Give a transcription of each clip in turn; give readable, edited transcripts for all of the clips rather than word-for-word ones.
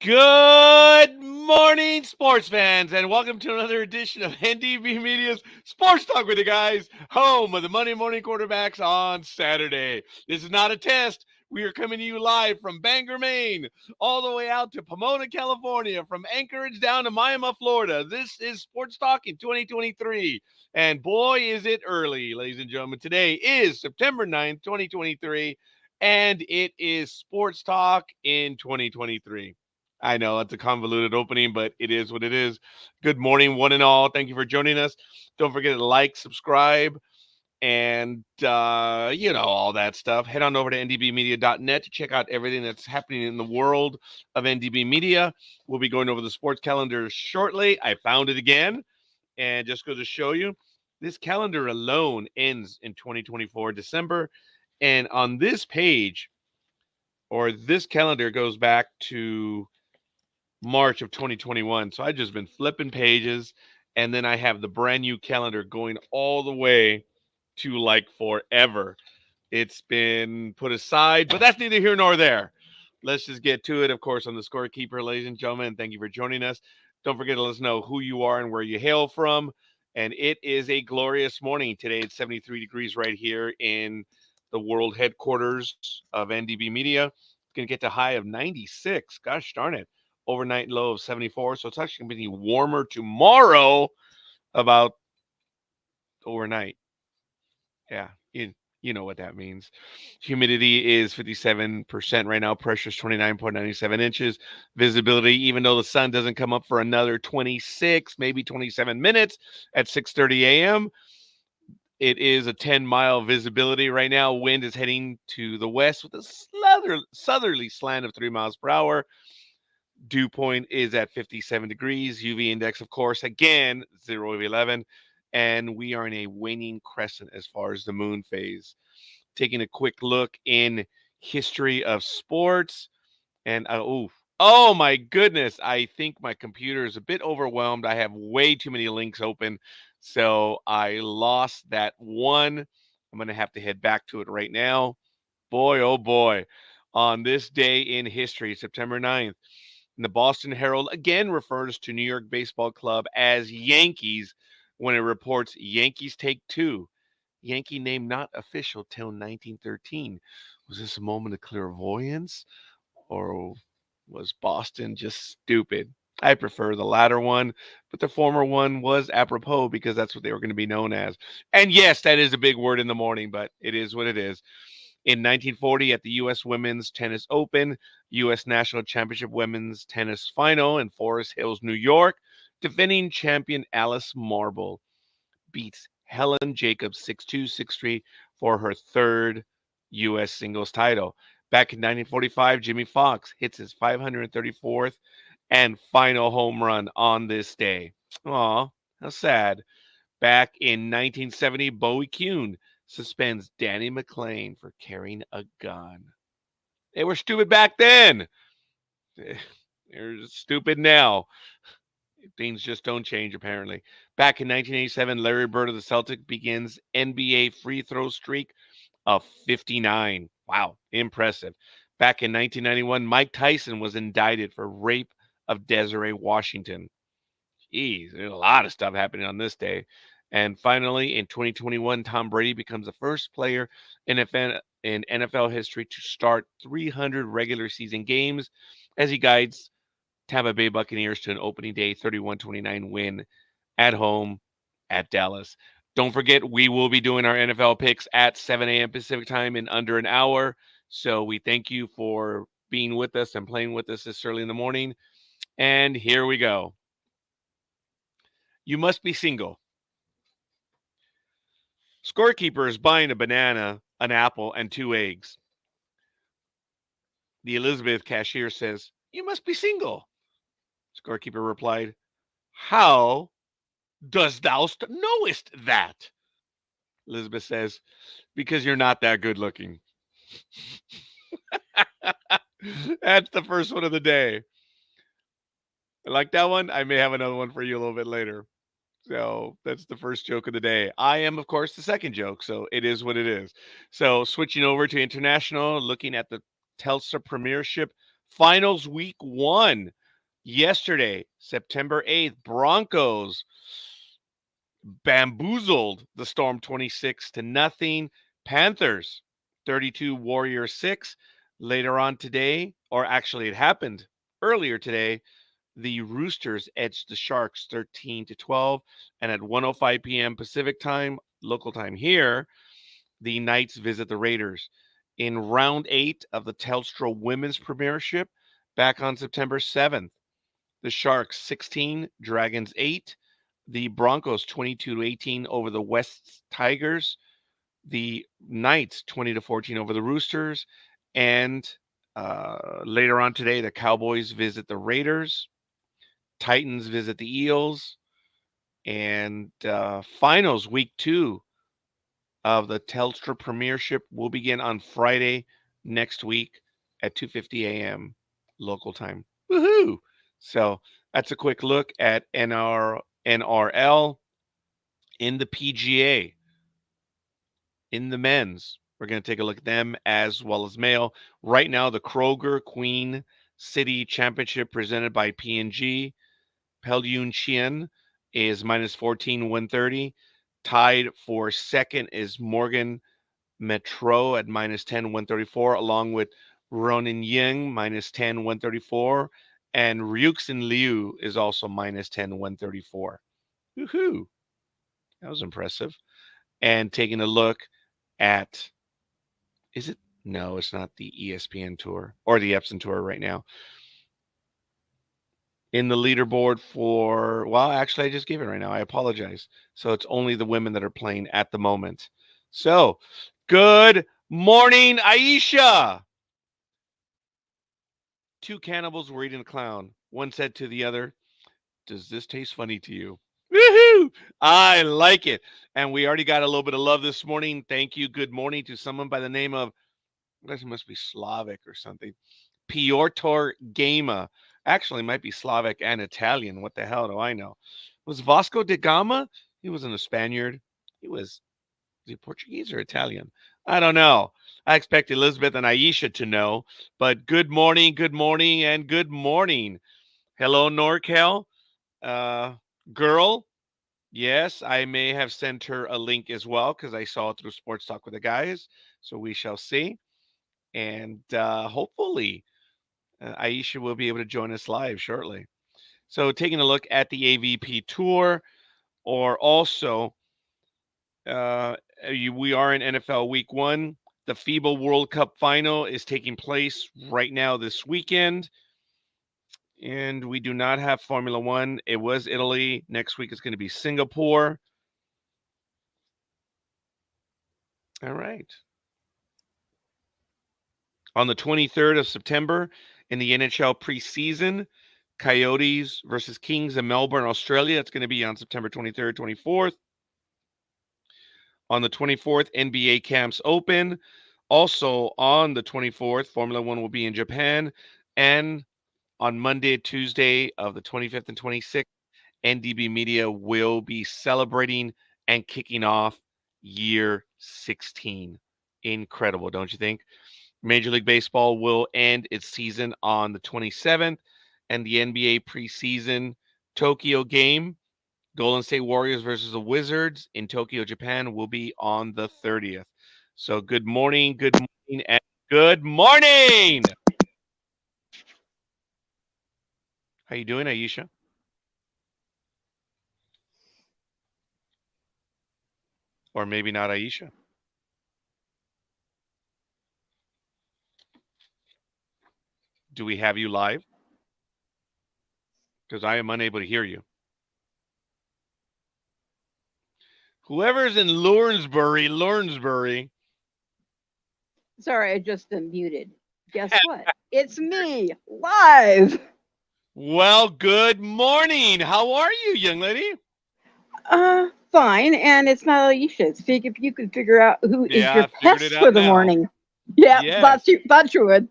Good morning, sports fans, and welcome to another edition of NDB Media's Sports Talk with the Guys, home of the Monday morning quarterbacks on Saturday. This is not a test. We are coming to you live from Bangor, Maine, all the way out to Pomona, California, from Anchorage down to Miami, Florida. This is Sports Talk in 2023, and boy, is it early, ladies and gentlemen. Today is September 9th, 2023, and it is Sports Talk in 2023. I know it's a convoluted opening, but it is what it is. Good morning, one and all. Thank you for joining us. Don't forget to like, subscribe, and, all that stuff. Head on over to ndbmedia.net to check out everything that's happening in the world of NDB Media. We'll be going over the sports calendar shortly. I found it again, and just go to show you, this calendar alone ends in 2024, December. And on this page, or this calendar goes back to March of 2021. So I've just been flipping pages, and then I have the brand new calendar going all the way to like forever. It's been put aside, but that's neither here nor there. Let's just get to it, of course, on the Scorekeeper, ladies and gentlemen. Thank you for joining us. Don't forget to let us know who you are and where you hail from. And it is a glorious morning. Today it's 73 degrees right here in the world headquarters of NDB Media. It's going to get to a high of 96. Gosh darn it. Overnight low of 74. So it's actually going to be warmer tomorrow about overnight. Yeah, you know what that means. Humidity is 57% right now. Pressure is 29.97 inches. Visibility, even though the sun doesn't come up for another 26, maybe 27 minutes at 6:30 a.m., it is a 10-mile visibility right now. Wind is heading to the west with a southerly slant of 3 miles per hour. Dew point is at 57 degrees. UV index, of course, again, 0 of 11. And we are in a waning crescent as far as the moon phase. Taking a quick look in history of sports. And, oh my goodness, I think my computer is a bit overwhelmed. I have way too many links open. So I lost that one. I'm going to have to head back to it right now. Boy, oh boy. On this day in history, September 9th, and the Boston Herald again refers to New York Baseball Club as Yankees when it reports Yankees take two. Yankee name not official till 1913. Was this a moment of clairvoyance, or was Boston just stupid? I prefer the latter one, but the former one was apropos because that's what they were going to be known as. And yes, that is a big word in the morning, but it is what it is. In 1940, at the U.S. Women's Tennis Open, U.S. National Championship Women's Tennis Final in Forest Hills, New York, defending champion Alice Marble beats Helen Jacobs 6-2, 6-3 for her third U.S. singles title. Back in 1945, Jimmy Fox hits his 534th and final home run on this day. Aw, how sad. Back in 1970, Bowie Kuhn suspends Danny McClain for carrying a gun. They were stupid back then. They're stupid now. Things just don't change, apparently. Back in 1987, Larry Bird of the Celtics begins NBA free throw streak of 59. Wow, impressive. Back in 1991, Mike Tyson was indicted for rape of Desiree Washington. Geez, there's a lot of stuff happening on this day. And finally, in 2021, Tom Brady becomes the first player in NFL history to start 300 regular season games as he guides Tampa Bay Buccaneers to an opening day 31-29 win at home at Dallas. Don't forget, we will be doing our NFL picks at 7 a.m. Pacific time in under an hour. So we thank you for being with us and playing with us this early in the morning. And here we go. You must be single. Scorekeeper is buying a banana, an apple, and 2 eggs. The Elizabeth cashier says, "You must be single." Scorekeeper replied, "How dost thou knowest that?" Elizabeth says, "Because you're not that good looking." That's the first one of the day. I like that one. I may have another one for you a little bit later. So that's the first joke of the day. I am, of course, the second joke. So it is what it is. So switching over to international, looking at the Telstra Premiership Finals week 1. Yesterday, September 8th, Broncos bamboozled the Storm 26-0. Panthers 32, Warriors 6. Later on today, or actually it happened earlier today, the Roosters edged the Sharks 13-12. And at 1:05 p.m. Pacific time, local time here, the Knights visit the Raiders. In round 8 of the Telstra Women's Premiership, back on September 7th, the Sharks 16, Dragons 8. The Broncos 22-18 over the West Tigers. The Knights 20-14 over the Roosters. And later on today, the Cowboys visit the Raiders. Titans visit the Eels. And finals week 2 of the Telstra Premiership will begin on Friday next week at 2:50 a.m. local time. Woohoo! So that's a quick look at NRL in the PGA. In the men's, we're going to take a look at them as well as male. Right now, the Kroger Queen City Championship presented by P&G. Pelyun Chien is minus 14, 130. Tied for second is Morgan Metro at minus 10, 134, along with Ronin Ying minus 10, 134. And Ryuxin Liu is also minus 10, 134. Woohoo! That was impressive. And taking a look at, is it? No, it's not the ESPN Tour or the Epson Tour right now. In the leaderboard for, well, actually, I just gave it right now. I apologize. So it's only the women that are playing at the moment. So, good morning, Aisha. Two cannibals were eating a clown. One said to the other, "Does this taste funny to you?" Woohoo! I like it. And we already got a little bit of love this morning. Thank you. Good morning to someone by the name of, I guess it must be Slavic or something. Piotr Gama. Actually, it might be Slavic and Italian. What the hell do I know? Was Vasco da Gama? He wasn't a Spaniard. Was he Portuguese or Italian? I don't know. I expect Elizabeth and Aisha to know. But good morning, and good morning. Hello, NorCal. Girl. Yes, I may have sent her a link as well because I saw it through Sports Talk with the Guys. So we shall see. And hopefully Aisha will be able to join us live shortly. So taking a look at the AVP Tour, or also we are in NFL Week 1. The FIBA World Cup Final is taking place right now this weekend. And we do not have Formula One. It was Italy. Next week it's going to be Singapore. All right. On the 23rd of September in the NHL preseason, Coyotes versus Kings in Melbourne, Australia. It's going to be on September 23rd, 24th. On the 24th, NBA Camps Open. Also on the 24th, Formula One will be in Japan. And on Monday, Tuesday of the 25th and 26th, NDB Media will be celebrating and kicking off year 16. Incredible, don't you think? Major League Baseball will end its season on the 27th, and the NBA preseason Tokyo game, Golden State Warriors versus the Wizards in Tokyo, Japan, will be on the 30th. So good morning, and good morning. How you doing, Aisha? Or maybe not Aisha. Do we have you live? Because I am unable to hear you. Whoever's in Lawrencebury. Sorry, I just unmuted. Guess what? It's me, live. Well, good morning. How are you, young lady? Fine, and it's not Alicia. Speak if you could figure out who is Yeah, your I figured it pest out for the now. morning. Yeah, Yes. thought you would.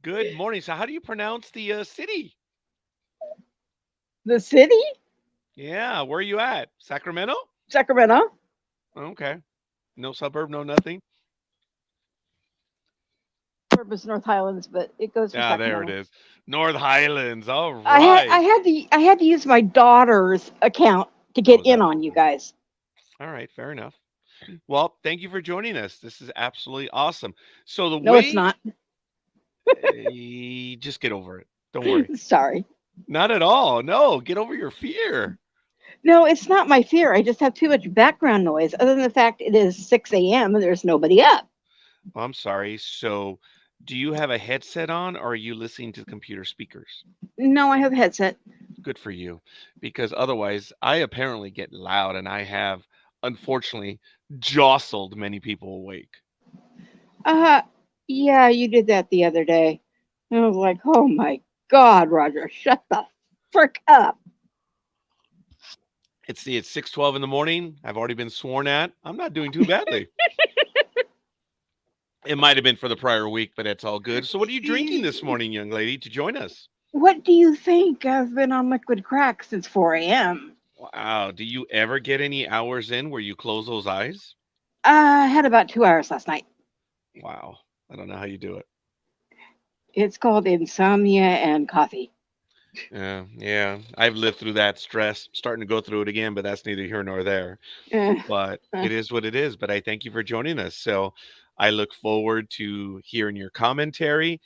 Good morning. So how do you pronounce the city? The city? Yeah, where are you at? Sacramento? Sacramento. Okay. No suburb, no nothing. Purpose North Highlands, but it goes for Ah, there it Sacramento. is. North Highlands. All I had I right. had to I had to use my daughter's account to Oh, get is in that what on it you is? guys. All right, fair enough. Well, thank you for joining us. This is absolutely awesome. So the No, it's way, not. just get over it. Don't worry. Sorry. Not at all. No, get over your fear. No, it's not my fear. I just have too much background noise. Other than the fact it is 6 a.m. and there's nobody up. Oh, I'm sorry. So, do you have a headset on or are you listening to computer speakers? No, I have a headset. Good for you. Because otherwise, I apparently get loud and I have, unfortunately, jostled many people awake. Uh, yeah, you did that the other day. I was like, oh my God, Roger, shut the frick up. It's 6:12 in the morning. I've already been sworn at. I'm not doing too badly. It might have been for the prior week, but it's all good. So, what are you drinking this morning, young lady, to join us? What do you think? I've been on liquid crack since 4 a.m. Wow. Do you ever get any hours in where you close those eyes? I had about 2 hours last night. Wow. I don't know how you do it. It's called insomnia and coffee. Yeah. I've lived through that stress. Starting to go through it again, but that's neither here nor there. Uh, But uh, it is what it is. But I thank you for joining us. So I look forward to hearing your commentary.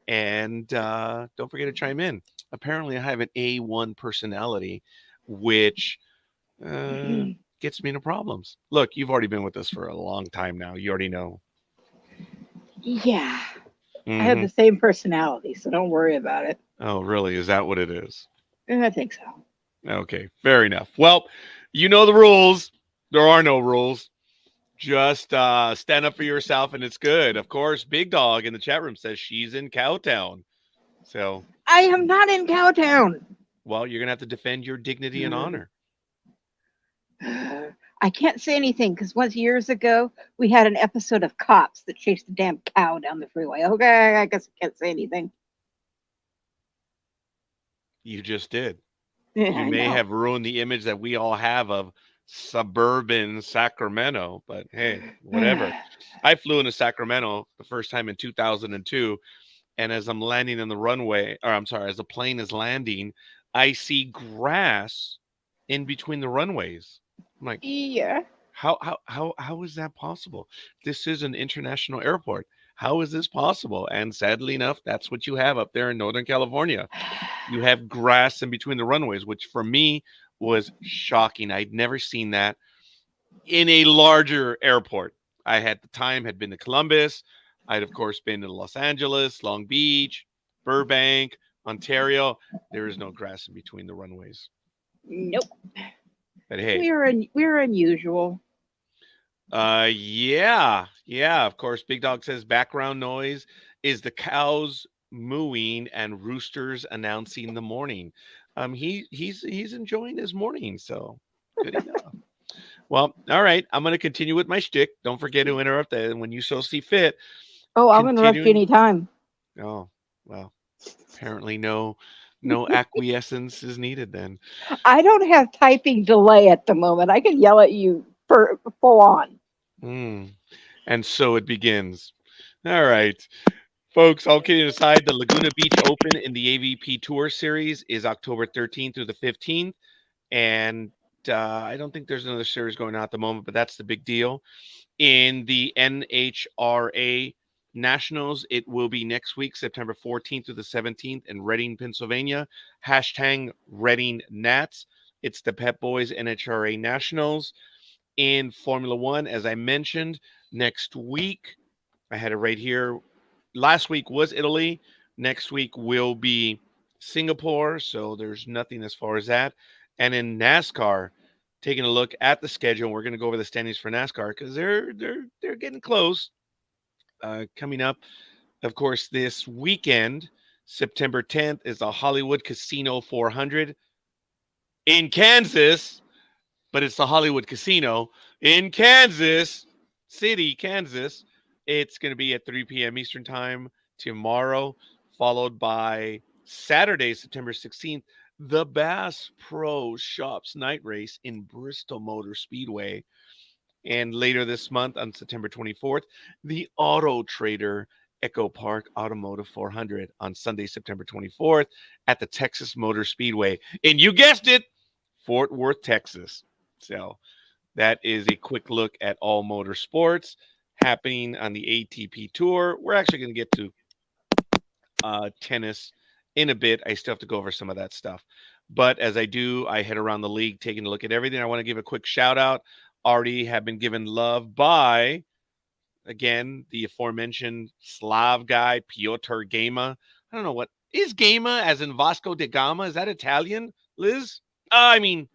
And don't forget to chime in. Apparently, I have an A1 personality, which uh, gets me into problems. Look, you've already been with us for a long time now. You already know. yeah, I have Hmm. the same personality, so don't worry about it. Oh, really? Is that what it is? I think so. Okay, fair enough. Well, you know the rules. There are no rules. Just stand up for yourself, and it's good. Of course, Big Dog in the chat room says she's in Cowtown. So, I am not in Cowtown. well, you're gonna have to defend your dignity and honor. I can't say anything because once years ago we had an episode of cops that chased a damn cow down the freeway. Okay, I guess I can't say anything. You just did. Yeah, You I may know. have ruined the image that we all have of suburban Sacramento, but hey, whatever. I flew into Sacramento the first time in 2002, and as I'm landing on the runway, or I'm sorry, as the plane is landing, I see grass in between the runways. I'm like, Yeah. how is that possible? This is an international airport. How is this possible? And sadly enough, that's what you have up there in Northern California. You have grass in between the runways, which for me was shocking. I'd never seen that in a larger airport. I had the time had been to Columbus. I'd of course been to Los Angeles, Long Beach, Burbank, Ontario. There is no grass in between the runways. Nope. But hey, We're unusual. yeah. Of course, Big Dog says background noise is the cows mooing and roosters announcing the morning. He's enjoying his morning, so good enough. Well, all right. I'm going to continue with my shtick. Don't forget to interrupt that when you so see fit. Oh, I'll interrupt you Continuing. anytime. Oh, well, apparently no acquiescence is needed then. I don't have typing delay at the moment. I can yell at you for full on. Mm. And so it begins. All right. Folks, all kidding aside, the Laguna Beach Open in the AVP Tour Series is October 13th through the 15th. And I don't think there's another series going on at the moment, but that's the big deal. In the NHRA Nationals, it will be next week, September 14th through the 17th in Reading, Pennsylvania. Hashtag Reading Nats. It's the Pep Boys NHRA Nationals. In Formula One, as I mentioned, next week, I had it right here. Last week was Italy. Next week will be Singapore. So there's nothing as far as that. And in NASCAR, taking a look at the schedule, we're going to go over the standings for NASCAR because they're getting close. Coming up, of course, this weekend, September 10th, is the Hollywood Casino 400 in Kansas, but it's the Hollywood Casino in Kansas City, Kansas. It's going to be at 3 p.m. Eastern Time tomorrow, followed by Saturday, September 16th, the Bass Pro Shops Night Race in Bristol Motor Speedway. And later this month, on September 24th, the Auto Trader Echo Park Automotive 400 on Sunday, September 24th at the Texas Motor Speedway. And you guessed it, Fort Worth, Texas. So that is a quick look at all motorsports happening on the ATP Tour. We're actually going to get to tennis in a bit. I still have to go over some of that stuff. But as I do, I head around the league taking a look at everything. I want to give a quick shout out. Already have been given love by, again, the aforementioned Slav guy, Piotr Gama. I don't know what is Gama, as in Vasco da Gama. Is that Italian, Liz? I mean,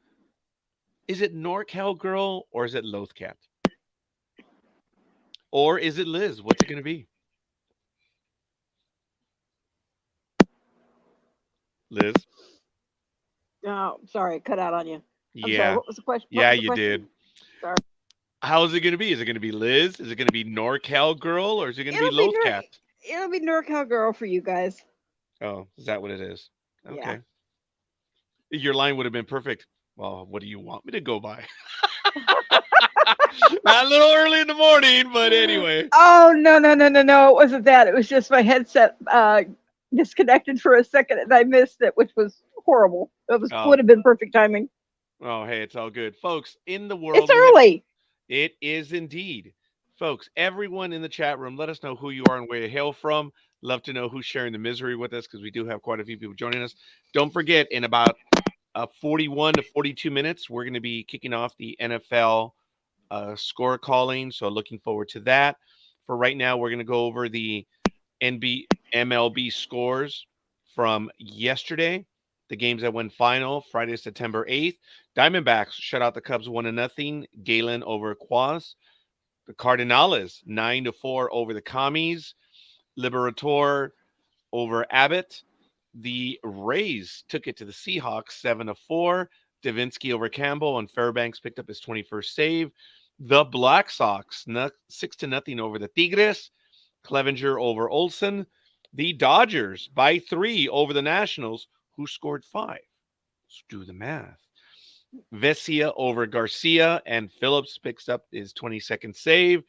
is it NorCal Girl or is it Lothcat? Or is it Liz? What's it going to be? Liz? Oh, sorry, cut out on you. I'm sorry. Yeah. What was the question? Yeah, you did. Sorry. How's it going to be? Is it going to be Liz? Is it going to be NorCal Girl or is it going to be Lothcat? It'll be NorCal Girl for you guys. Oh, is that what it is? Okay. Yeah. Your line would have been perfect. Well, what do you want me to go by? A little early in the morning, but anyway. Oh, no. It wasn't that. It was just my headset disconnected for a second and I missed it, which was horrible. It would have been perfect timing. Oh, hey, it's all good. Folks, in the world. It's early. It is indeed. Folks, everyone in the chat room, let us know who you are and where you hail from. Love to know who's sharing the misery with us because we do have quite a few people joining us. Don't forget, in about 41 to 42 minutes, we're going to be kicking off the NFL score calling. So looking forward to that. For right now, we're going to go over the MLB scores from yesterday. The games that went final, Friday, September 8th. Diamondbacks shut out the Cubs 1-0. Galen over Quaz. The Cardinals 9-4 over the Commies. Liberator over Abbott. The Rays took it to the Seahawks 7-4. Davinsky over Campbell, and Fairbanks picked up his 21st save. The Black Sox 6-0 over the Tigres. Clevenger over Olsen. The Dodgers by 3 over the Nationals, who scored 5. Let's do the math. Vesia over Garcia, and Phillips picks up his 22nd save.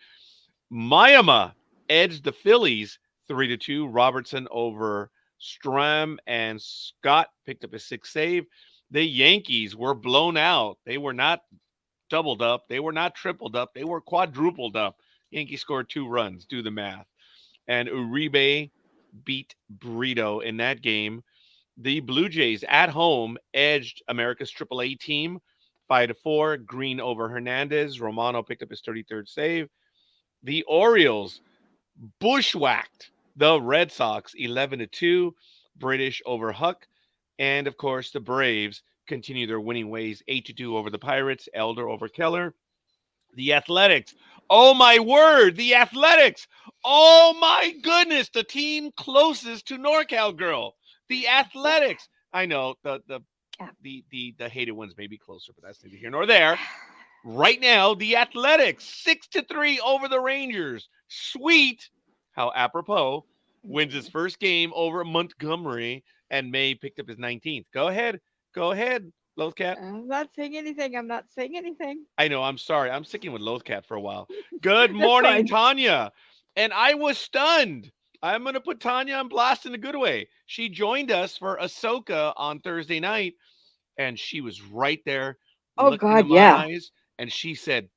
Miami edged the Phillies 3-2. Robertson over Stram, and Scott picked up his 6th save. The Yankees were blown out. They were not doubled up. They were not tripled up. They were quadrupled up. Yankees scored 2 runs. Do the math. And Uribe beat Brito in that game. The Blue Jays at home edged America's AAA team 5-4. Green over Hernandez. Romano picked up his 33rd save. The Orioles bushwhacked the Red Sox 11-2. British over Huck. And, of course, the Braves continue their winning ways 8-2 over the Pirates. Elder over Keller. The Athletics. Oh, my word. The Athletics. Oh, my goodness. The team closest to NorCal Girl. The Athletics. I know the hated ones may be closer, but that's neither here nor there. Right now, the Athletics 6-3 over the Rangers. Sweet, how apropos, wins his first game over Montgomery, and May picked up his 19th. Go ahead, Lothcat. I'm not saying anything. I know. I'm sorry. I'm sticking with Lothcat for a while. Good morning, Tanya. And I was stunned. I'm going to put Tanya on blast in a good way. She joined us for Ahsoka on Thursday night, and she was right there. Oh, God, yeah. Eyes, and she said,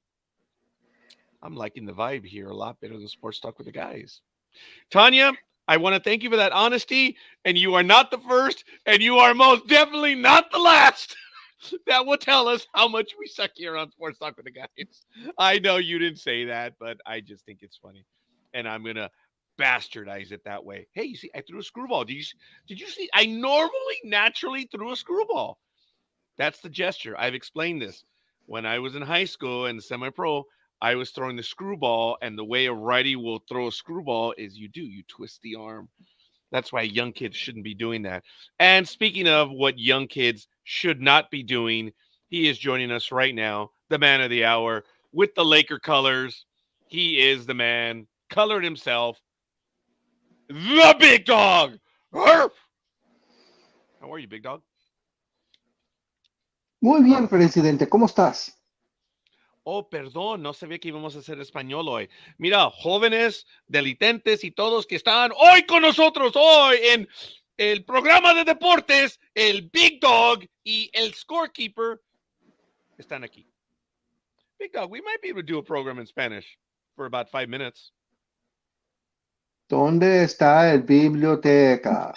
I'm liking the vibe here a lot better than Sports Talk with the Guys. Tanya, I want to thank you for that honesty, and you are not the first, and you are most definitely not the last. That will tell us how much we suck here on Sports Talk with the Guys. I know you didn't say that, but I just think it's funny, and I'm going to bastardize it that way. Hey, you see, I threw a screwball. Did you see? I naturally threw a screwball. That's the gesture. I've explained this. When I was in high school and semi-pro, I was throwing the screwball, and the way a righty will throw a screwball is you twist the arm. That's why young kids shouldn't be doing that. And speaking of what young kids should not be doing, he is joining us right now, the man of the hour with the Laker colors. He is the man, colored himself, the Big Dog. Arf! How are you, Big Dog? Muy bien, presidente. ¿Cómo estás? Oh, perdón, no sabía que íbamos a hacer español hoy. Mira, jóvenes, delitentes y todos que están hoy con nosotros, hoy en el programa de deportes, el Big Dog y el Scorekeeper están aquí. Big Dog, we might be able to do a program in Spanish for about 5 minutes. ¿Dónde está el biblioteca?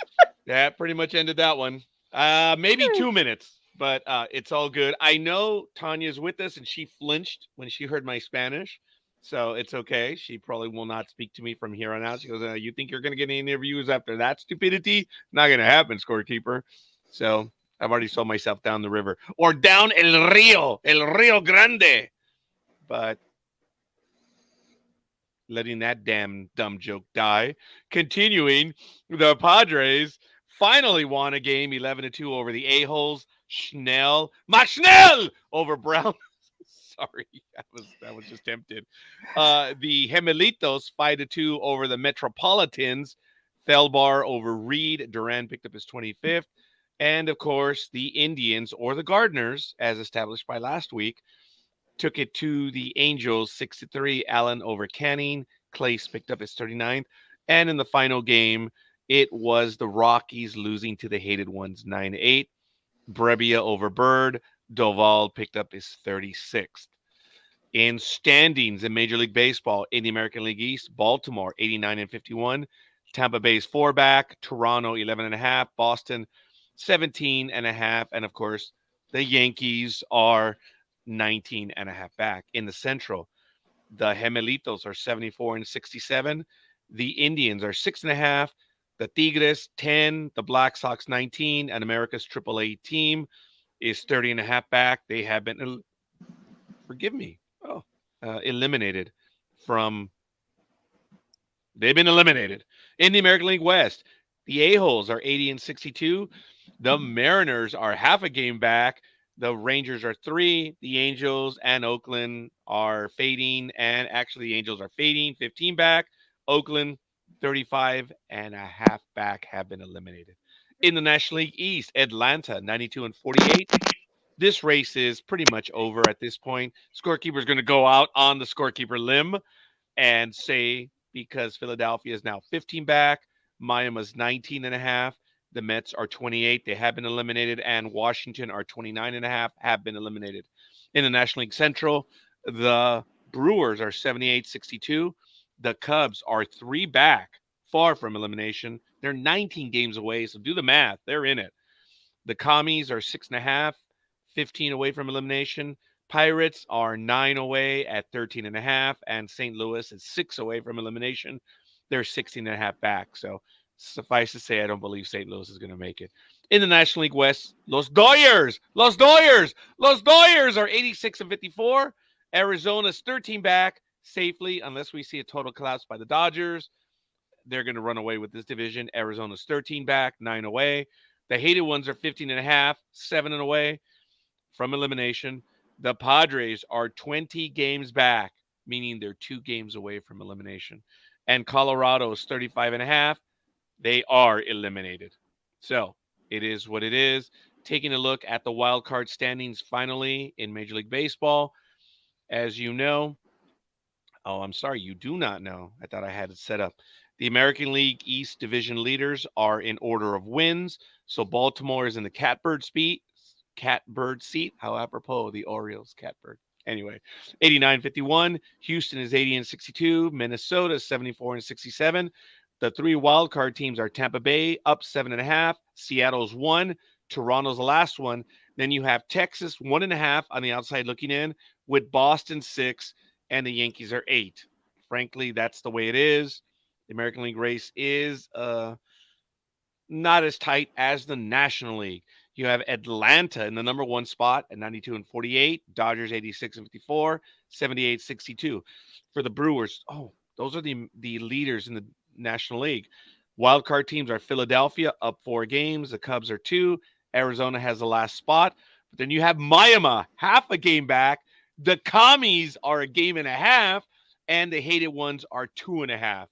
That pretty much ended that one. Maybe 2 minutes, but it's all good. I know Tanya's with us, and she flinched when she heard my Spanish, so it's okay. She probably will not speak to me from here on out. She goes, "You think you're going to get any interviews after that stupidity? Not going to happen, Scorekeeper." So I've already sold myself down the river or down El Rio Grande, but letting that damn dumb joke die. Continuing, the Padres finally won a game 11-2 over the A-holes. Schnell over Brown. Sorry, that was just tempted. The Gemelitos 5-2 over the Metropolitans. Thelbar over Reed. Duran picked up his 25th. And of course, the Indians, or the Gardeners, as established by last week, took it to the Angels 6-3. Allen over Canning. Clace picked up his 39th. And in the final game, it was the Rockies losing to the hated ones 9-8. Brebbia over Bird. Doval picked up his 36th. In standings in Major League Baseball, in the American League East, Baltimore 89-51. Tampa Bay's 4 back. Toronto 11.5. Boston 17.5. And of course, the Yankees are 19.5 back. In the Central, the Gemelitos are 74-67. The Indians are 6.5. The Tigres 10. The Black Sox 19. And America's AAA team is 30.5 back. They have been, forgive me, eliminated from. They've been eliminated in the American League West. The A-holes are 80-62. The Mariners are half a game back. The Rangers are 3. The Angels and Oakland are fading. And actually, the Angels are fading, 15 back. Oakland, 35.5 back, have been eliminated. In the National League East, Atlanta, 92-48. This race is pretty much over at this point. Scorekeeper is going to go out on the Scorekeeper limb and say, because Philadelphia is now 15 back, Miami's 19.5. The Mets are 28. They have been eliminated. And Washington are 29.5, have been eliminated. In the National League Central, the Brewers are 78-62. The Cubs are 3 back, far from elimination. They're 19 games away, so do the math. They're in it. The Commies are 6.5, 15 away from elimination. Pirates are 9 away at 13.5, and St. Louis is 6 away from elimination. They're 16.5 back. So suffice to say, I don't believe St. Louis is going to make it. In the National League West, Los Doyers are 86-54. Arizona's 13 back safely, unless we see a total collapse by the Dodgers. They're going to run away with this division. Arizona's 13 back, 9 away. The hated ones are 15.5, 7 away from elimination. The Padres are 20 games back, meaning they're 2 games away from elimination. And Colorado is 35.5. They are eliminated. So it is what it is. Taking a look at the wild card standings finally in Major League Baseball. As you know, I'm sorry, you do not know. I thought I had it set up. The American League East division leaders are in order of wins. So Baltimore is in the catbird seat. How apropos, the Orioles catbird. Anyway, 89-51. Houston is 80-62. Minnesota is 74-67. The 3 wildcard teams are Tampa Bay up 7.5. Seattle's 1. Toronto's the last one. Then you have Texas 1.5 on the outside looking in, with Boston 6, and the Yankees are 8. Frankly, that's the way it is. The American League race is not as tight as the National League. You have Atlanta in the number 1 spot at 92-48. Dodgers 86-54, 78-62. For the Brewers, those are the leaders in the National League. Wild card teams are Philadelphia up 4 games. The Cubs are 2. Arizona has the last spot. But then you have Miami, half a game back. The Commies are a game and a half, and the hated ones are 2.5.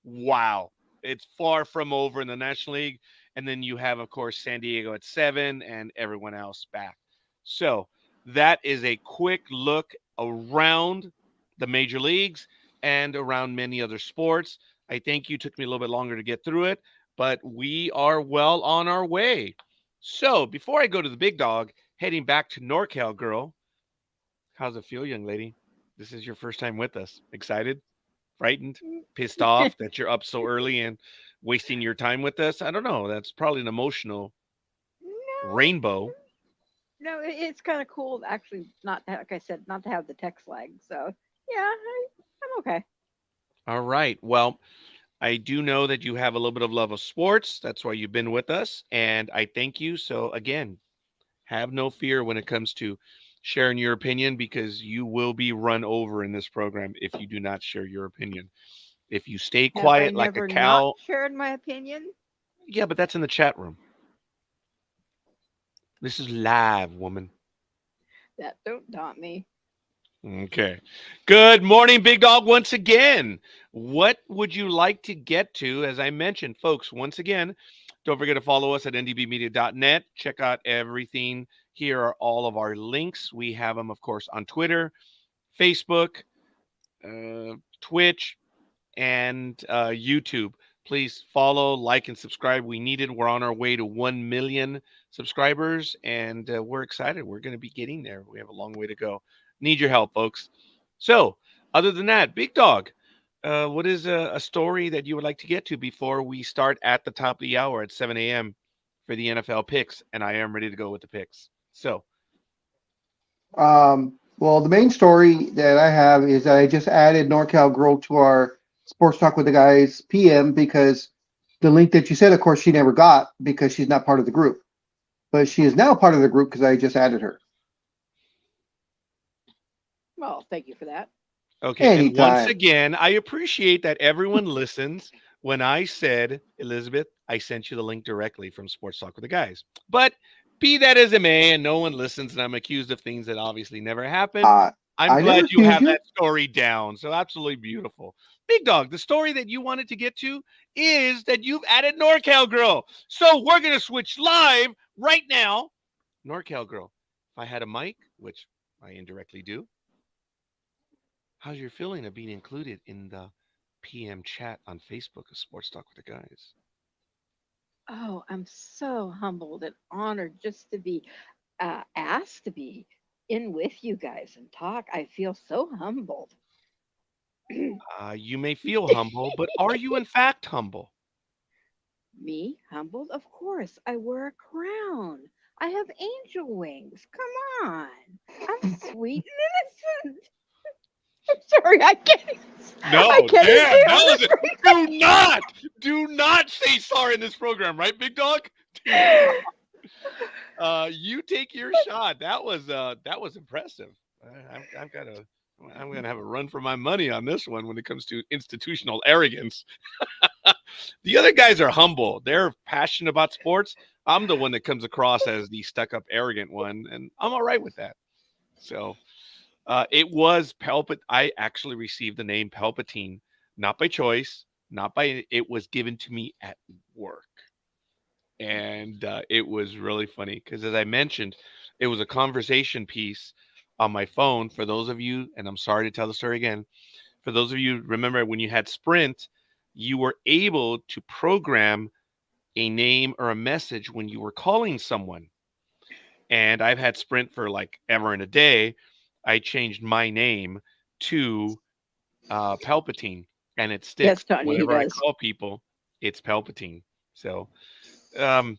Wow. It's far from over in the National League. And then you have, of course, San Diego at 7 and everyone else back. So that is a quick look around the major leagues and around many other sports. I think you took me a little bit longer to get through it, but we are well on our way. So before I go to the big dog, heading back to NorCal, girl, how's it feel, young lady? This is your first time with us. Excited? Frightened? Pissed off that you're up so early and wasting your time with us? I don't know. That's probably an emotional No, rainbow. no, it's kind of cool actually not to, like I said, not to have the text lag. So yeah, I'm okay. All right. Well, I do know that you have a little bit of love of sports. That's why you've been with us. And I thank you. So, again, have no fear when it comes to sharing your opinion because you will be run over in this program if you do not share your opinion. If you stay Have I quiet like a never not cow, shared my opinion? yeah, but that's in the chat room. This is live, woman. That don't daunt me. Okay. Good morning, Big Dog, once again. What would you like to get to? As I mentioned, folks, once again, don't forget to follow us at ndbmedia.net. Check out everything. Here are all of our links. We have them, of course, on Twitter, Facebook, Twitch, and YouTube. Please follow, like, and subscribe. We need it. We're on our way to 1 million subscribers, and we're excited. We're going to be getting there. We have a long way to go. Need your help, folks. So, other than that, Big Dog, what is a story that you would like to get to before we start at the top of the hour at 7 a.m. for the NFL picks? And I am ready to go with the picks. So, Well, the main story that I have is that I just added NorCal Girl to our Sports Talk with the Guys PM because the link that you said, of course, she never got because she's not part of the group. But she is now part of the group because I just added her. Well, thank you for that. okay. And once Anytime. again, I appreciate that everyone listens when I said, Elizabeth, I sent you the link directly from Sports Talk with the Guys. But be that as it may, and no one listens, and I'm accused of things that obviously never happened. I'm I never glad you accused have you. that story down. So absolutely beautiful. Big Dog, the story that you wanted to get to is that you've added NorCal Girl. So we're going to switch live right now. NorCal Girl, if I had a mic, which I indirectly do, how's your feeling of being included in the PM chat on Facebook of Sports Talk with the Guys? Oh, I'm so humbled and honored just to be asked to be in with you guys and talk. I feel so humbled. You may feel humble, but are you in fact humble? Me, humbled? Of course. I wear a crown. I have angel wings. Come on. I'm sweet and innocent. I'm sorry, I can't. No, I can't even damn, say that on was the it. Do not say sorry in this program, right, Big Dog? screen. You take your shot. That was impressive. I've got to. I'm gonna have a run for my money on this one when it comes to institutional arrogance. The other guys are humble. They're passionate about sports. I'm the one that comes across as the stuck-up, arrogant one, and I'm all right with that. So it was Palpatine. I actually received the name Palpatine, not by choice, not by. It was given to me at work. And it was really funny because, as I mentioned, it was a conversation piece on my phone. For those of you, and I'm sorry to tell the story again, for those of you remember when you had Sprint, you were able to program a name or a message when you were calling someone. And I've had Sprint for like ever and a day. I changed my name to Palpatine, and it Yes, sticks. Tanya, he Whenever I does. call people, it's Palpatine. So, um,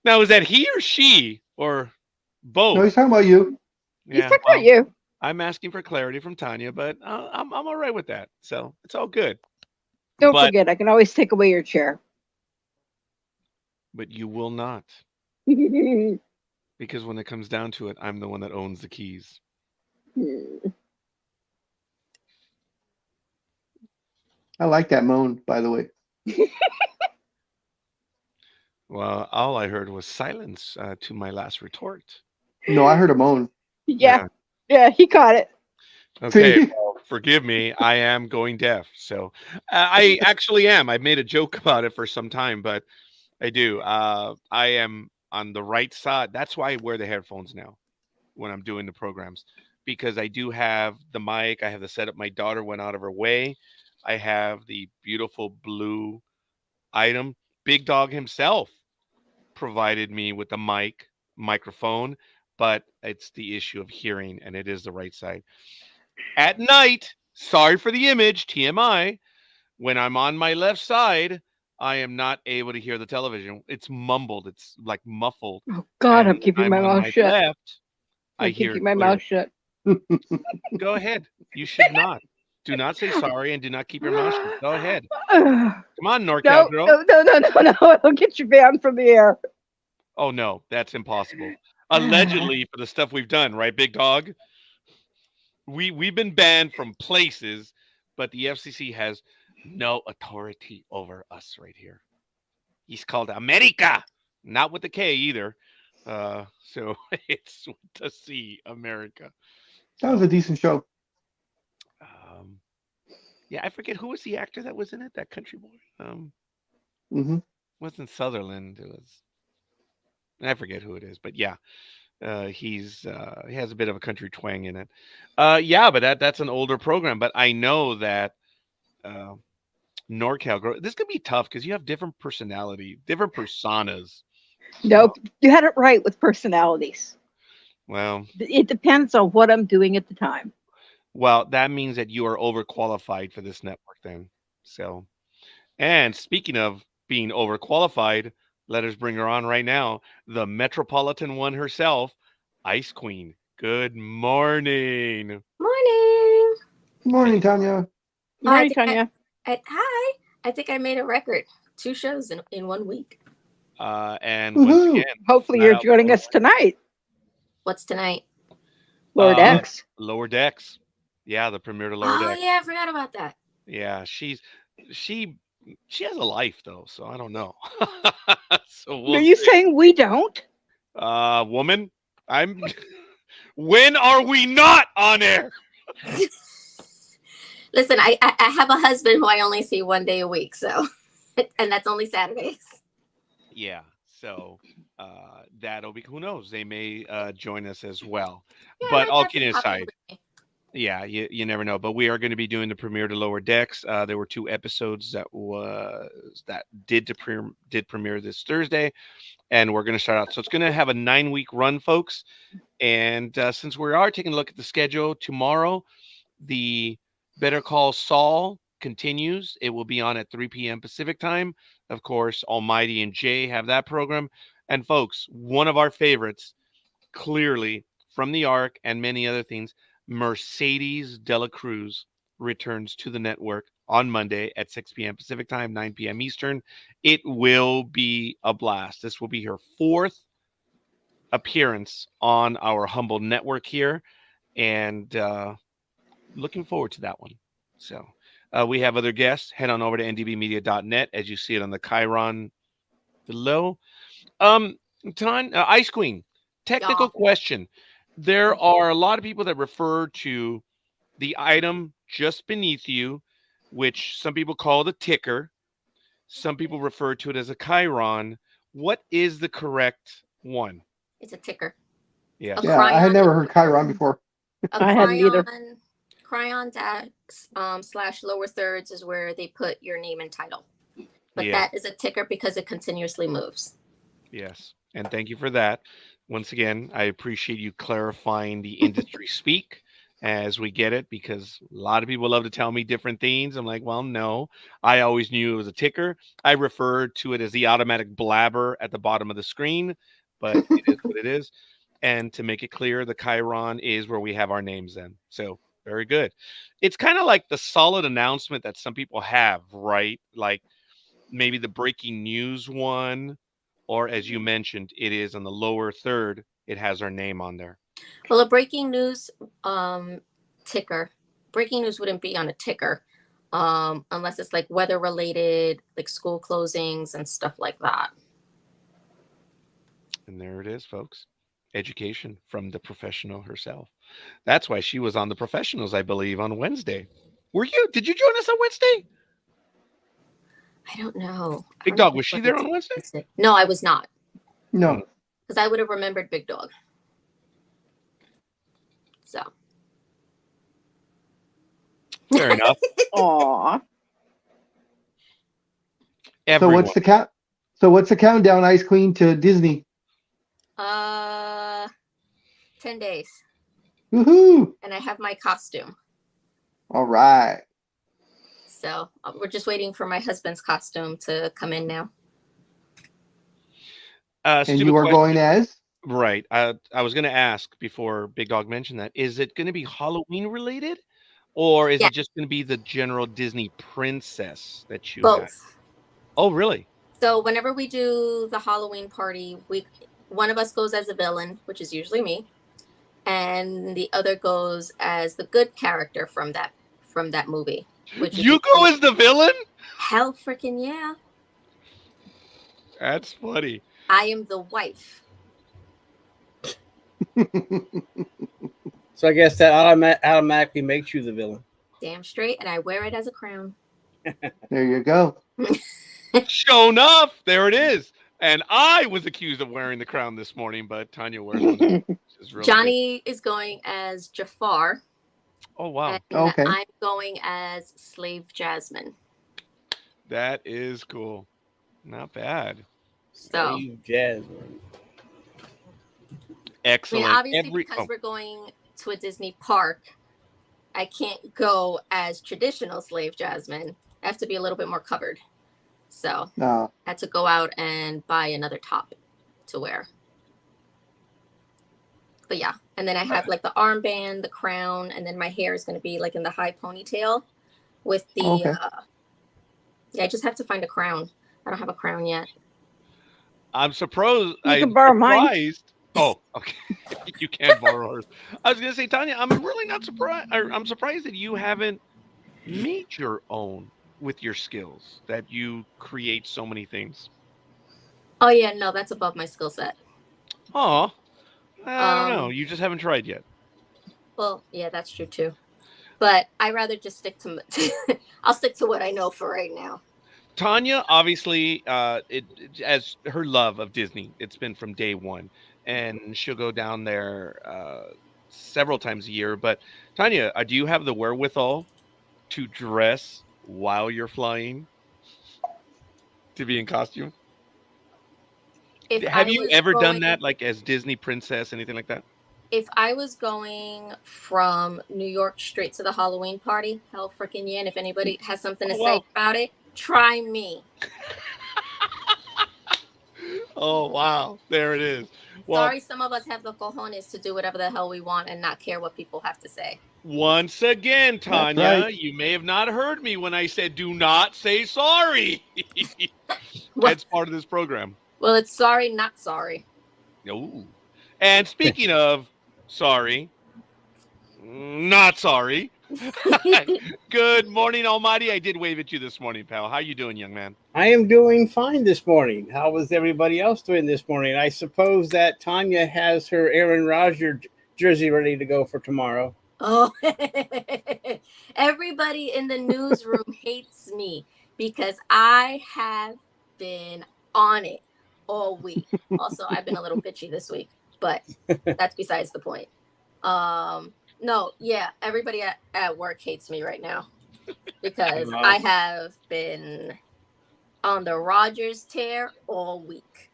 now, is that he or she or No, both? he's talking about you. He's Yeah, talking about well, you. I'm asking for clarity from Tanya, but I'm all right with that. So it's all good. Don't But forget, I can always take away your chair. you will not, because when it comes down to it, I'm the one that owns the keys. I like that moan, by the way. Well, all I heard was silence to my last retort. No, I heard a moan. Yeah, yeah, he caught it. Okay, See? well, forgive me. I am going deaf. So I actually am. I've made a joke about it for some time, but I do. I am on the right side. That's why I wear the headphones now when I'm doing the programs. because I do have the mic. I have the setup. My daughter went out of her way. I have the beautiful blue item. Big Dog himself provided me with the microphone, but it's the issue of hearing, and it is the right side. At night, sorry for the image, TMI, when I'm on my left side, I am not able to hear the television. It's mumbled. It's like muffled. Oh God, And I'm keeping I'm my on mouth my shut. left, I I'm hear keeping it my clear. mouth shut. Go ahead. You should not. Do not say sorry and do not keep your mouth shut. Go ahead. No, Come on, NorCal no, girl. no. I'll get you banned from the air. Oh no, that's impossible. Allegedly for the stuff we've done, right, Big Dog? We've been banned from places, but the FCC has no authority over us right here. He's called America, not with the K either. So it's with the C, America. That was a decent show. Um, yeah, I forget who was the actor that was in it. That country boy. Hmm. Wasn't Sutherland. It was. I forget who it is, but yeah, he has a bit of a country twang in it. Yeah, but that's an older program. But I know that uh, NorCal. This could be tough because you have different personality, different personas. Nope, you had it right with personalities. Well, It depends on what I'm doing at the time. that means that you are overqualified for this network then. So, and speaking of being overqualified, let us bring her on right now, the Metropolitan one herself, Ice Queen. Good morning. Morning. Good morning, Tanya. Good morning, Tanya. Hi. I think I made a record. 2 shows in 1 week. And once Woohoo. again, Hopefully flat you're out joining us tonight. What's tonight? Lower Decks. Lower Decks. Yeah, the premiere to Lower Oh Decks. yeah, I forgot about that. Yeah, she has a life though, so I don't know. So Are we'll you see. saying we don't? Woman, I'm. When are we not on air? Listen, I have a husband who I only see 1 day a week, so and that's only Saturdays. Yeah, so that'll be, who knows? They may join us as well. Yeah, But my all cousin kidding popped in aside, with me. yeah, you never know. But we are going to be doing the premiere to Lower Decks. There were 2 episodes that did premiere this Thursday, and we're going to start out. So it's going to have a 9-week run, folks. And since we are taking a look at the schedule tomorrow, the Better Call Saul continues. It will be on at 3 p.m. Pacific time. Of course, Almighty and Jay have that program. And folks, one of our favorites, clearly from the Ark and many other things, Mercedes de la Cruz returns to the network on Monday at 6 p.m. Pacific time, 9 p.m. Eastern. It will be a blast. This will be her 4th appearance on our humble network here, and looking forward to that one. So we have other guests. Head on over to ndbmedia.net as you see it on the Chiron below. Ice Queen, technical Y'all. question. There are a lot of people that refer to the item just beneath you, which some people call the ticker. Some people refer to it as a Chiron. What is the correct one? It's a ticker. Yeah. A Yeah, I had cryon- never heard Chiron before. A I hadn't either. cryon dash / lower thirds is where they put your name and title. But Yeah. that is a ticker because it continuously moves. Yes. And thank you for that. Once again, I appreciate you clarifying the industry speak as we get it, because a lot of people love to tell me different things. I'm like, well, no, I always knew it was a ticker. I referred to it as the automatic blabber at the bottom of the screen, but it is what it is. And to make it clear, the Chiron is where we have our names in. So very good. It's kind of like the solid announcement that some people have, right? Like maybe the breaking news one, or as you mentioned, it is on the lower third. It has our name on there. Well, a breaking news ticker. Breaking news wouldn't be on a ticker unless it's like weather related, like school closings and stuff like that. And there it is, folks. Education from the professional herself. That's why she was on the professionals, I believe, on Wednesday. Did you join us on Wednesday? I don't know. Big Dog, was she there on Wednesday? No, I was not. No. Because I would have remembered Big Dog. So Fair enough. Aw. Everyone. So what's the countdown, Ice Queen, to Disney? 10 days. Woohoo! And I have my costume. All right. So we're just waiting for my husband's costume to come in now. And Stupid you are question. going as? Right. I was going to ask before Big Dog mentioned that. Is it going to be Halloween related? Or is Yeah. it just going to be the general Disney princess that you have? Both. Oh, really? So whenever we do the Halloween party, one of us goes as a villain, which is usually me, and the other goes as the good character from that movie. Which is You go as the villain? Hell freaking yeah. That's funny. I am the wife. So I guess that automatically makes you the villain. Damn straight, and I wear it as a crown. There you go. Sure enough, there it is. And I was accused of wearing the crown this morning, but Tanya wears one. Really Johnny is going as Jafar. Oh, wow. And Okay. I'm going as Slave Jasmine. That is cool. Not bad. So Jasmine. Excellent. I mean, obviously, because we're going to a Disney park, I can't go as traditional Slave Jasmine. I have to be a little bit more covered. So I had to go out and buy another top to wear. But yeah, and then I have like the armband, the crown, and then my hair is going to be like in the high ponytail with the, I just have to find a crown. I don't have a crown yet. I'm surprised. You can borrow mine. Oh, okay. You can't borrow hers. I was going to say, Tanya, I'm really not surprised. I'm surprised that you haven't made your own with your skills, that you create so many things. Oh, yeah. No, that's above my skill set. Oh, I don't know. You just haven't tried yet. Well, yeah, that's true, too. But I rather just stick to I'll stick to what I know for right now. Tanya, obviously, as her love of Disney, it's been from day one. And she'll go down there several times a year. But Tanya, do you have the wherewithal to dress while you're flying, to be in costume? Have you ever done that, like as Disney princess, anything like that? If I was going from New York straight to the Halloween party, hell freaking yeah. And if anybody has something to say about it, try me. Oh, wow. There it is. Well, sorry, some of us have the cojones to do whatever the hell we want and not care what people have to say. Once again, Tanya, you may have not heard me when I said do not say sorry. That's part of this program. Well, it's sorry, not sorry. Oh. And speaking of sorry, not sorry. Good morning, Almighty. I did wave at you this morning, pal. How you doing, young man? I am doing fine this morning. How was everybody else doing this morning? I suppose that Tanya has her Aaron Rodgers jersey ready to go for tomorrow. Oh, everybody in the newsroom hates me because I have been on it all week. Also, I've been a little bitchy this week, but that's besides the point. No, yeah, everybody at work hates me right now because I have been on the Rodgers tear all week.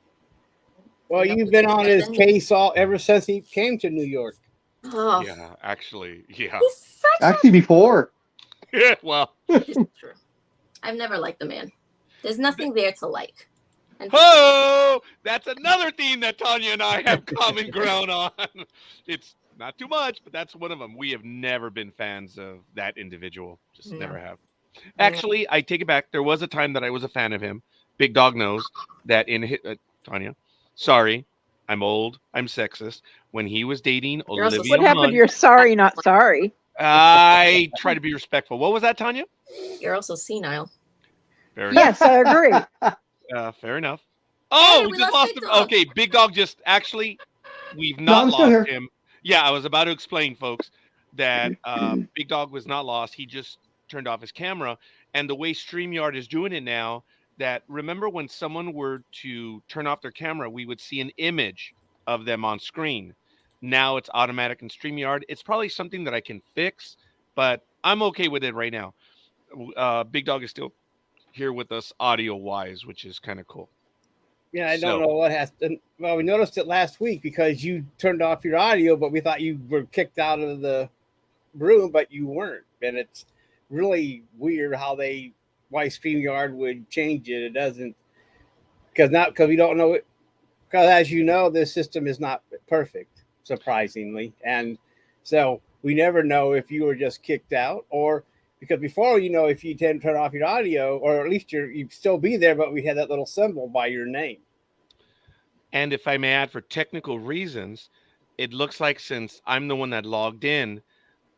Well, you've been on his case ever since he came to New York. Oh. Yeah, actually, yeah. Actually, before. Yeah, well. It's true. I've never liked the man. There's nothing there to like. Oh, that's another theme that Tanya and I have common ground on. It's not too much, but that's one of them. We have never been fans of that individual. Just never have. Actually, I take it back. There was a time that I was a fan of him. Big Dog knows that in Tanya. Sorry, I'm old. I'm sexist. When he was dating Olivia What happened? You're sorry, not sorry. I try to be respectful. What was that, Tanya? You're also senile. Fair enough. Yes, I agree. Fair enough. Oh, hey, we just lost him. Okay, Big Dog just actually, we've not lost him. Yeah, I was about to explain, folks, that Big Dog was not lost. He just turned off his camera. And the way StreamYard is doing it now, that remember when someone were to turn off their camera, we would see an image of them on screen. Now it's automatic in StreamYard. It's probably something that I can fix, but I'm okay with it right now. Big Dog is still here with us audio wise, which is kind of cool. Yeah, I don't So- know what has to. Well, we noticed it last week because you turned off your audio, but we thought you were kicked out of the room, but you weren't. And it's really weird why StreamYard would change it. It doesn't, because we don't know it. Because as you know, this system is not perfect, surprisingly, and so we never know if you were just kicked out or because before if you didn't turn off your audio, or at least you'd still be there, but we had that little symbol by your name. And if I may add, for technical reasons, it looks like since I'm the one that logged in,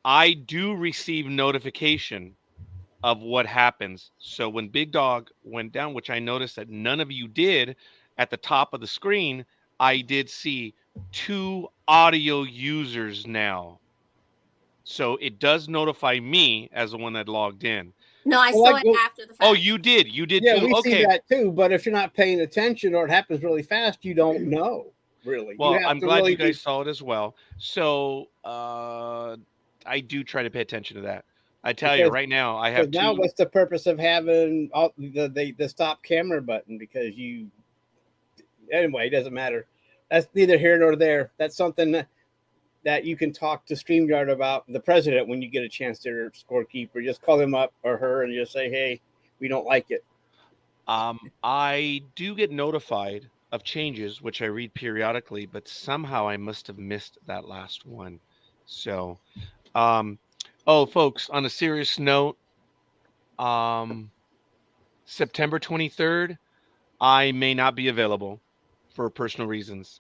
I do receive notification of what happens. So when Big Dog went down, which I noticed that none of you did, at the top of the screen, I did see 2 audio users now. So it does notify me as the one that logged in. No, I saw it after the fact. Oh, you did. You did Yeah, too. we Okay. see that too. But if you're not paying attention or it happens really fast, you don't know. Really. Well, I'm glad you guys saw it as well. So I do try to pay attention to that. I tell you right now, I have 2. Now, what's the purpose of having the stop camera button? Because anyway, it doesn't matter. That's neither here nor there. That's something that you can talk to StreamYard about the president when you get a chance to Scorekeeper. Just call him up or her and just say, hey, we don't like it. I do get notified of changes, which I read periodically, but somehow I must have missed that last one. So, folks, on a serious note, September 23rd, I may not be available for personal reasons.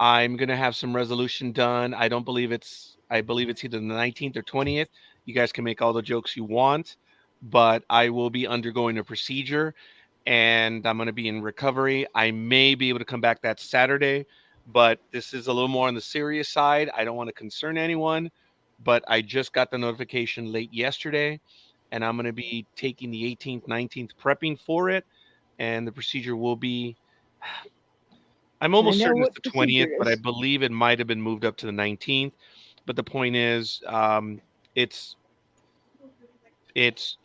I'm going to have some resolution done. I believe it's either the 19th or 20th. You guys can make all the jokes you want, but I will be undergoing a procedure and I'm going to be in recovery. I may be able to come back that Saturday, but this is a little more on the serious side. I don't want to concern anyone, but I just got the notification late yesterday and I'm going to be taking the 18th, 19th, prepping for it. And the procedure will be, I'm almost certain it's the 20th, but I believe it might have been moved up to the 19th. But the point is, it's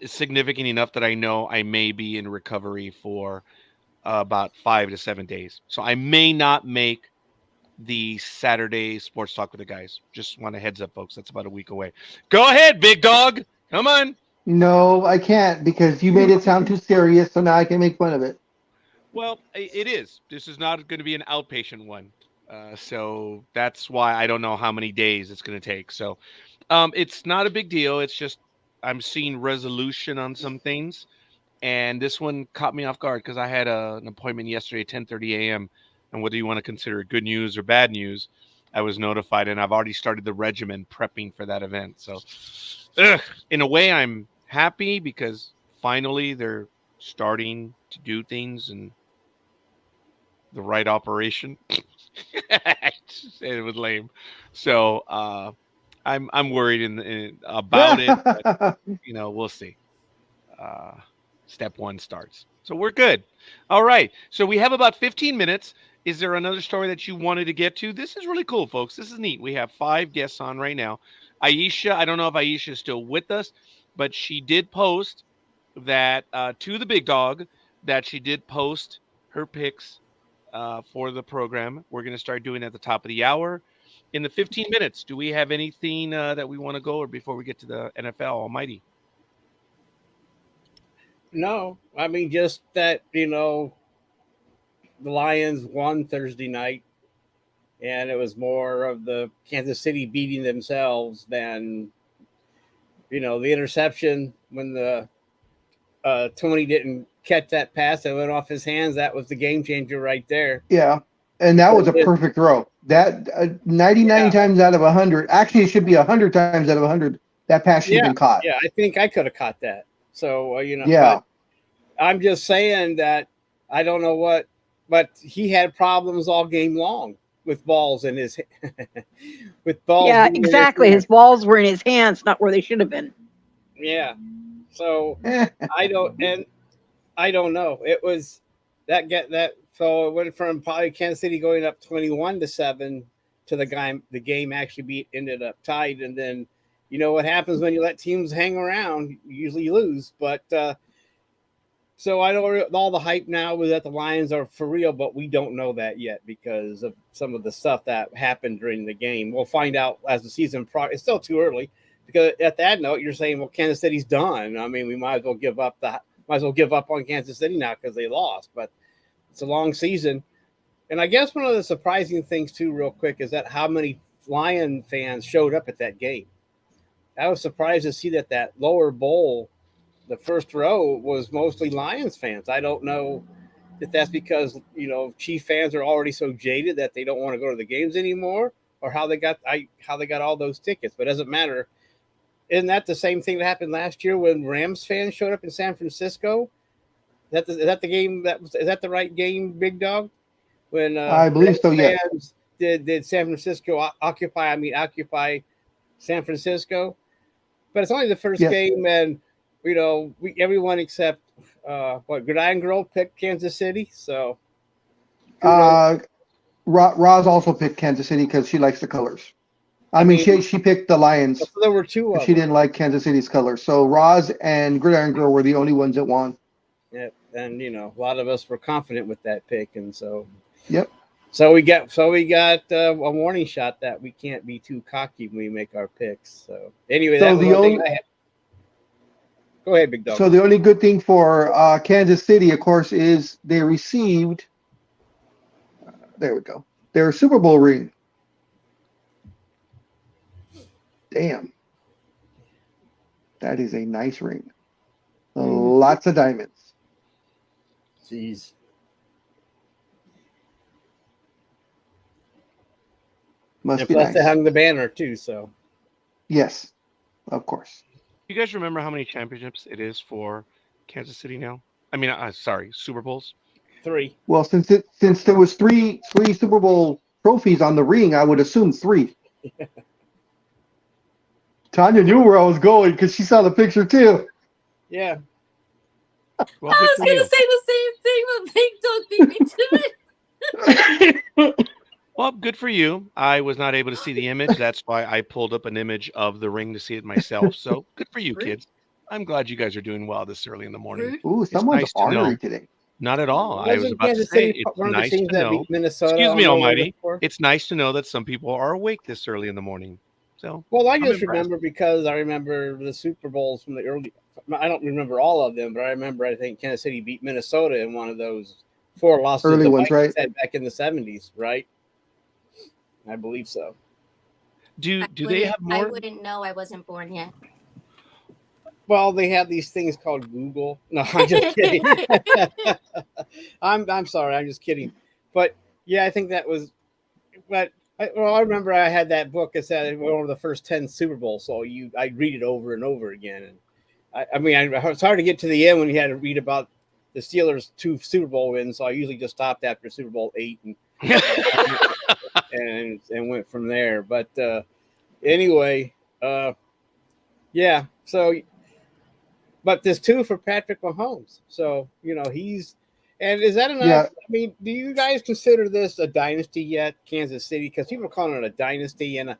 significant enough that I know I may be in recovery for about 5 to 7 days. So I may not make the Saturday sports talk with the guys. Just want a heads up, folks. That's about a week away. Go ahead, Big Dog. Come on. No, I can't because you made it sound too serious, so now I can make fun of it. Well, it is. This is not going to be an outpatient one. So that's why I don't know how many days it's going to take. So it's not a big deal. It's just I'm seeing resolution on some things. And this one caught me off guard because I had an appointment yesterday at 10:30 a.m. And whether you want to consider it good news or bad news, I was notified. And I've already started the regimen prepping for that event. So in a way, I'm happy because finally they're starting to do things and the right operation. It was lame. So I'm worried about it. But, we'll see. Step 1 starts. So we're good. All right. So we have about 15 minutes. Is there another story that you wanted to get to? This is really cool, folks. This is neat. We have 5 guests on right now. Aisha, I don't know if Aisha is still with us, but she did post that to the Big Dog that she did post her picks for the program. We're going to start doing it at the top of the hour. In the 15 minutes, do we have anything that we want to go over before we get to the NFL Almighty? No, I mean, just that, the Lions won Thursday night, and it was more of the Kansas City beating themselves than, the interception when the Tony didn't catch that pass that went off his hands. That was the game changer right there. Yeah, and that was a perfect throw. That 99 times out of 100, actually it should be 100 times out of 100, that pass should have been caught. Yeah, I think I could have caught that. So, yeah. I'm just saying that I don't know what, but he had problems all game long with balls in his with balls. Yeah, exactly. His balls were in his hands, not where they should have been. Yeah. So I don't know. It was so it went from probably Kansas City going up 21-7 to the game actually ended up tied, and then you know what happens when you let teams hang around. You usually lose. But so I know all the hype now is that the Lions are for real, but we don't know that yet because of some of the stuff that happened during the game. We'll find out as the season it's still too early because at that note you're saying, well, Kansas City's done. I mean, we might as well give up on Kansas City now because they lost. But it's a long season, and I guess one of the surprising things too, real quick, is that how many Lion fans showed up at that game. I was surprised to see that lower bowl, the first row, was mostly Lions fans. I don't know if that's because, you know, Chief fans are already so jaded that they don't want to go to the games anymore, or how they got all those tickets. But it doesn't matter. Isn't that the same thing that happened last year when Rams fans showed up in San Francisco? Is that the game is that the right game, Big Dog? When I believe Rams so, yeah. fans did San Francisco occupy San Francisco, but it's only the first game, and you know everyone except Gridiron Girl picked Kansas City. So Roz also picked Kansas City because she likes the colors. I mean, she picked the Lions. So there were two of she them. didn't like Kansas City's colors. So Roz and Gridiron Girl were the only ones that won. Yeah, and you know a lot of us were confident with that pick, and so yep. So we got a warning shot that we can't be too cocky when we make our picks. So anyway, so go ahead, Big Dog. So the only good thing for Kansas City, of course, is they received. There we go. Their Super Bowl ring. Damn, that is a nice ring. Lots of diamonds. Jeez. Must be plus nice. they hung the banner too, so. Yes, of course. You guys remember how many championships it is for Kansas City now? I mean, sorry, Super Bowls? 3. Well, since there was three Super Bowl trophies on the ring, I would assume 3. Tanya knew where I was going because she saw the picture too. Yeah. Well, I was going to say the same thing, but Big Dog beat me to it. Well, good for you. I was not able to see the image. That's why I pulled up an image of the ring to see it myself. So good for you, kids. I'm glad you guys are doing well this early in the morning. Ooh, someone's nice to ornery know. today. Not at all. I was Wasn't about Kansas to say City it's one of the nice teams to that know. beat Minnesota Excuse me, on the way Almighty. before? It's nice to know that some people are awake this early in the morning. So Well, I I'm just impressed. remember because I remember the Super Bowls from the early. I don't remember all of them, but I remember I think Kansas City beat Minnesota in one of those 4 losses Early the ones, Vikings right? had back in the 70s, right? I believe so. Do they have more? I wouldn't know. I wasn't born yet. Well, they have these things called Google. No, I'm just kidding. I'm sorry. I'm just kidding. But yeah, I think that was. But I remember I had that book that said one of the first 10 Super Bowls. So I read it over and over again. And I mean, it's hard to get to the end when you had to read about the Steelers' 2 Super Bowl wins. So I usually just stopped after Super Bowl 8 and went from there. But anyway, yeah. So. But there's 2 for Patrick Mahomes. So, you know, and is that enough? Yeah. I mean, do you guys consider this a dynasty yet, Kansas City? Because people are calling it a dynasty, and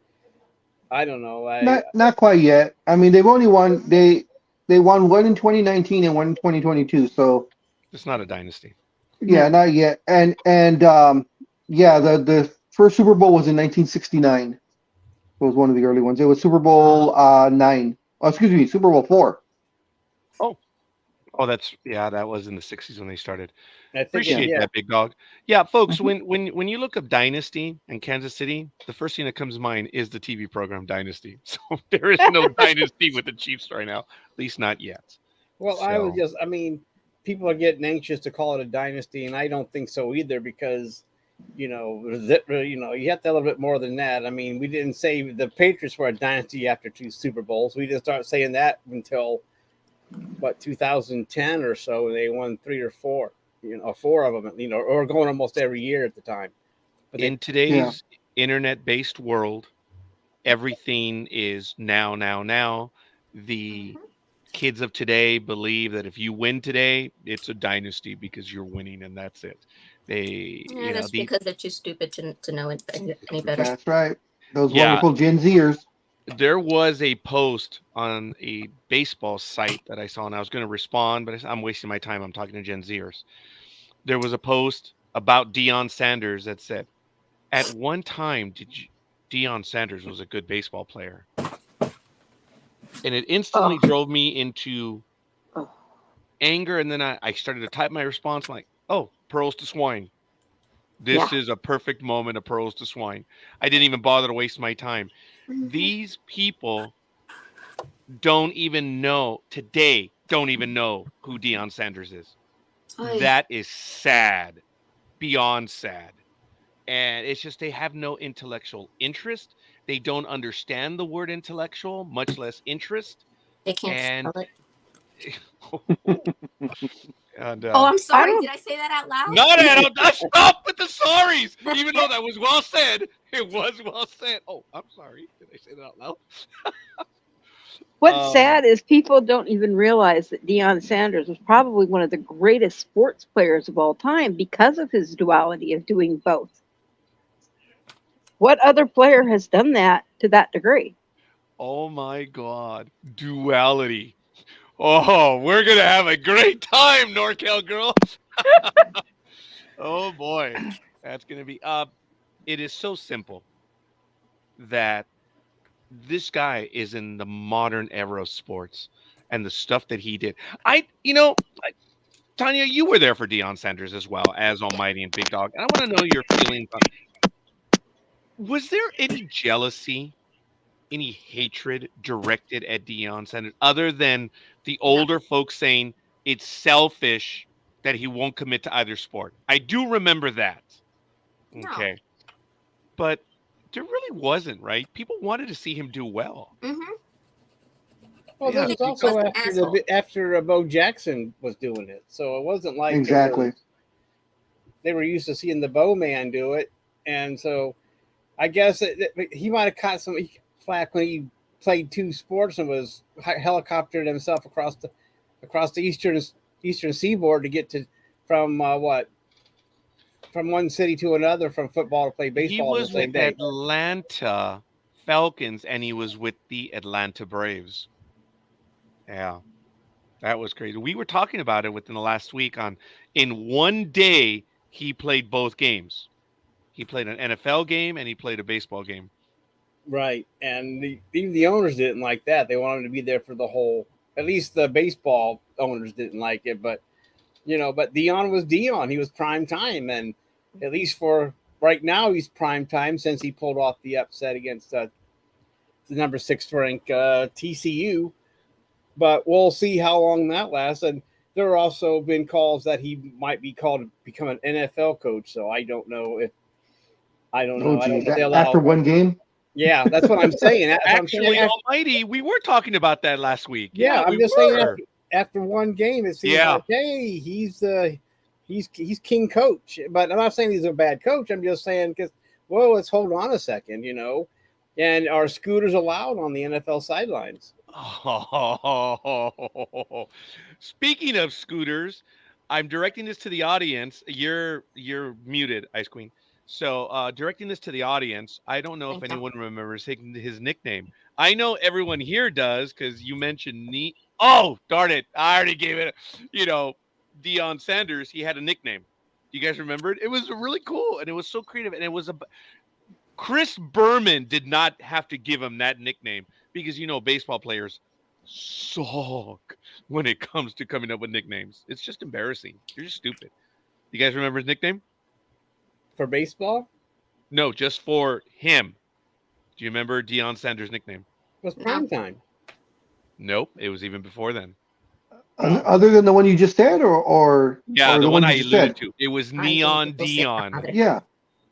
I don't know. Not quite yet. I mean, they've only won they won one in 2019 and one in 2022. So It's not a dynasty. yeah, not yet. And yeah, the first Super Bowl was in 1969. It was one of the early ones. It was Super Bowl 9. Oh, excuse me, Super Bowl 4. Oh, that was in the 60s when they started. I think, Appreciate that, Big Dog. Yeah, folks, when you look up Dynasty and Kansas City, the first thing that comes to mind is the TV program Dynasty. So there is no dynasty with the Chiefs right now, at least not yet. Well, I mean, people are getting anxious to call it a dynasty, and I don't think so either because, you know, you have to have a little bit more than that. I mean, we didn't say the Patriots were a dynasty after 2 Super Bowls. We didn't start saying that until 2010 or so. They won 3 or 4, 4 of them, or going almost every year at the time. But in today's internet-based world, everything is now. The kids of today believe that if you win today, it's a dynasty because you're winning, and that's it. That's because they're too stupid to know any better. That's right. Those Yeah. wonderful Gen Zers. There was a post on a baseball site that I saw, and I was going to respond, but I'm wasting my time. I'm talking to Gen Zers. There was a post about Deion Sanders that said, "At one time, Deion Sanders was a good baseball player," and it instantly Oh, drove me into oh. anger. And then I started to type my response like, "Oh, pearls to swine. Yeah. This is a perfect moment of pearls to swine." I didn't even bother to waste my time. These people don't even know today, don't even know who Deion Sanders is. Ay, That is sad, beyond sad. And it's just they have no intellectual interest. They don't understand the word intellectual, much less interest. they can't And spell it. and Oh, I'm I sorry. don't. Did I say that out loud? not at all. Stop with the sorries. Even though that was well said, it was well said. Oh, I'm sorry. Did I say that out loud? What's sad is people don't even realize that Deion Sanders was probably one of the greatest sports players of all time because of his duality of doing both. What other player has done that to that degree? Oh my God, duality. Oh, we're gonna have a great time, NorCal girls. Oh boy, that's gonna be up. It is so simple that this guy is in the modern era of sports and the stuff that he did. Tanya, you were there for Deion Sanders as well as Almighty and Big Dog. And I want to know your feelings on, was there any jealousy, any hatred directed at Deion Sanders other than the No, older folks saying it's selfish that he won't commit to either sport? I do remember that. no. Okay. But there really wasn't, right? People wanted to see him do well. Mm-hmm. Well, Yeah, this He was because was also an after asshole. after Bo Jackson was doing it, so it wasn't like Exactly. they were used to seeing the Bo man do it, and so I guess he might have caught some flack when he played two sports and was helicoptered himself across the eastern seaboard to get to from from one city to another, from football to play he baseball in the was with same the day. Atlanta Falcons and he was with the Atlanta Braves. Yeah, that was crazy. We were talking about it within the last week on in one day he played both games. He played an NFL game and he played a baseball game. Right, and even the owners didn't like that. They wanted him to be there for the whole. At least the baseball owners didn't like it, but but Dion was Dion. He was prime time, and at least for right now, he's prime time since he pulled off the upset against the number 6 ranked TCU. But we'll see how long that lasts. And there have also been calls that he might be called to become an NFL coach. So I don't know if I don't Oh, know. I don't geez. know if they'll After allow. one game? Yeah, that's what I'm saying. That's what I'm saying. Actually, Almighty, we were talking about that last week. Yeah, Yeah, I'm we just saying were. after one game, it seems Yeah. like, hey, he's king coach. But I'm not saying he's a bad coach. I'm just saying because let's hold on a second, And are scooters allowed on the NFL sidelines? Oh, speaking of scooters, I'm directing this to the audience. You're muted, Ice Queen. So, directing this to the audience. I don't know if Thank you. anyone remembers his nickname. I know everyone here does because you mentioned neat. Oh, darn it! I already gave it. Deion Sanders. He had a nickname. You guys remember it? It was really cool and it was so creative and it was a. Chris Berman did not have to give him that nickname because baseball players suck when it comes to coming up with nicknames. It's just embarrassing. You're just stupid. You guys remember his nickname? For baseball? No, just for him. Do you remember Deion Sanders' nickname? It was No. prime time. Nope, it was even before then. Other than the one you just said, or Yeah, or the the one one I you just alluded said? to. It was I think Neon people say Dion. other. Yeah.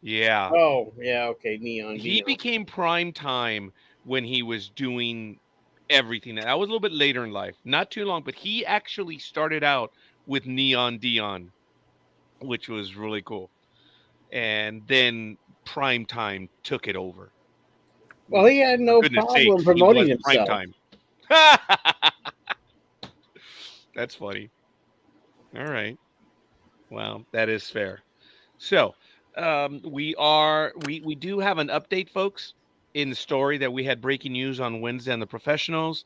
Yeah. Oh, yeah, okay, Neon. He became prime time when he was doing everything. That was a little bit later in life, not too long, but he actually started out with Neon Dion, which was really cool. And then prime time took it over. Well, he had For no goodness problem sakes, he promoting was prime himself. time. That's funny. All right. Well, that is fair. So, we do have an update, folks. in the story that we had breaking news on Wednesday on the professionals,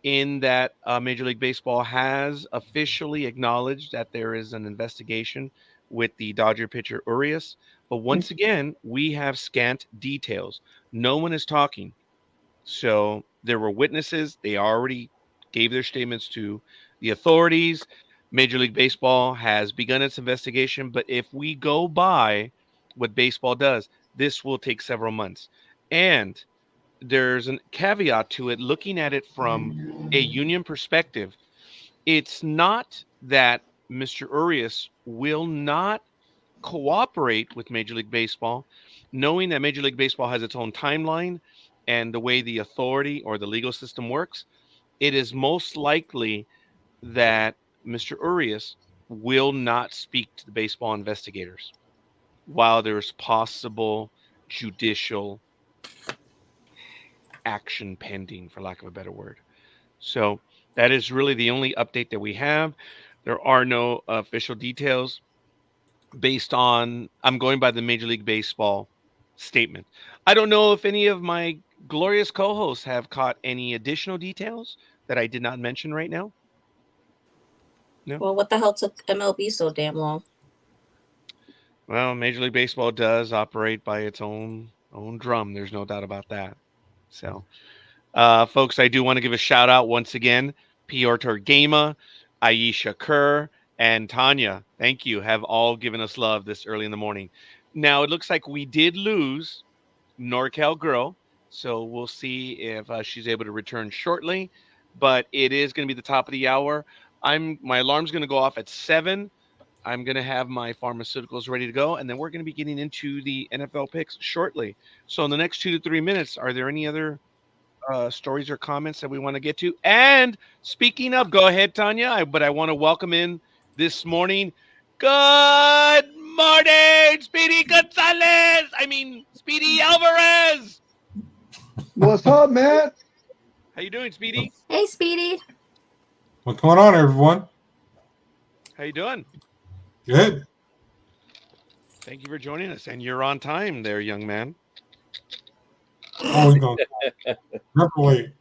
in that Major League Baseball has officially acknowledged that there is an investigation with the Dodger pitcher Urias. But once again, we have scant details. No one is talking. So there were witnesses. They already gave their statements to the authorities. Major League Baseball has begun its investigation. But if we go by what baseball does, this will take several months. And there's a caveat to it, looking at it from a union perspective. It's not that Mr. Urias will not cooperate with Major League Baseball, knowing that Major League Baseball has its own timeline and the way the authority or the legal system works. It is most likely that Mr. Urias will not speak to the baseball investigators while there's possible judicial action pending, for lack of a better word. So that is really the only update that we have. There are no official details based on, I'm going by the Major League Baseball statement. I don't know if any of my glorious co-hosts have caught any additional details that I did not mention right now. No? Well, what the hell took MLB so damn long? Well, Major League Baseball does operate by its own drum. There's no doubt about that. So, folks, I do want to give a shout out once again. Piotr Gama, Aisha Kerr, and Tanya, thank you, have all given us love this early in the morning. Now, it looks like we did lose NorCal Girl, so we'll see if she's able to return shortly. But it is going to be the top of the hour. My alarm's going to go off at 7. I'm going to have my pharmaceuticals ready to go, and then we're going to be getting into the NFL picks shortly. So in the next 2 to 3 minutes, are there any other stories or comments that we want to get to? And speaking of, go ahead, Tanya, but I want to welcome in this morning. Good morning, Speedy Gonzalez. Speedy Alvarez. What's up, man? How you doing, Speedy? Hey, Speedy. What's going on, everyone? How you doing? Good. Thank you for joining us, and you're on time there, young man. Always going. Definitely.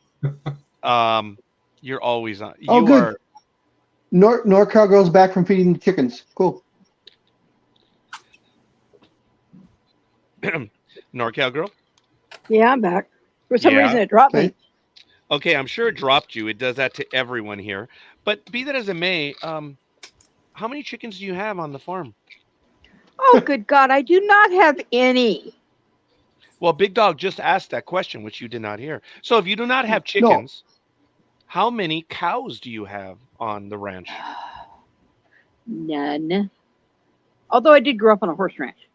You're always on. Oh, You good. are. NorCal Girl's back from feeding the chickens. Cool. NorCal Girl? Yeah, I'm back. For some Yeah. reason, it dropped me. Okay. Okay, I'm sure it dropped you. It does that to everyone here. But be that as it may, how many chickens do you have on the farm? Oh, good God, I do not have any. Well, Big Dog just asked that question, which you did not hear. So if you do not have chickens, how many cows do you have on the ranch? None. Although I did grow up on a horse ranch.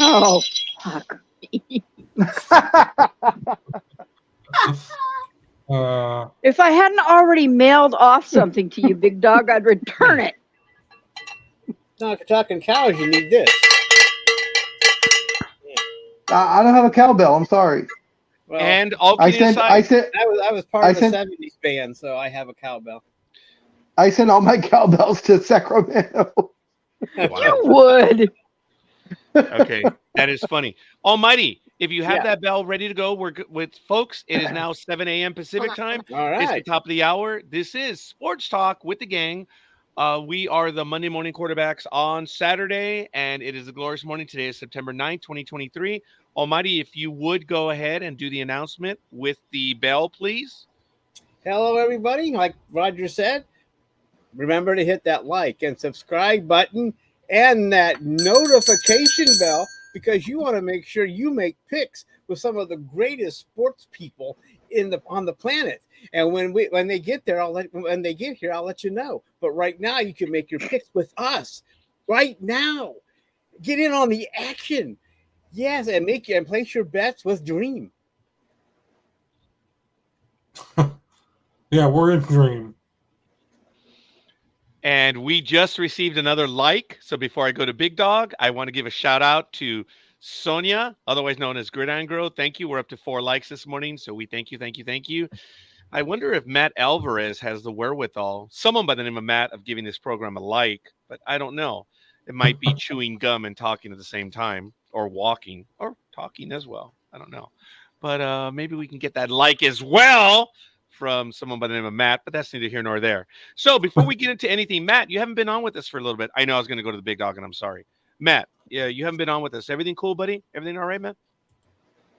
Oh, fuck. If I hadn't already mailed off something to you, Big Dog, I'd return it. Now, if you're talking cows, you need this. I don't have a cowbell. I'm sorry. Well, And all I kidding sent I aside, sent I was part I of the sent- 70s band, so I have a cowbell. I sent all my cowbells to Sacramento. wow. You would. Okay, that is funny. Almighty, if you have Yeah. that bell ready to go, we're good with folks. It is now 7 a.m. Pacific time. All It's the right. top of the hour. This is Sports Talk with the gang. We are the Monday morning quarterbacks on Saturday, and it is a glorious morning. Today is September 9th, 2023. Almighty, if you would go ahead and do the announcement with the bell, please. Hello, everybody. Like Roger said, remember to hit that like and subscribe button and that notification bell, because you want to make sure you make picks with some of the greatest sports people on the planet. And when they get there, I'll let you know. But right now, you can make your picks with us. Right now, get in on the action. Yes, and place your bets with Dreem. Yeah, we're in Dreem. And we just received another like. So before I go to Big Dog, I want to give a shout out to Sonia, otherwise known as Gridiron Girl. Thank you. We're up to 4 likes this morning. So we thank you. I wonder if Matt Alvarez has the wherewithal, someone by the name of Matt, of giving this program a like, but I don't know. It might be chewing gum and talking at the same time, or walking, or talking as well. I don't know. But maybe we can get that like as well from someone by the name of Matt, but that's neither here nor there. So before we get into anything, Matt, you haven't been on with us for a little bit. I know I was going to go to the big dog, and I'm sorry. Matt, yeah, you haven't been on with us. Everything cool, buddy? Everything all right, Matt?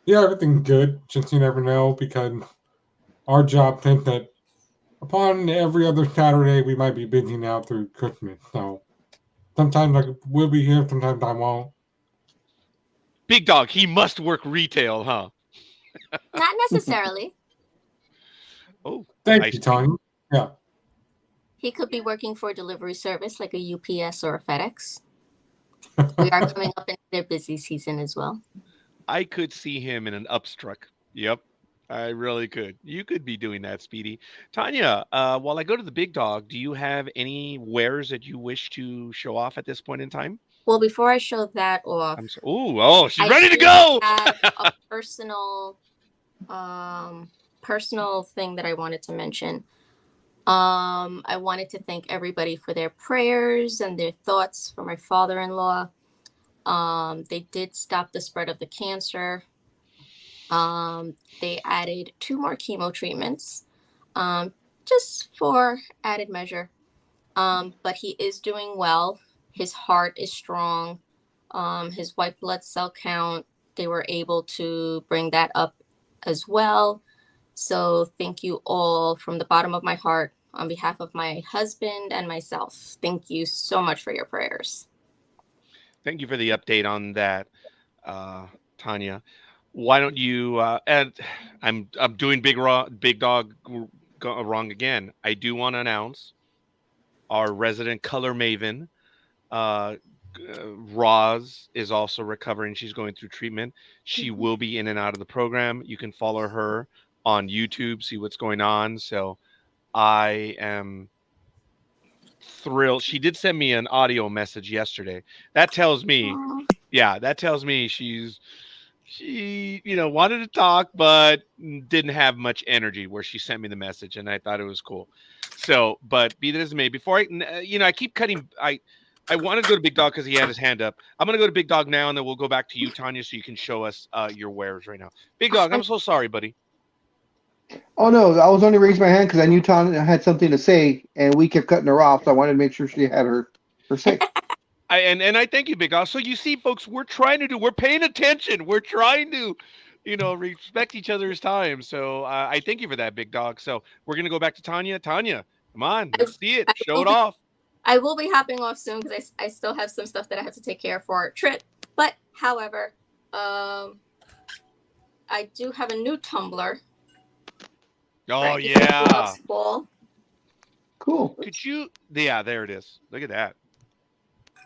Yeah, everything's good. Just you never know because our job thinks that upon every other Saturday we might be busy now through Christmas. So sometimes we'll be here, sometimes I won't. Big dog, he must work retail, huh? Not necessarily. Oh, Thank you, Tony. Yeah. He could be working for a delivery service like a UPS or a FedEx. We are coming up into their busy season as well. I could see him in an upstruck. Yep, I really could. You could be doing that, Speedy. Tanya, while I go to the big dog, do you have any wares that you wish to show off at this point in time? Well, before I show that off, I'm sorry. Ooh, oh, she's I ready to do go. have a personal thing that I wanted to mention. I wanted to thank everybody for their prayers and their thoughts for my father-in-law. They did stop the spread of the cancer. They added 2 more chemo treatments, just for added measure. But he is doing well. His heart is strong. His white blood cell count, they were able to bring that up as well. So thank you all from the bottom of my heart on behalf of my husband and myself. Thank you so much for your prayers. Thank you for the update on that, Tanya. Why don't you? And I'm doing big dog wrong again. I do want to announce our resident color maven, Roz, is also recovering. She's going through treatment. She will be in and out of the program. You can follow her on YouTube, see what's going on. So I am thrilled. She did send me an audio message yesterday. That tells me, that tells me she wanted to talk, but didn't have much energy where she sent me the message, and I thought it was cool. So, but be that as it may, before I keep cutting. I wanted to go to Big Dog because he had his hand up. I'm going to go to Big Dog now, and then we'll go back to you, Tanya, so you can show us your wares right now. Big Dog, I'm so sorry, buddy. Oh no, I was only raising my hand because I knew Tanya had something to say, and we kept cutting her off. So I wanted to make sure she had her say. And I thank you, Big Dog. So you see, folks, we're paying attention. We're trying to, respect each other's time. So I thank you for that, Big Dog. So we're going to go back to Tanya. Tanya, come on, let's see it. Show it off. I will be hopping off soon because I still have some stuff that I have to take care of for our trip. But however, I do have a new tumbler. Oh, yeah. Cool. Could you? Yeah, there it is. Look at that.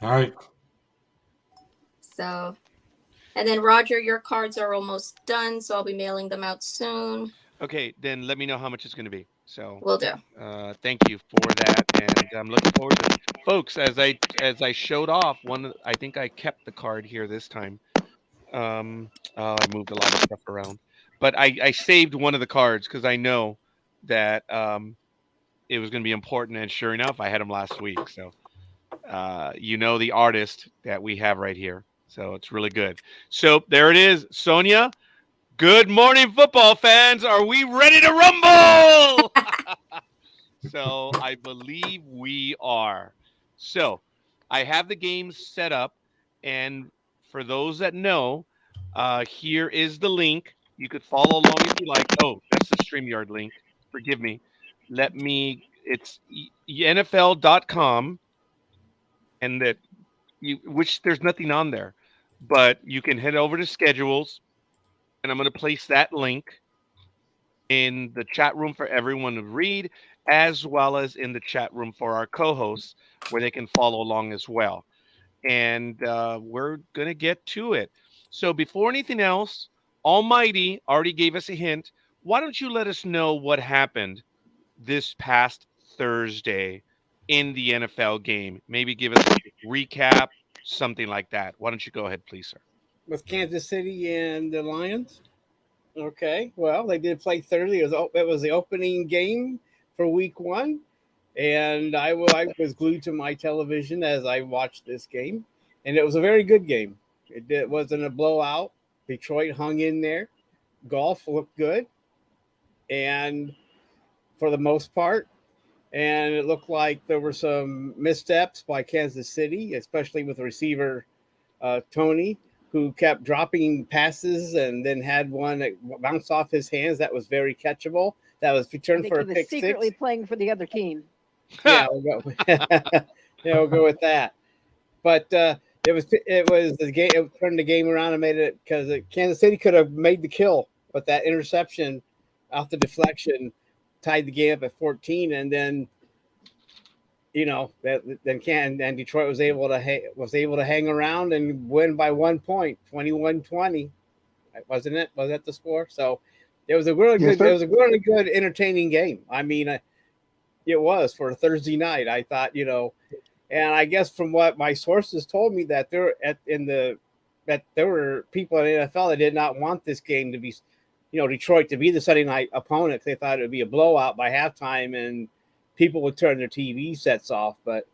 All right. So, and then Roger, your cards are almost done, so I'll be mailing them out soon. Okay, then let me know how much it's going to be. So will do. Thank you for that, and I'm looking forward to it. Folks, as I showed off I think I kept the card here this time. I moved a lot of stuff around, but I saved one of the cards because I know that it was going to be important, and sure enough, I had them last week. So the artist that we have right here, so it's really good. So there it is, Sonia. Good morning, football fans. Are we ready to rumble? So I believe we are. So I have the games set up. And for those that know, here is the link. You could follow along if you like. Oh, that's the StreamYard link. Forgive me. It's NFL.com. And which there's nothing on there. But you can head over to schedules. And I'm going to place that link in the chat room for everyone to read, as well as in the chat room for our co-hosts, where they can follow along as well. And we're going to get to it. So before anything else, Almighty already gave us a hint. Why don't you let us know what happened this past Thursday in the NFL game? Maybe give us a recap, something like that. Why don't you go ahead, please, sir? With Kansas City and the Lions. Okay, well, they did play Thursday. It was the opening game for Week 1, and I was glued to my television as I watched this game, and it was a very good game. It wasn't a blowout. Detroit hung in there. Golf looked good, and for the most part, and it looked like there were some missteps by Kansas City, especially with receiver Tony, who kept dropping passes and then had one that bounced off his hands that was very catchable. That was I returned think for he a was pick secretly six. playing for the other team. Yeah, we'll go. Yeah, we'll go with that. But it was the game. It turned the game around and made it because Kansas City could have made the kill, but that interception off the deflection tied the game up at 14, and then then Detroit was able to hang around and win by 1 point, 21-20. Wasn't it? Was that the score? So it was a really Yes, good. sir. It was a really good, entertaining game. I mean, it was for a Thursday night. I thought, and I guess from what my sources told me that there were people in the NFL that did not want this game to be, Detroit to be the Sunday night opponent. They thought it would be a blowout by halftime and people would turn their TV sets off. But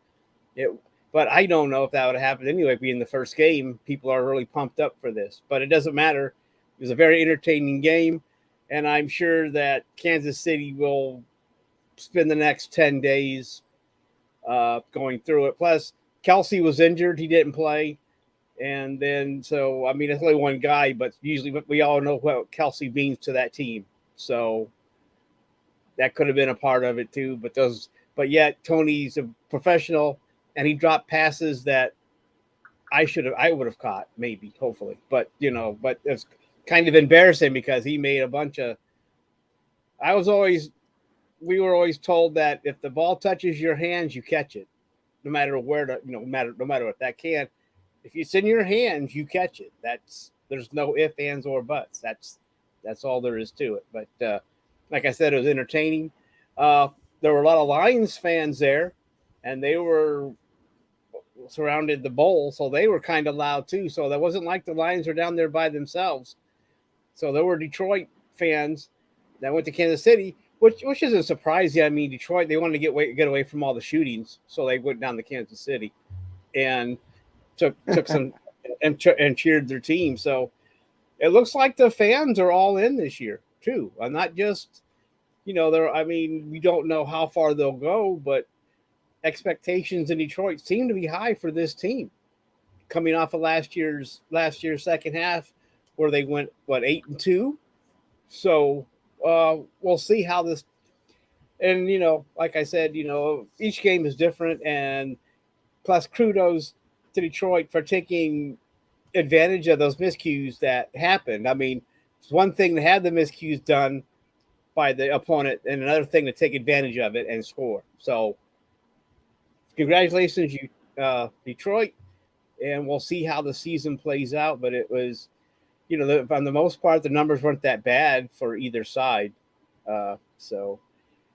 I don't know if that would have happened anyway. Being the first game, people are really pumped up for this. But it doesn't matter. It was a very entertaining game, and I'm sure that Kansas City will spend the next 10 days going through it. Plus, Kelsey was injured. He didn't play. And then, so, I mean, it's only one guy, but usually we all know what Kelsey means to that team. So that could have been a part of it too. But yet Tony's a professional and he dropped passes that I would have caught, maybe, hopefully. But, but it's kind of embarrassing because he made a bunch of, we were always told that if the ball touches your hands, you catch it, no matter where no matter what that can. If it's in your hands, you catch it. There's no ifs, ands, or buts. That's all there is to it. But like I said, it was entertaining. There were a lot of Lions fans there, and they were surrounded the bowl, so they were kind of loud too. So that wasn't like the Lions were down there by themselves. So there were Detroit fans that went to Kansas City, which isn't surprising. I mean, Detroit, they wanted to get away from all the shootings, so they went down to Kansas City and took some and cheered their team. So it looks like the fans are all in this year too. I'm not just, we don't know how far they'll go, but expectations in Detroit seem to be high for this team, coming off of last year's second half where they went 8-2. So we'll see how this. And like I said, each game is different, and plus kudos to Detroit for taking advantage of those miscues that happened. I mean, it's one thing to have the miscues done by the opponent, and another thing to take advantage of it and score. So, congratulations, Detroit, and we'll see how the season plays out. But it was, on the most part, the numbers weren't that bad for either side. And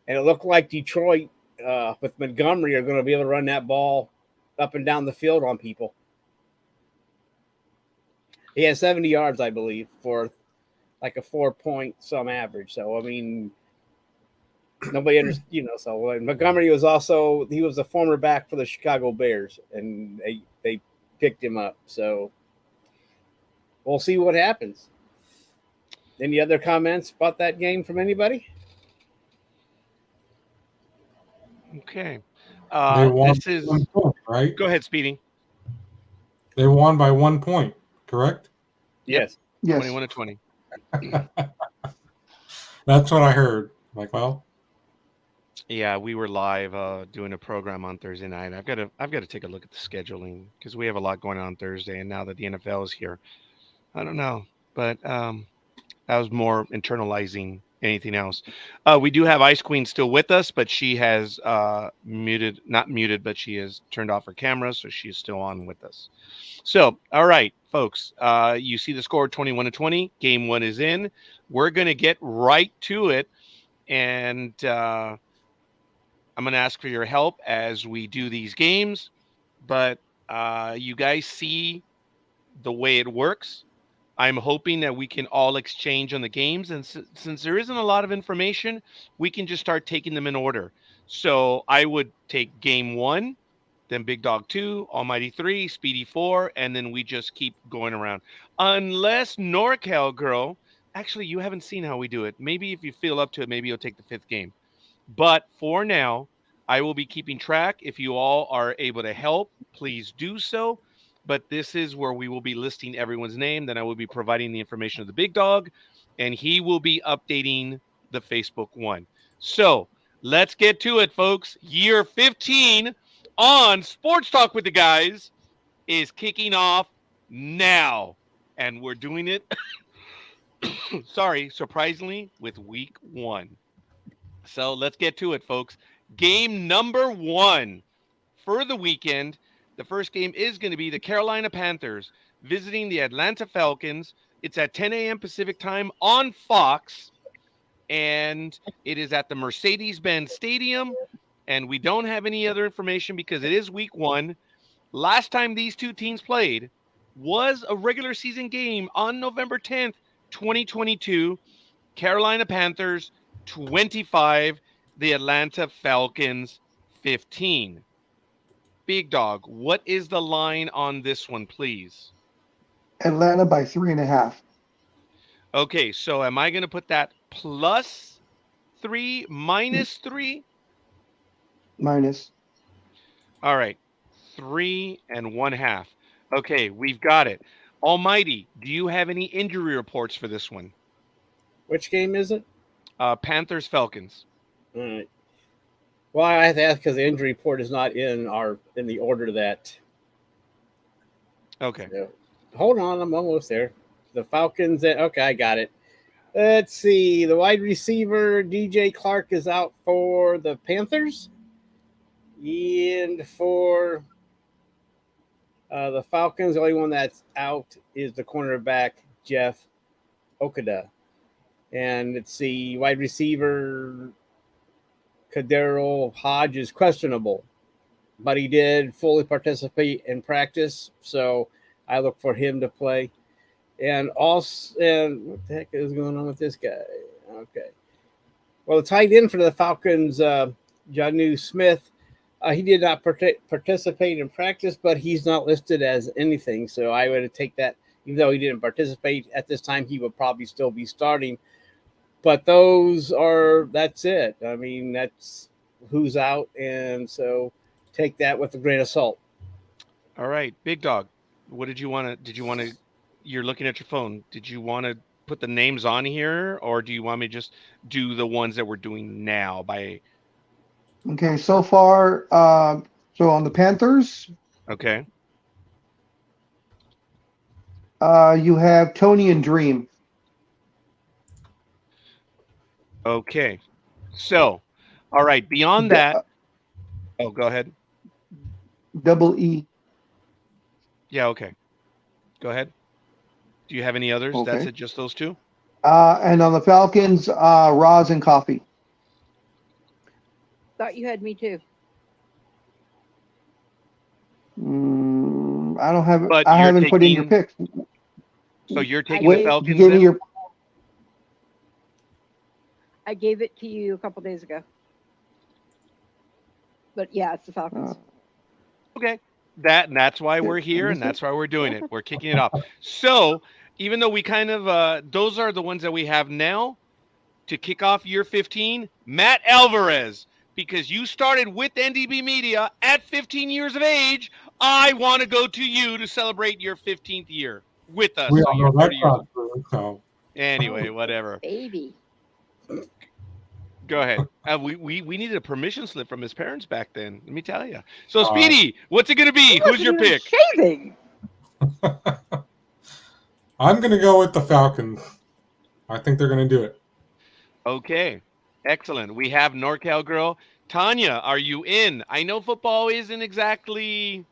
it looked like Detroit with Montgomery are going to be able to run that ball up and down the field on people. He had 70 yards, I believe, for like a 4-point some average. So, I mean, nobody understood, so Montgomery was a former back for the Chicago Bears, and they picked him up. So we'll see what happens. Any other comments about that game from anybody? Okay. They won This is 1 point, right? Go ahead, Speedy. They won by 1 point, correct? Yes. Yes. 21-20. That's what I heard. Like, well, Yeah, we were live doing a program on Thursday night. I've got to take a look at the scheduling because we have a lot going on Thursday, and now that the NFL is here, I don't know, but that was more internalizing anything else. We do have Ice Queen still with us, but she has not muted, but she has turned off her camera, so she's still on with us. So, all right, folks, you see the score 21-20. Game 1 is in. We're going to get right to it, and I'm going to ask for your help as we do these games, but you guys see the way it works. I'm hoping that we can all exchange on the games, and since there isn't a lot of information, we can just start taking them in order. So I would take game 1, then Big Dog 2, Almighty 3, Speedy 4, and then we just keep going around. Unless NorCal Girl, actually, you haven't seen how we do it. Maybe if you feel up to it, maybe you'll take the 5th game. But for now, I will be keeping track. If you all are able to help, please do so. But this is where we will be listing everyone's name. Then I will be providing the information of the Big Dog, and he will be updating the Facebook one. So let's get to it, folks. Year 15 on Sports Talk with the Guys is kicking off now. And we're doing it, surprisingly, with week 1. So let's get to it, folks. Game number 1 for the weekend. The first game is going to be the Carolina Panthers visiting the Atlanta Falcons. It's at 10 a.m. Pacific time on Fox, and it is at the Mercedes-Benz Stadium, and we don't have any other information because it is week 1. Last time these two teams played was a regular season game on November 10th, 2022. Carolina Panthers 25, the Atlanta Falcons 15. Big Dog, what is the line on this one, please? Atlanta by 3.5. Okay, so am I going to put that plus 3, minus 3? Minus. All right, 3.5. Okay, we've got it. Almighty, do you have any injury reports for this one? Which game is it? Panthers Falcons. All right. Well, I have to ask because the injury report is not in the order that. Okay. Hold on, I'm almost there. The Falcons. Okay, I got it. Let's see. The wide receiver DJ Clark is out for the Panthers, and for the Falcons, the only one that's out is the cornerback Jeff Okudah. And let's see, wide receiver Kadero Hodge is questionable, but he did fully participate in practice, so I look for him to play. And also, and what the heck is going on with this guy? Okay. Well, the tight end for the Falcons, Jonnu Smith, he did not participate in practice, but he's not listed as anything, so I would take that. Even though he didn't participate at this time, he would probably still be starting. But that's it. I mean, that's who's out. And so take that with a grain of salt. All right, Big Dog, what did you want to, you're looking at your phone. Did you want to put the names on here, or do you want me to just do the ones that we're doing now by? Okay, so far, so on the Panthers. Okay. You have Tony and Dreem. Okay. So, all right. Beyond that, go ahead. Double E. Yeah. Okay. Go ahead. Do you have any others? Okay. That's it. Just those two. And on the Falcons, Roz and Coffee. Thought you had me too. I don't have. But I you're haven't put in your taking- picks. So you're taking Wait, the Falcons. you gave me then? your. I gave it to you a couple days ago. But yeah, it's the Falcons. Okay. That's why we're here, and that's why we're doing it. We're kicking it off. So even though we kind of those are the ones that we have now to kick off year 15, Matt Alvarez, because you started with NDB Media at 15 years of age, I want to go to you to celebrate your 15th year with us. We So all you're know that's 30 years not old. true. So Anyway, whatever. Baby. Go ahead. We needed a permission slip from his parents back then. Let me tell you. So Speedy, what's it going to be? Who's your pick? Shaving. I'm going to go with the Falcons. I think they're going to do it. Okay. Excellent. We have NorCal Girl. Tanya, are you in? I know football isn't exactly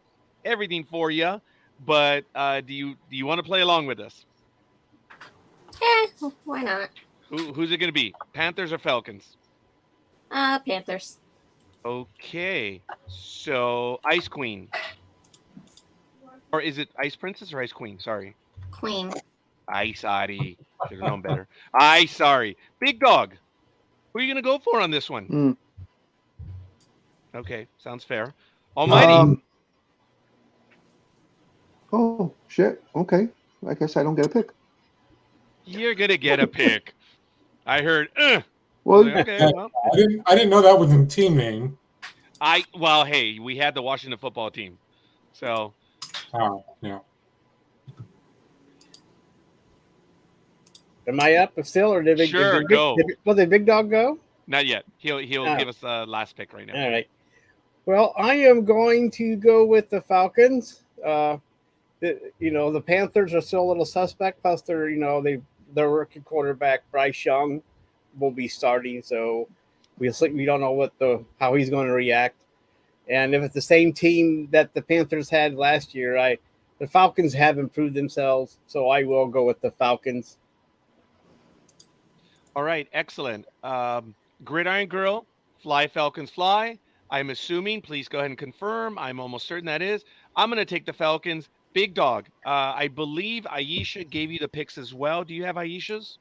everything for you, but do you want to play along with us? Why not? Who's it going to be? Panthers or Falcons? Panthers. Okay. So Ice Queen. Or is it Ice Princess or Ice Queen? Sorry. Queen. Ice Adi. Should have known better. Sorry. Big Dog. Who are you going to go for on this one? Okay. Sounds fair. Almighty. Oh shit. Okay. I guess I don't get a pick. You're gonna get a pick. I heard. I was Well, like, okay, Yeah, well, I didn't know that was a team name. well, hey, we had the Washington football team, so Oh, yeah. Am I up still, or sure, go. did Big Dog go? Not yet. He'll Oh. give us the last pick right now. All right. Well, I am going to go with the Falcons. The Panthers are still a little suspect. Plus, their rookie quarterback Bryce Young will be starting, so we don't know how he's going to react. And if it's the same team that the Panthers had last year, the Falcons have improved themselves, so I will go with the Falcons. All right, excellent. Gridiron Girl, Fly Falcons Fly. I'm assuming, please go ahead and confirm. I'm almost certain that is. I'm going to take the Falcons. Big Dog, I believe Aisha gave you the picks as well. Do you have Aisha's?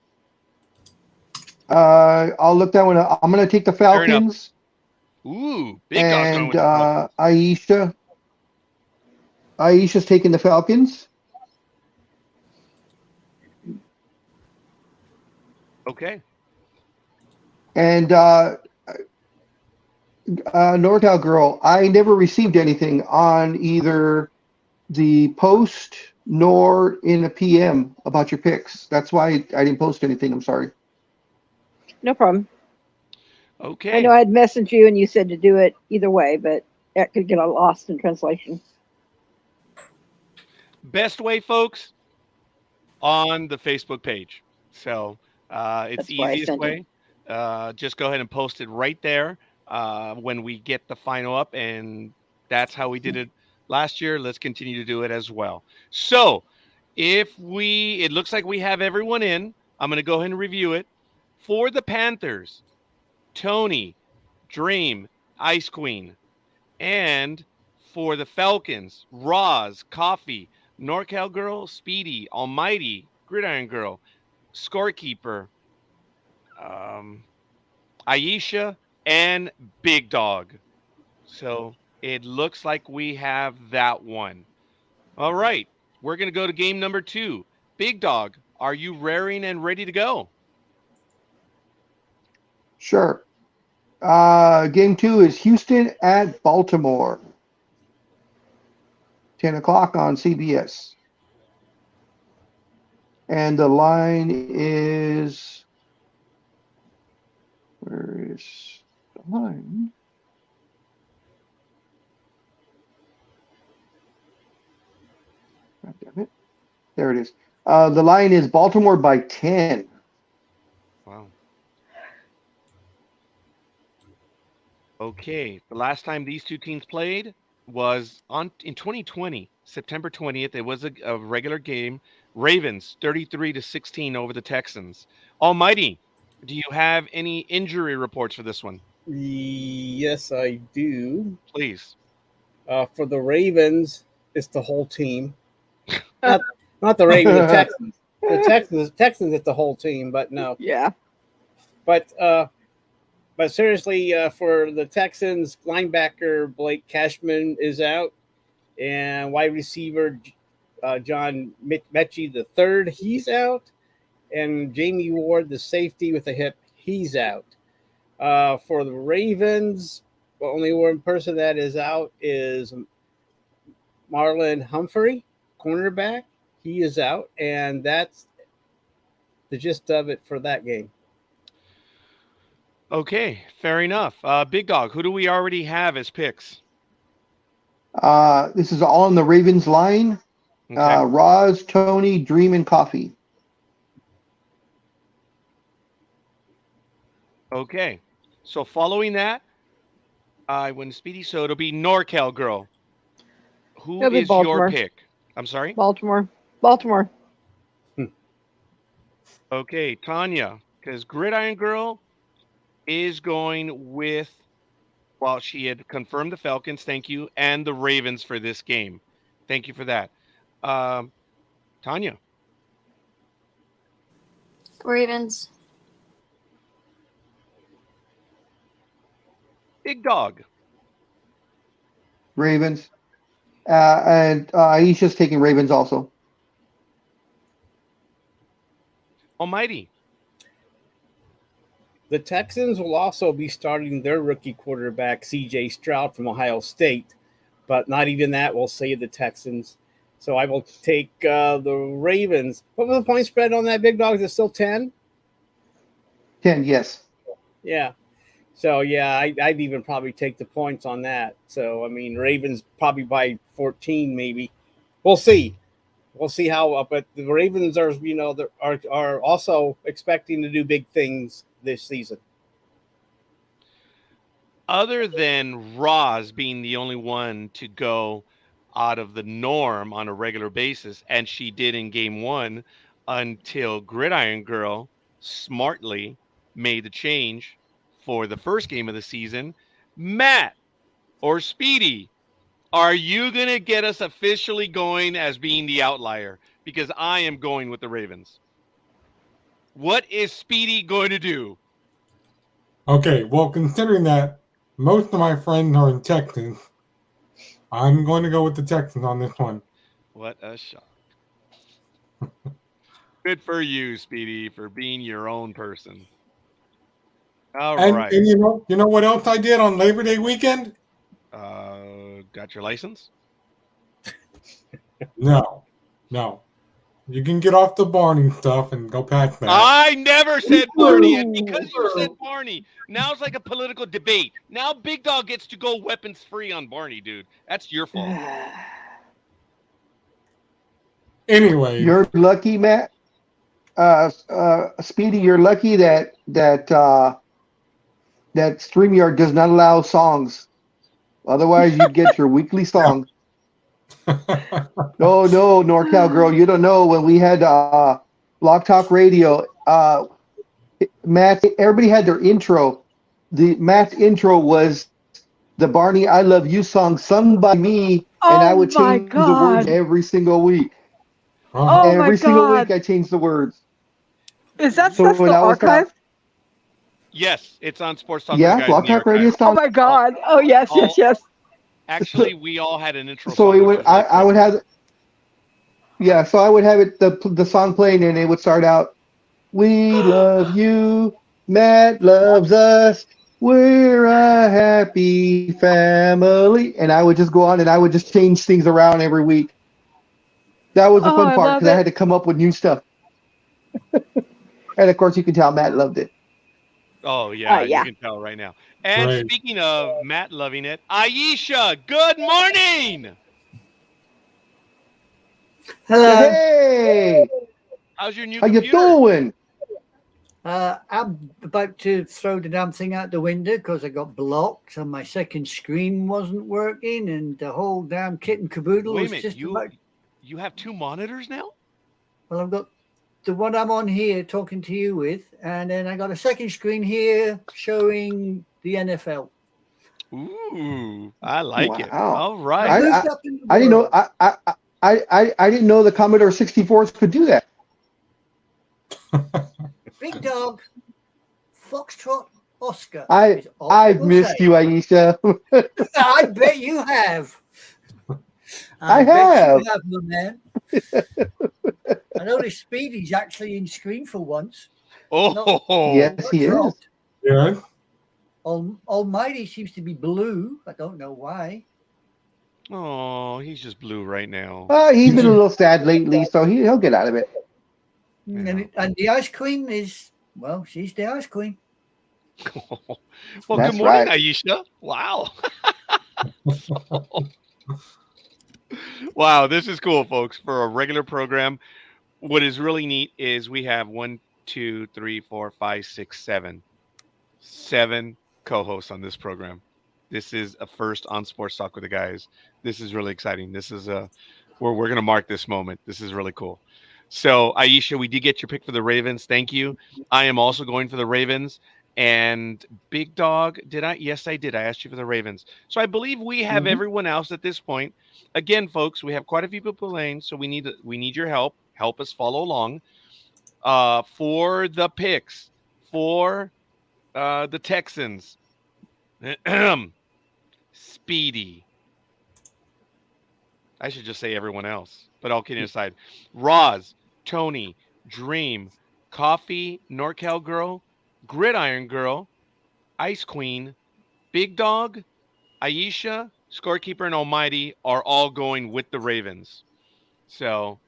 I'll look that one up. I'm going to take the Fair enough. Falcons. Ooh, Big Dog's going And with the Falcons. Aisha's taking the Falcons. Okay. And NorCal Girl, I never received anything on either the post nor in a PM about your picks. That's why I didn't post anything. I'm sorry. No problem. Okay. I know I'd messaged you and you said to do it either way, but that could get lost in translation. Best way, folks, on the Facebook page. So it's the easiest way. Just go ahead and post it right there when we get the final up. And that's how we did it last year. Let's continue to do it as well. So it looks like we have everyone in. I'm going to go ahead and review it. For the Panthers, Tony, Dreem, Ice Queen. And for the Falcons, Roz, Coffee, NorCal Girl, Speedy, Almighty, Gridiron Girl, Scorekeeper, Aisha, and Big Dog. So it looks like we have that one. All right. We're going to go to game number 2. Big Dog, are you raring and ready to go? Sure. Game 2 is Houston at Baltimore. 10 o'clock on CBS. And the line is, where is the line? God damn it. There it is. The line is Baltimore by 10. Wow. Okay. The last time these two teams played was in 2020, September 20th. It was a regular game. Ravens 33-16 over the Texans. Almighty, do you have any injury reports for this one? Yes, I do. Please. For the Ravens, it's the whole team. Not the Ravens, the Texans. The Texans, it's the whole team, but no. Yeah. But seriously, for the Texans, linebacker Blake Cashman is out, and wide receiver John Mechie the third, he's out, and Jamie Ward, the safety with a hip, he's out. For the Ravens, the only one person that is out is Marlon Humphrey, cornerback. He is out, and that's the gist of it for that game. Okay, fair enough. Big Dog, who do we already have as picks? This is all on the Ravens line. Okay. Roz, Tony, Dreem, and Coffee. Okay. So following that, I went Speedy, so it'll be NorCal Girl. Who It'll be is Baltimore. your pick? I'm sorry? Baltimore. Okay, Tanya, because Gridiron Girl is going with, well, she had confirmed the Falcons, thank you, and the Ravens for this game. Thank you for that. Tanya. Ravens. Big Dog. Ravens. And Aisha's taking Ravens also. Almighty. The Texans will also be starting their rookie quarterback, C.J. Stroud from Ohio State, but not even that will save the Texans. So I will take the Ravens. What was the point spread on that, Big Dog? Is it still 10? 10, yes. Yeah. So, yeah, I'd even probably take the points on that. So, I mean, Ravens probably by 14 maybe. We'll see. We'll see how. But the Ravens are, are also expecting to do big things this season. Other than Roz being the only one to go out of the norm on a regular basis, and she did in game one until Gridiron Girl smartly made the change for the first game of the season, Matt or Speedy, are you going to get us officially going as being the outlier? Because I am going with the Ravens. What is Speedy going to do? Okay, well, considering that most of my friends are in Texas, I'm going to go with the Texans on this one. What a shock. Good for you, Speedy, for being your own person. All right. And you know what else I did on Labor Day weekend? Got your license? No. You can get off the Barney stuff and go past that. I never said Barney, and because you said Barney, now it's like a political debate. Now Big Dog gets to go weapons free on Barney, dude. That's your fault. Anyway, You're lucky, Matt. Speedy, you're lucky that StreamYard does not allow songs. Otherwise, you'd get your weekly song. No, NorCal girl, you don't know when we had Block Talk Radio. Matt, everybody had their intro. Matt's intro was the Barney "I Love You" song sung by me, and I would change the words every single week. Every single week, I changed the words. Is that stuff still archived? Yes, it's on Sports Talk. Yeah, Block Talk Radio. Oh my God! Oh yes. Actually, we all had an intro. So I would have. Yeah, so I would have it the song playing, and it would start out, "We love you, Matt loves us, we're a happy family," and I would just go on and I would just change things around every week. That was the fun part because I had to come up with new stuff. And of course, you can tell Matt loved it. Oh, yeah, you can tell right now. And speaking of Matt loving it, Aisha, good morning. Hello. Hey. How's your new computer? How you doing? I'm about to throw the damn thing out the window because I got blocked and my second screen wasn't working and the whole damn kit and caboodle was just You have two monitors now? Well, I've got the one I'm on here talking to you with, and then I got a second screen here showing the NFL. Ooh, I like it. All right. I didn't know. I didn't know the Commodore 64s could do that. Big Dog, Foxtrot, Oscar. I've missed you, Aisha. I bet you have. I bet you have, my man. I noticed Speedy's actually in screen for once. Oh, yes, he is. Yeah. Almighty seems to be blue. I don't know why. Oh, he's just blue right now. He's been a little sad lately, so he'll get out of it. Yeah. And the Ice Queen is, well, she's the Ice Queen. Well, good morning, Aisha. Wow. Wow, this is cool, folks. For a regular program, what is really neat is we have 1, 2, 3, 4, 5, 6, 7 co-hosts on this program. This is a first on Sports Talk with the Guys. This is really exciting. This is we're going to mark this moment. This is really cool. So, Aisha, we did get your pick for the Ravens. Thank you. I am also going for the Ravens. And Big Dog, did I? Yes, I did. I asked you for the Ravens. So I believe we have everyone else at this point. Again, folks, we have quite a few people playing, so we need your help. Help us follow along. For the picks for the Texans, Speedy, I should just say everyone else. But all kidding aside, Roz, Tony, Dream, Coffee, NorCal Girl, Gridiron Girl, Ice Queen, Big Dog, Aisha, Scorekeeper, and Almighty are all going with the Ravens. So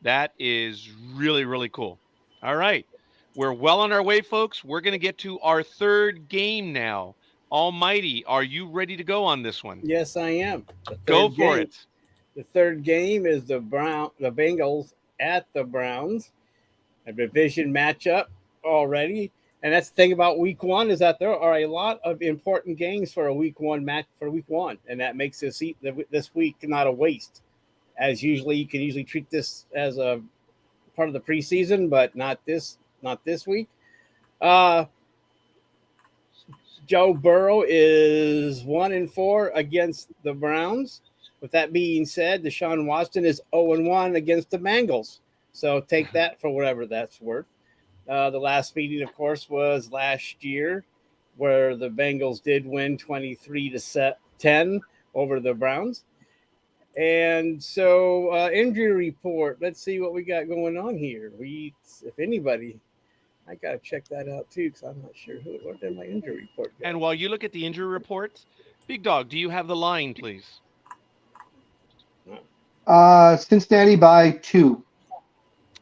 that is really, really cool. All right. We're well on our way, folks. We're going to get to our third game now. Almighty, are you ready to go on this one? Yes, I am. Go for it. The third game is the Bengals at the Browns. A division matchup already. And that's the thing about week one is that there are a lot of important games for a week one match for week one. And that makes this week not a waste. As usually, you can usually treat this as a part of the preseason, but not this week. Joe Burrow is 1-4 against the Browns. With that being said, Deshaun Watson is 0-1 against the Bengals. So take that for whatever that's worth. The last meeting, of course, was last year, where the Bengals did win 23-10 over the Browns. And so, injury report. Let's see what we got going on here. If anybody, I gotta check that out too, because I'm not sure what did my injury report go. And while you look at the injury reports, Big Dog, do you have the line, please? Cincinnati by 2.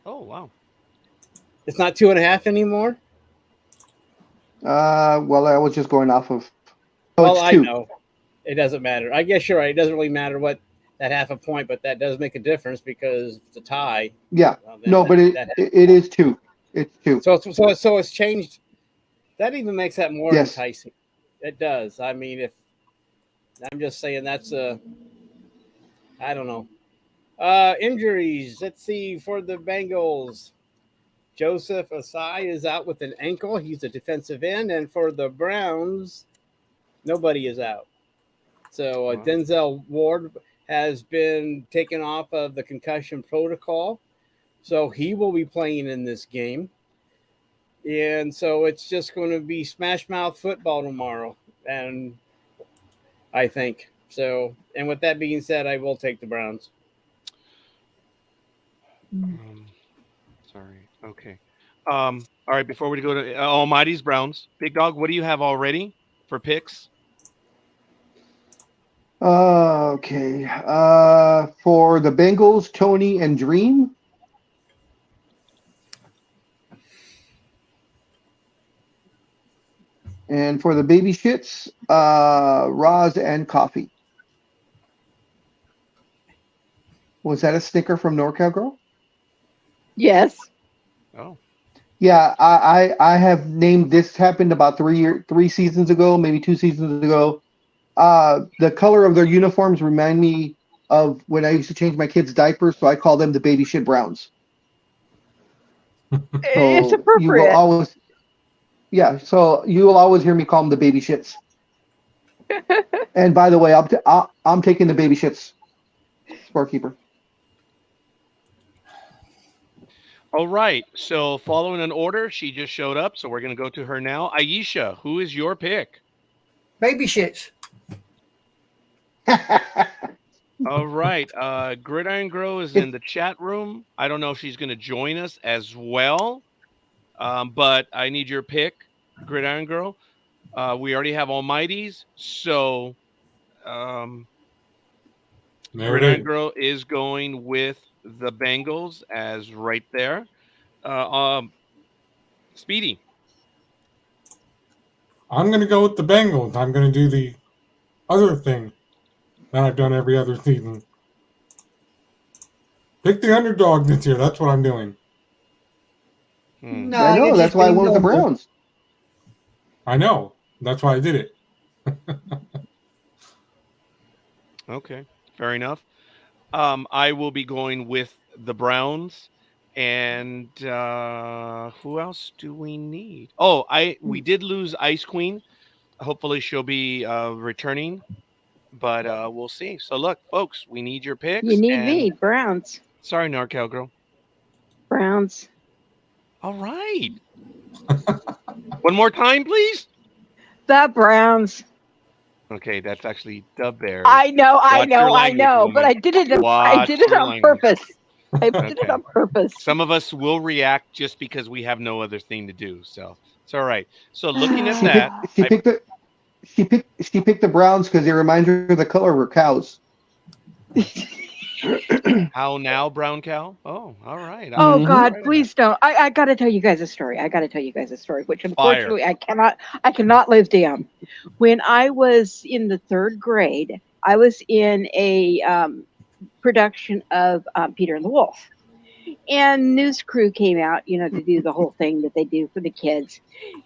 Oh, wow. It's not 2.5 anymore? Well, I was just going off of. Well, it's I 2. know. It doesn't matter. I guess you're right. It doesn't really matter what that half a point, but that does make a difference because it's a tie. Yeah. No, but it is 2. It's 2. So it's changed. That even makes that more Yes. enticing. It does. I mean, if I'm just saying that's I don't know. Injuries. Let's see for the Bengals. Joseph Asai is out with an ankle. He's a defensive end. And for the Browns, nobody is out. So Wow. Denzel Ward has been taken off of the concussion protocol. So he will be playing in this game. And so it's just going to be smash mouth football tomorrow. And I think so. And with that being said, I will take the Browns. Sorry. Okay. All right. Before we go to Almighty's Browns, Big Dog, what do you have already for picks? Okay. For the Bengals, Tony and Dream. And for the baby shits, Roz and Coffee. Was that a sticker from NorCal Girl? Yes. Oh. Yeah, I have named this. Happened about 3 seasons ago, maybe 2 seasons ago. The color of their uniforms remind me of when I used to change my kids' diapers, so I call them the baby shit Browns. It's So appropriate. you will always, yeah. So you will always hear me call them the baby shits. And by the way, I'm taking the baby shits. Scorekeeper. All right. So following an order, she just showed up, so we're going to go to her now. Aisha, who is your pick? Baby shits. All right. Gridiron Girl is in the chat room. I don't know if she's going to join us as well, but I need your pick, Gridiron Girl. We already have Almighty's, so Gridiron Girl is going with the Bengals as right there. Speedy. I'm going to go with the Bengals. I'm going to do the other thing that I've done every other season. Pick the underdog this year. That's what I'm doing. No, I know. you're That's just why I being went with the normal. Browns. I know. That's why I did it. Okay, fair enough. I will be going with the Browns. And who else do we need? Oh, we did lose Ice Queen. Hopefully she'll be returning, but we'll see. So look, folks, we need your picks. You need me, Browns. Sorry, NorCal Girl. Browns. All right. One more time, please. The Browns. Okay, that's actually Dub Bear. I know, Watch your language, but woman. I did it. I Watch did it your on language. purpose. I did Okay. it on purpose. Some of us will react just because we have no other thing to do. So it's all right. So looking at that, She picked the Browns because it reminds her of the color of her cows. how now, brown cow? Oh, all right. Oh Mhm. God, Right. please don't. I gotta tell you guys a story. Which Fire. unfortunately I cannot live down. When I was in the third grade, I was in a production of Peter and the Wolf. And news crew came out, to do the whole thing that they do for the kids.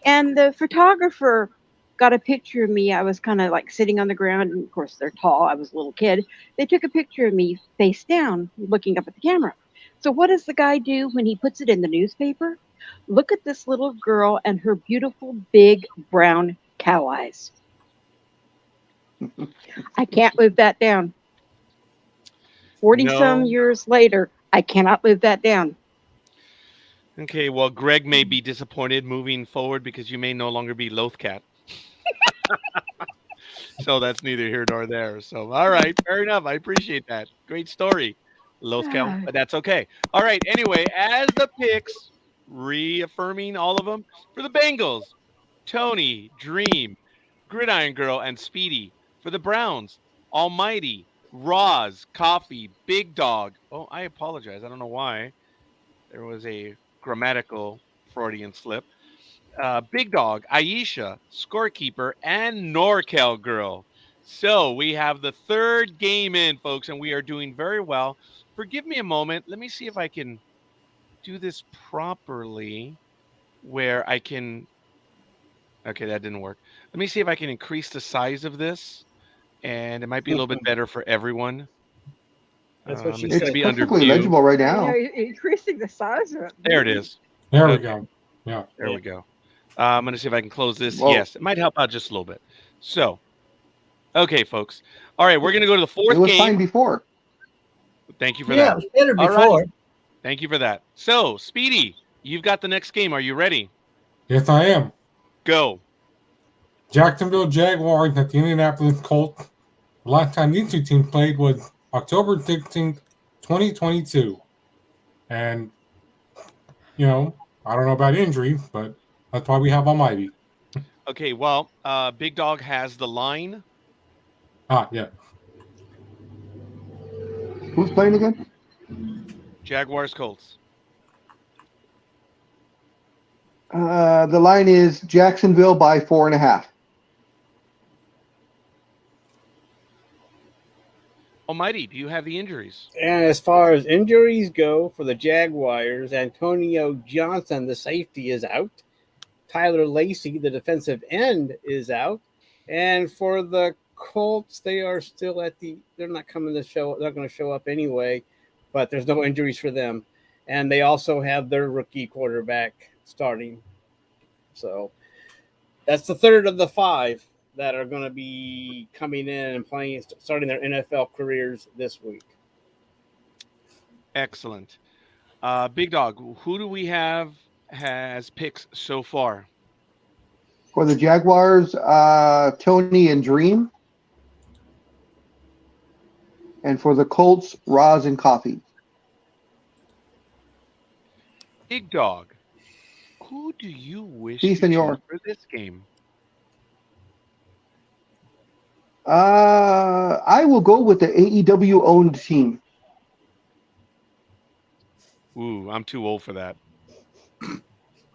And the photographer got a picture of me. I was kind of like sitting on the ground, and of course they're tall. I was a little kid. They took a picture of me face down, looking up at the camera. So what does the guy do when he puts it in the newspaper? Look at this little girl and her beautiful big brown cow eyes. I can't live that down. 40 some years later, I cannot live that down. Okay, well, Greg may be disappointed moving forward because you may no longer be Lothcat. So that's neither here nor there. So, all right, fair enough. I appreciate that. Great story, Lothcat, but that's okay. All right, anyway, as the picks, reaffirming all of them for the Bengals, Tony, Dreem, Gridiron Girl, and Speedy. For the Browns, Almighty, Roz, Coffee, Big Dog. Oh, I apologize. I don't know why. There was a grammatical Freudian slip. Big Dog, Aisha, Scorekeeper, and Norcal Girl. So we have the third game in, folks, and we are doing very well. Forgive me a moment. Let me see if I can do this properly where I can. Okay, that didn't work. Let me see if I can increase the size of this, and it might be a little bit better for everyone. That's what she It's It's going to said. be under perfectly view. legible right I now. know, increasing the size of it. There it is. There we Okay. go. Yeah. There we go. I'm going to see if I can close this. Whoa. Yes, it might help out just a little bit. So, okay, folks. All right, we're going to go to the It fourth was fine game. before. Thank you for Yeah, that. it was better All before. right. Thank you for that. So, Speedy, you've got the next game. Are you ready? Yes, I am. Go. Jacksonville Jaguars at the Indianapolis Colts. The last time these two teams played was October 16th, 2022. And, I don't know about injuries, but that's why we have Almighty. Okay, well, Big Dog has the line. Yeah. Who's playing again? Jaguars Colts. The line is Jacksonville by 4.5. Almighty, do you have the injuries? And as far as injuries go for the Jaguars, Antonio Johnson, the safety, is out. Tyler Lacey, the defensive end, is out. And for the Colts, they are still they're not coming to show. They're going to show up anyway, but there's no injuries for them. And they also have their rookie quarterback starting. So that's the third of the five that are going to be coming in and playing, starting their NFL careers this week. Excellent. Big Dog, who do we have has picks so far? For the Jaguars, Tony and Dreem. And for the Colts, Roz and Coffee. Big Dog, who do you wish Si, to senor. choose for this game? I will go with the AEW owned team. Ooh, I'm too old for that.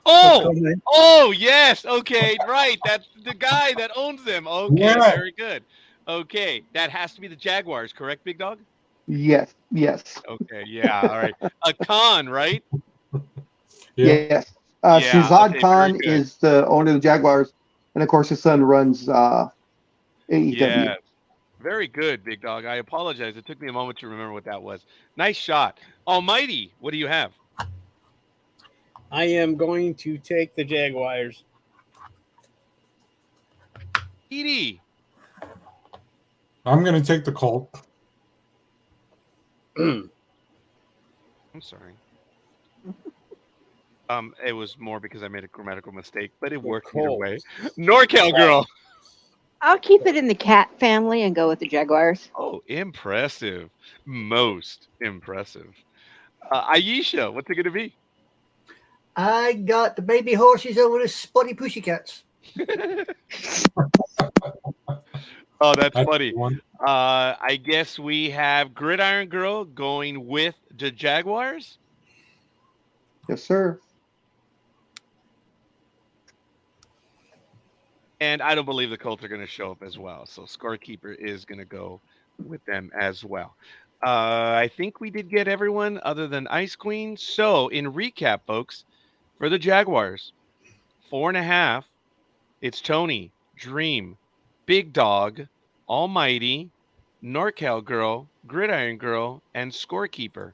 Oh, yes. Okay, right. That's the guy that owns them. Okay, Yeah. very good. Okay, that has to be the Jaguars, correct, Big Dog? Yes. Okay, yeah, all right. A Khan, right? Yeah. Yes. Yeah, Shahzad okay, Khan very good. is the owner of the Jaguars. And of course, his son runs AEW. Yes. Very good, Big Dog. I apologize. It took me a moment to remember what that was. Nice shot. Almighty, what do you have? I am going to take the Jaguars. Edie. I'm going to take the Colt. I'm sorry. It was more because I made a grammatical mistake, but it worked either way. NorCal Girl. I'll keep it in the cat family and go with the Jaguars. Oh, impressive. Most impressive. Aisha, what's it going to be? I got the baby horses over the spotty pussycats. Oh, that's That's funny. the one. I guess we have Gridiron Girl going with the Jaguars. Yes, sir. And I don't believe the Colts are going to show up as well. So Scorekeeper is going to go with them as well. I think we did get everyone other than Ice Queen. So in recap, folks, for the Jaguars, 4.5, it's Tony, Dreem, Big Dog, Almighty, NorCal Girl, Gridiron Girl, and Scorekeeper.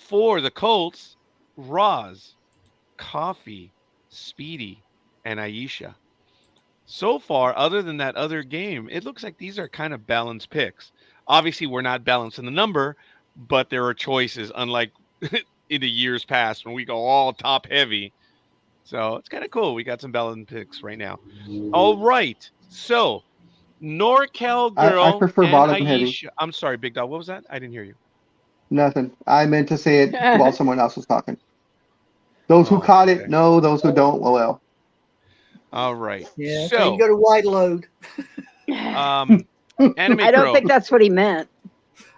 For the Colts, Roz, Coffee, Speedy, and Aisha. So far, other than that other game, it looks like these are kind of balanced picks. Obviously, we're not balanced in the number, but there are choices, unlike in the years past when we go all top heavy. So it's kind of cool. We got some balanced picks right now. All right. So NorCal I Girl prefer and bottom heavy. Aisha. I'm sorry, Big Dog. What was that? I didn't hear you. Nothing. I meant to say it while someone else was talking. Those who Oh, caught okay. it know. Those who don't, well. All right. Yeah, So you got a wide load. Anime I don't Crow. think that's what he meant.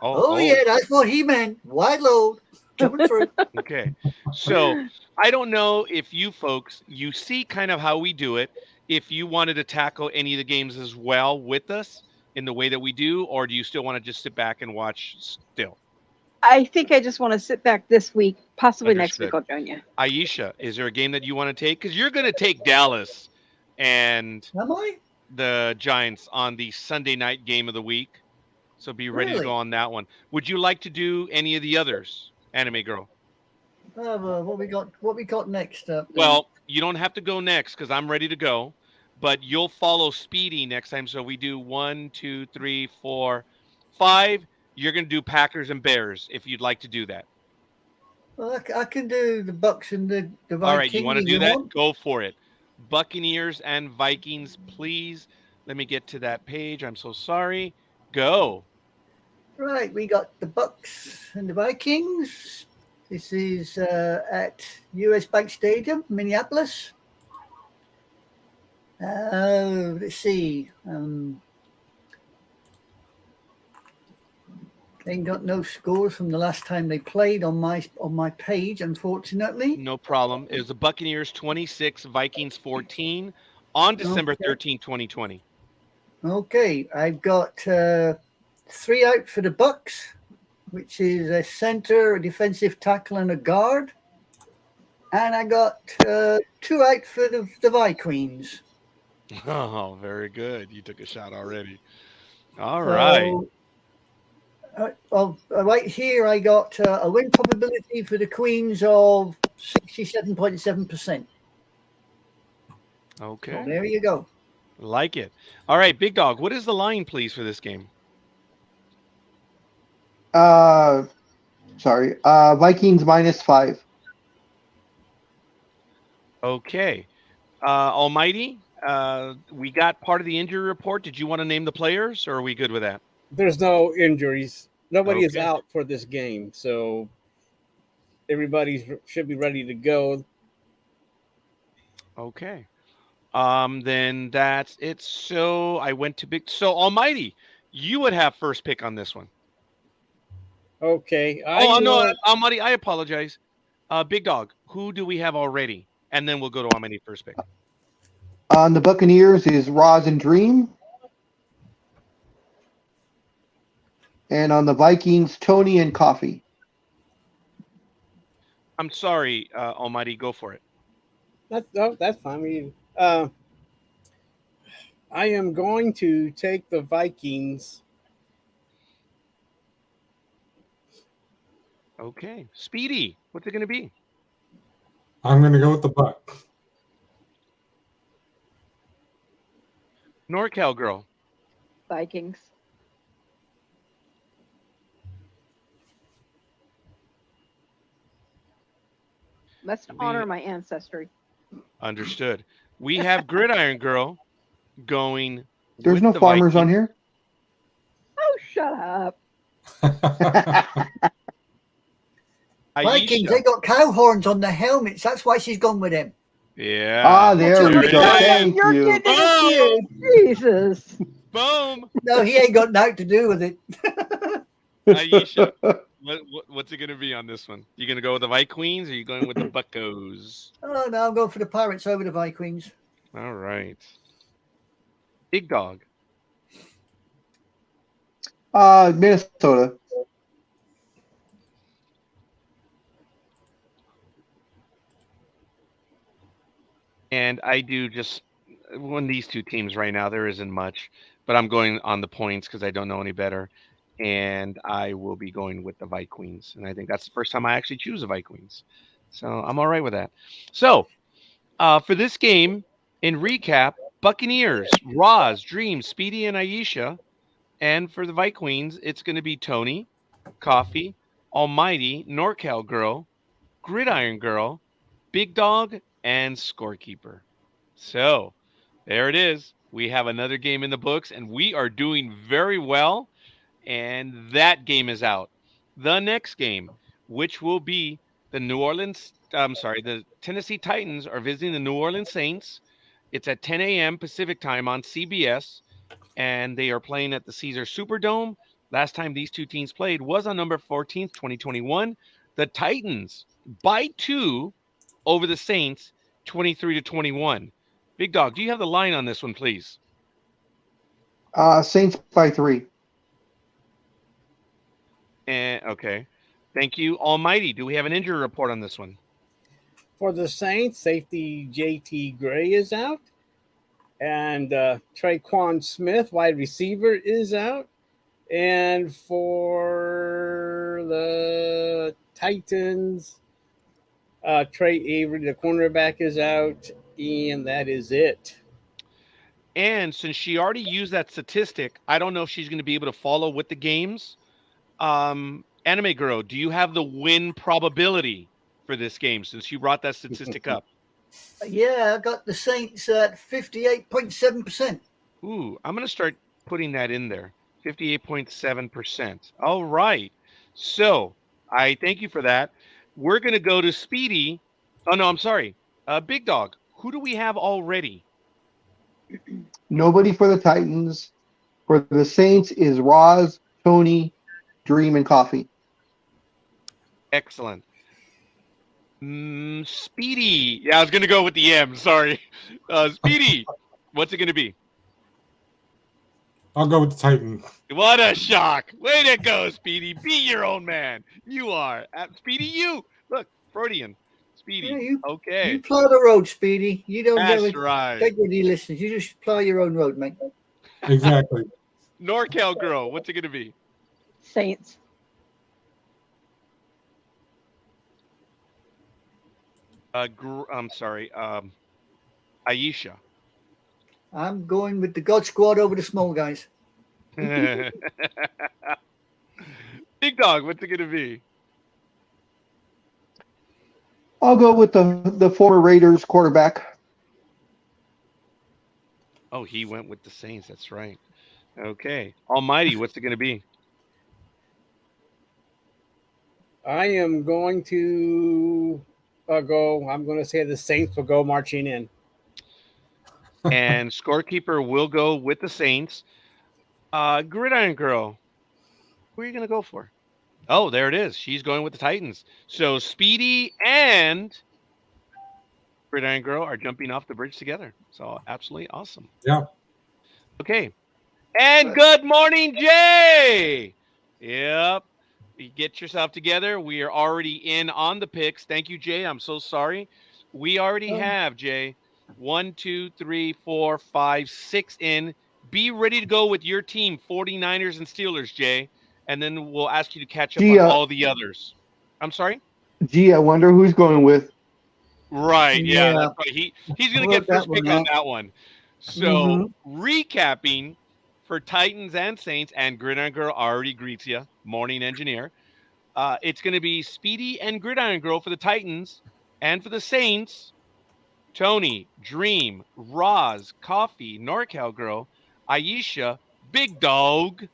Oh, yeah, that's what he meant. Wide load. Coming through. Okay. So I don't know if you folks, you see kind of how we do it. If you wanted to tackle any of the games as well with us in the way that we do, or do you still want to just sit back and watch still? I think I just want to sit back this week. Possibly next Understood. week I'll join you. Aisha, is there a game that you want to take? Because you're going to take Dallas and Am I? the Giants on the Sunday night game of the week. So be ready to Really? go on that one. Would you like to do any of the others, Anime Girl? Well, what we got next up? then? Well, you don't have to go next because I'm ready to go, but you'll follow Speedy next time. So we do 1, 2, 3, 4, 5. You're going to do Packers and Bears if you'd like to do that. Well, I can do the Bucks and the Vikings. All right, you want to do that? want? Go for it. Buccaneers and Vikings, please. Let me get to that page. I'm so sorry. Go. Right, we got the Bucks and the Vikings. This is at US Bank Stadium, Minneapolis. Let's see. Ain't got no scores from the last time they played on my page, unfortunately. No problem. It was the Buccaneers 26, Vikings 14 on December 13, 2020. Okay, I've got 3 out for the Bucks, which is a center, a defensive tackle, and a guard. And I got 2 out for the Vikings. Oh, very good. You took a shot already. All right. Right here, I got a win probability for the Queens of 67.7%. Okay. So there you go. Like it. All right, Big Dog, what is the line, please, for this game? Sorry. Vikings -5. Okay. Almighty, we got part of the injury report. Did you want to name the players, or are we good with that? There's no injuries. Nobody is Okay. out for this game, so everybody should be ready to go. Okay. Then that's it. So I went to Big. So Almighty, you would have first pick on this one. Okay. No, Almighty, I apologize. Big Dog, who do we have already? And then we'll go to Almighty first pick. On the Buccaneers is Roz and Dreem. And on the Vikings, Tony and Coffee. I'm sorry, Almighty, go for it. That's fine. I mean, I am going to take the Vikings. Okay. Speedy, what's it going to be? I'm going to go with the Bucks. NorCal Girl. Vikings. Must honor my ancestry. Understood. We have Gridiron Girl going There's with no the farmers on Vikings. here. Oh, shut up. Vikings, Aisha. they got cow horns on their helmets. That's why she's gone with him. Yeah. There There we it go. is. Thank You're you. getting it too. Jesus. Boom. No, he ain't got nothing to do with it. Aisha. What's it going to be on this one? You going to go with the Vikings or are you going with the Buccos? Oh, no, I'm going for the Pirates over the Vikings. All right. Big Dog. Minnesota. And I do just one these two teams right now. There isn't much, but I'm going on the points because I don't know any better. And I will be going with the Vikings. And I think that's the first time I actually choose the Vikings. So I'm all right with that. So for this game, in recap, Buccaneers, Roz, Dream, Speedy, and Aisha. And for the Vikings, it's going to be Tony, Coffee, Almighty, NorCal Girl, Gridiron Girl, Big Dog, and Scorekeeper. So there it is. We have another game in the books, and we are doing very well. And that game is out. The next game, which will be the the Tennessee Titans are visiting the New Orleans Saints. It's at 10 a.m. Pacific time on CBS, and they are playing at the Caesar Superdome. Last time these two teams played was on November 14th, 2021. The Titans by 2 over the Saints, 23-21. Big Dog, do you have the line on this one, please? Saints by 3. And okay. Thank you. Almighty, do we have an injury report on this one? For the Saints, safety JT Gray is out. And Traquan Smith, wide receiver, is out. And for the Titans, Trey Avery, the cornerback, is out. And that is it. And since she already used that statistic, I don't know if she's going to be able to follow with the games. Anime Girl, do you have the win probability for this game since you brought that statistic up? Yeah, I got the Saints at 58.7%. Ooh, I'm going to start putting that in there. 58.7%. All right. So I thank you for that. We're going to go to Speedy. Oh, no, I'm sorry. Big Dog, who do we have already? Nobody for the Titans. For the Saints is Roz, Tony, Dream, and Coffee. Excellent. Speedy. Yeah, I was going to go with the M. Sorry. Speedy, what's it going to be? I'll go with the Titans. What a shock. Way to go, Speedy. Be your own man. You are. Speedy, you. Look, Freudian. Speedy. Yeah, Okay. You plow the road, Speedy. You don't That's right. take what he listens. You just plow your own road, mate. Exactly. NorCal Girl, what's it going to be? Saints. I'm sorry. Aisha. I'm going with the God Squad over the small guys. Big Dog, what's it going to be? I'll go with the former Raiders quarterback. Oh, he went with the Saints. That's right. Okay. Almighty, what's it going to be? I am going to go. I'm going to say the Saints will go marching in. And Scorekeeper will go with the Saints. Gridiron Girl, who are you going to go for? Oh, there it is. She's going with the Titans. So Speedy and Gridiron Girl are jumping off the bridge together. So absolutely awesome. Yeah. Okay. And good morning, Jay. Yep. You get yourself together. We are already in on the picks. Thank you, Jay. I'm so sorry. We already have, Jay, 1, 2, 3, 4, 5, 6 in. Be ready to go with your team, 49ers and Steelers, Jay. And then we'll ask you to catch up on all the others. I'm sorry? Gee, I wonder who's going with. Right. Yeah. That's right. He's going to get first pick on that one. So recapping for Titans and Saints, and Gridiron Girl already greets you, morning engineer. It's going to be Speedy and Gridiron Girl for the Titans, and for the Saints, Tony, Dream, Roz, Coffee, NorCal Girl, Aisha, Big Dog,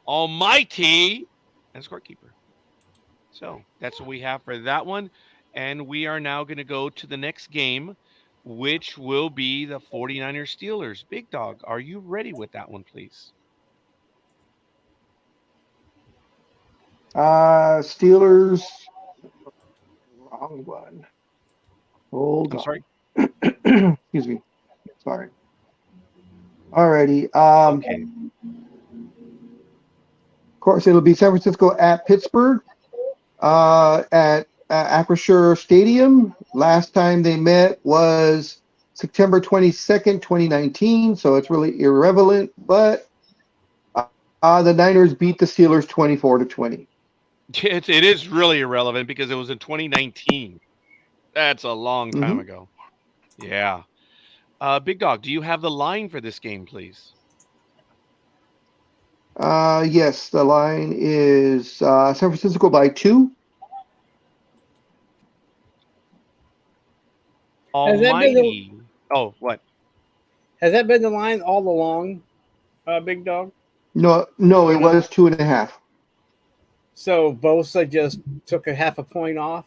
Almighty, and Scorekeeper. So that's what we have for that one. And we are now going to go to the next game, which will be the 49ers Steelers. Big Dog, are you ready with that one, please? Steelers. Wrong one. Hold I'm on. sorry. Excuse me. Sorry. Alrighty. Okay. Of course, it'll be San Francisco at Pittsburgh. At Acrisure Stadium. Last time they met was September 22nd, 2019. So it's really irrelevant. But the Niners beat the Steelers 24-20. It is really irrelevant because it was in 2019. That's a long time ago. Yeah. Big Dog, do you have the line for this game, please? Yes, the line is San Francisco by 2. Almighty. Oh, what? Has that been the line all along, Big Dog? No, it was 2.5. So Bosa just took a half a point off?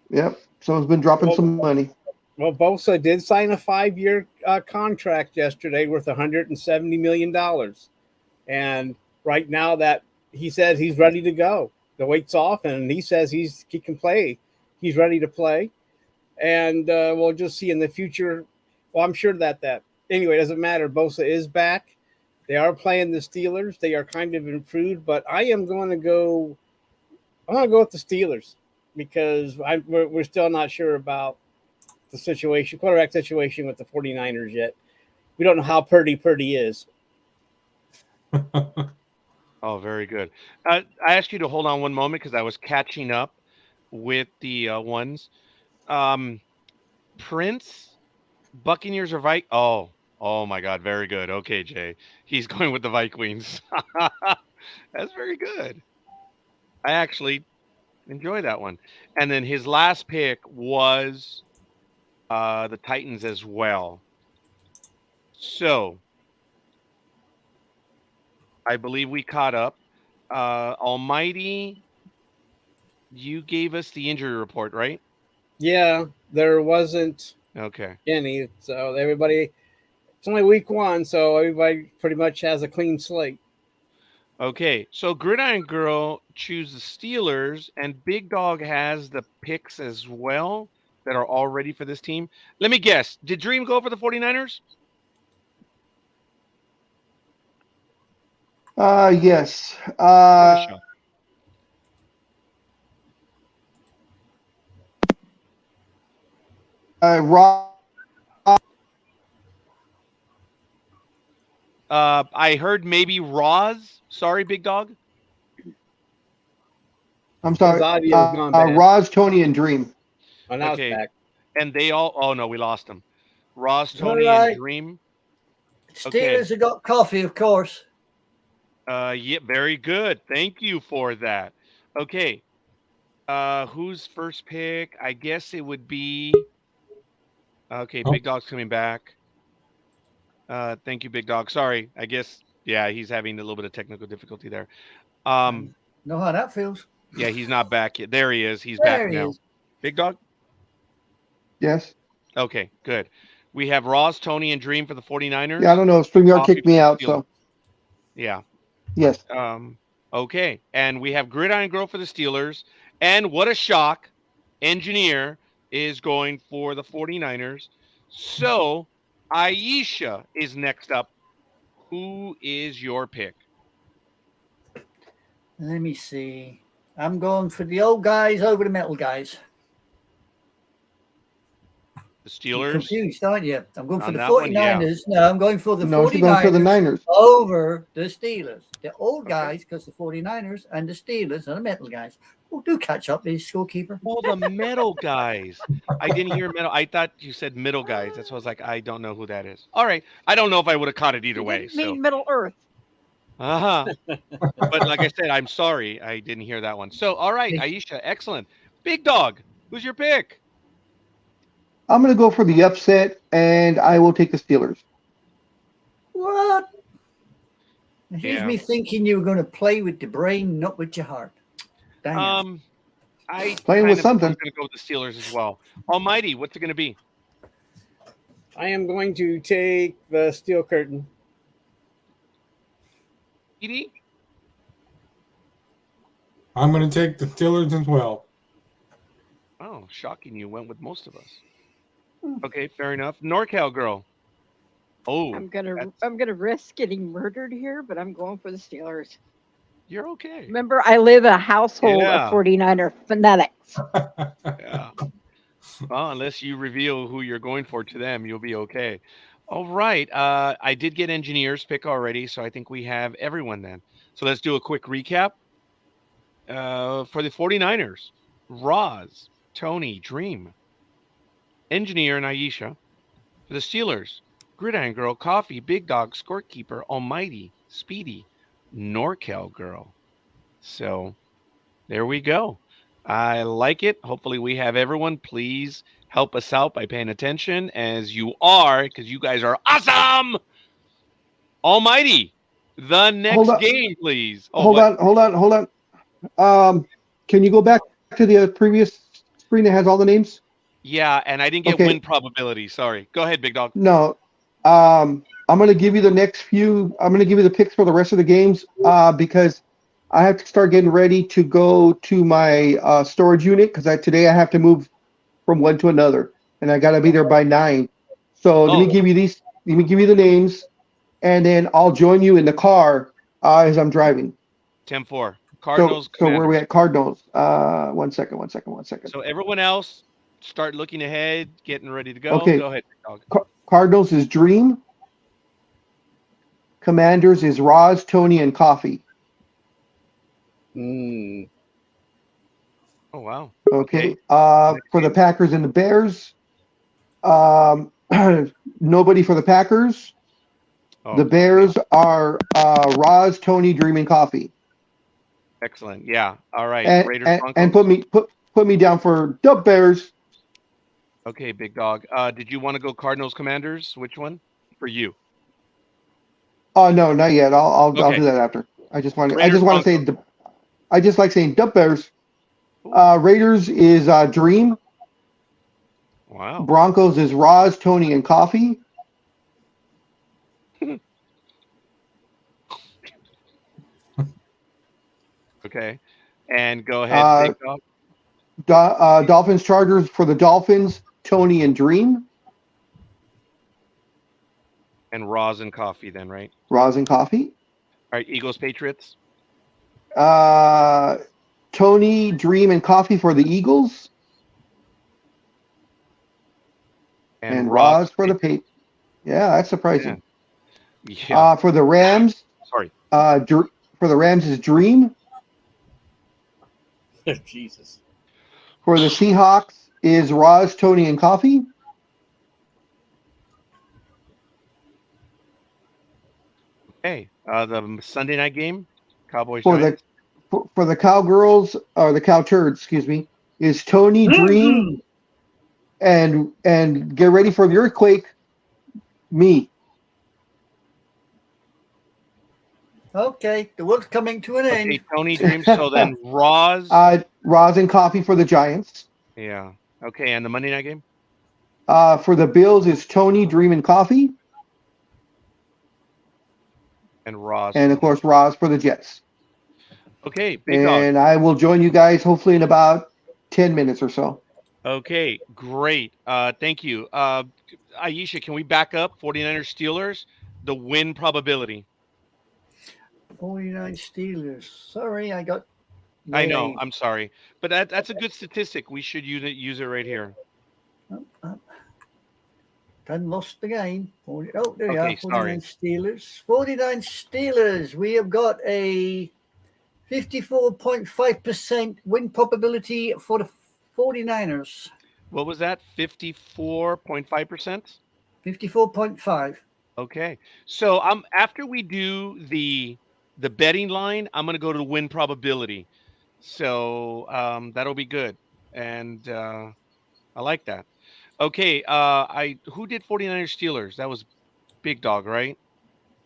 Yep. Someone's been dropping some money. Well, Bosa did sign a 5-year contract yesterday worth $170 million. And right now that he says he's ready to go. The weight's off, and he says he can play. He's ready to play. And we'll just see in the future. Well, I'm sure that anyway, it doesn't matter. Bosa is back. They are playing the Steelers. They are kind of improved, but I'm going to go with the Steelers because we're still not sure about the quarterback situation with the 49ers yet. We don't know how Purdy is. Oh, very good. I asked you to hold on one moment because I was catching up with the ones. Prince, Buccaneers or Vikings? Oh my God, very good. Okay, Jay. He's going with the Vikings. That's very good. I actually enjoy that one. And then his last pick was the Titans as well. So I believe we caught up. Almighty, you gave us the injury report, right? Yeah, there wasn't any. So everybody, it's only week 1, so everybody pretty much has a clean slate. Okay, so Gridiron Girl chooses the Steelers, and Big Dog has the picks as well that are all ready for this team. Let me guess. Did Dreem go for the 49ers? Yes. I heard maybe Roz. Sorry, Big Dog. I'm sorry. Roz, Tony, and Dreem. Oh, now it's back. And they all. Oh no, we lost them. Roz, Tony, and Dreem. Steelers have got coffee, of course. Yeah, very good. Thank you for that. Okay. Who's first pick? I guess it would be. Okay, Big Dog's coming back. Thank you, Big Dog. Sorry, I guess. Yeah, he's having a little bit of technical difficulty there. Know how that feels. Yeah, he's not back yet. There he is. He's back now. Big Dog? Yes. Okay, good. We have Ross, Tony, and Dreem for the 49ers. Yeah, I don't know. StreamYard kicked me out, so. Yeah. Yes. Okay, and we have Gridiron Girl for the Steelers. And what a shock, Engineer is going for the 49ers. So, Aisha is next up. Who is your pick? Let me see. I'm going for the old guys over the metal guys. The Steelers? You're confused, aren't you? I'm going for the 49ers. One, yeah. No, I'm going for the 49ers. She's going for the Niners. Over the Steelers. The old guys, because the 49ers and the Steelers are the metal guys. Oh, do catch up, please, Scorekeeper. Oh, the metal guys. I didn't hear metal. I thought you said middle guys. That's why I was like, I don't know who that is. All right. I don't know if I would have caught it either way. Mean Middle Earth. But like I said, I'm sorry. I didn't hear that one. So, all right, Aisha, excellent. Big Dog, who's your pick? I'm going to go for the upset, and I will take the Steelers. What? Here's Yeah. me thinking you were going to play with the brain, not with your heart. Dang it. I Playing with was something. going to go with the Steelers as well. Almighty, what's it going to be? I am going to take the steel curtain. Speedy? I'm going to take the Steelers as well. Oh, shocking! You went with most of us. Okay, fair enough. NorCal girl. Oh, I'm gonna that's- risk getting murdered here, but I'm going for the Steelers. you're okay. Remember, I live in a household Yeah. of 49er fanatics. Yeah. Well, unless you reveal who you're going for to them, you'll be okay. All right. I did get engineers pick already, so I think we have everyone then. So let's do a quick recap. For the 49ers, Roz, Tony, Dream, Engineer, and Aisha. For the Steelers, Gridiron Girl, Coffee, Big Dog, Scorekeeper, Almighty, Speedy, NorCal Girl. So there we go. I like it. Hopefully we have everyone. Please help us out by paying attention as you are, because you guys are awesome. Almighty, the next on. game, please. Oh, Hold what? on. Can you go back to the previous screen that has all the names? Yeah, and I didn't get Okay. win probability. Sorry. Go ahead, Big Dog. No. I'm going to give you the next few. I'm going to give you the picks for the rest of the games because I have to start getting ready to go to my storage unit because today I have to move from one to another, and I got to be there by 9. So let me give you these. Let me give you the names, and then I'll join you in the car as I'm driving. 10-4. Cardinals, So where are we Commanders. at? Cardinals. One second. So everyone else, start looking ahead, getting ready to go. Okay. Go ahead, Big Dog. Cardinals is Dream. Commanders is Roz, Tony, and Coffee. Mm. Oh, wow. Okay. For the Packers and the Bears, nobody for the Packers. Oh, The Bears are Roz, Tony, Dream, and Coffee. excellent. Yeah. All right. And Raiders, and Broncos. put me down for the Bears. Okay, Big Dog. Did you want to go Cardinals, Commanders? Which one for you? Oh no, not yet. I'll Okay. do that after. I just want Raiders, to say I just like saying the Bears. Raiders is Dream. Wow. Broncos is Roz, Tony, and Coffee. Okay. And go ahead, Big Dog. Dolphins, Chargers for the Dolphins, Tony and Dream. And Roz and Coffee then, right? Roz and Coffee. All right. Eagles, Patriots. Tony, Dream, and Coffee for the Eagles. And Roz for the Patriots. Yeah, that's surprising. Yeah. For the Rams, Sorry. for the Rams is Dream. Jesus. For the Seahawks is Roz, Tony, and Coffee. Okay. The Sunday night game, Cowboys. For Giants. for the Cowgirls or the Cow Turds, excuse me, is Tony, Dream, and get ready for the earthquake. Me. Okay, the world's coming to an Okay, end. Tony, Dream. So then Roz. Roz and Coffee for the Giants. Yeah. Okay, and the Monday night game. For the Bills is Tony, Dream, and Coffee. And Roz. And of course, Roz for the Jets. Okay, Big Dog. And I will join you guys hopefully in about 10 minutes or so. Okay, great. Thank you. Aisha, can we back up 49ers Steelers? The win probability. 49 Steelers. Sorry, I got. I know. I'm sorry. But that's a good statistic. We should use it right here. Done lost the game. Oh, there we Okay, are. 49 Steelers. 49 Steelers. We have got a 54.5% win probability for the 49ers. What was that? 54.5%? 54.5. Okay. So after we do the betting line, I'm going to go to the win probability. So that'll be good. And I like that. Okay. Who did 49ers Steelers? That was Big Dog, right?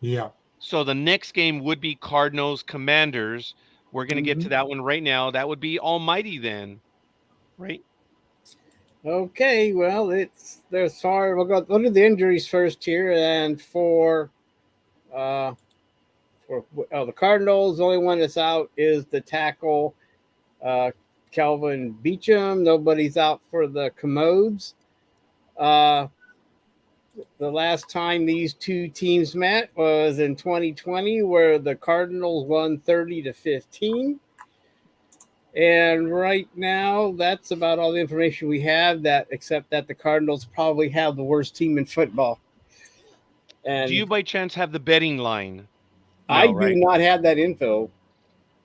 Yeah. So the next game would be Cardinals Commanders. We're going to get to that one right now. That would be Almighty then, right? Okay, well, there's far. We'll do the injuries first here, and for the Cardinals, the only one that's out is the tackle, Calvin Beecham. Nobody's out for the Commodes. The last time these two teams met was in 2020, where the Cardinals won 30-15. And right now, that's about all the information we have. Except that the Cardinals probably have the worst team in football. And Do you by chance have the betting line? I No, do right? not have that info,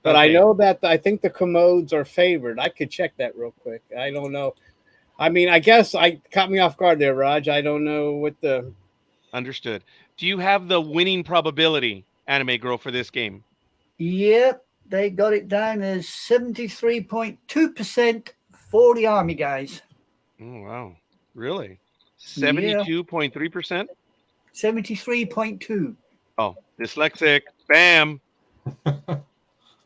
but I Okay. know that I think the Commodes are favored. I could check that real quick. I don't know. I mean, I guess I caught me off guard there, Raj. I don't know what the. Understood. Do you have the winning probability, Anime Girl, for this game? Yep, they got it down as 73.2% for the Army guys. Oh, wow. Really? 72.3%? 73.2. Oh, dyslexic. Bam. All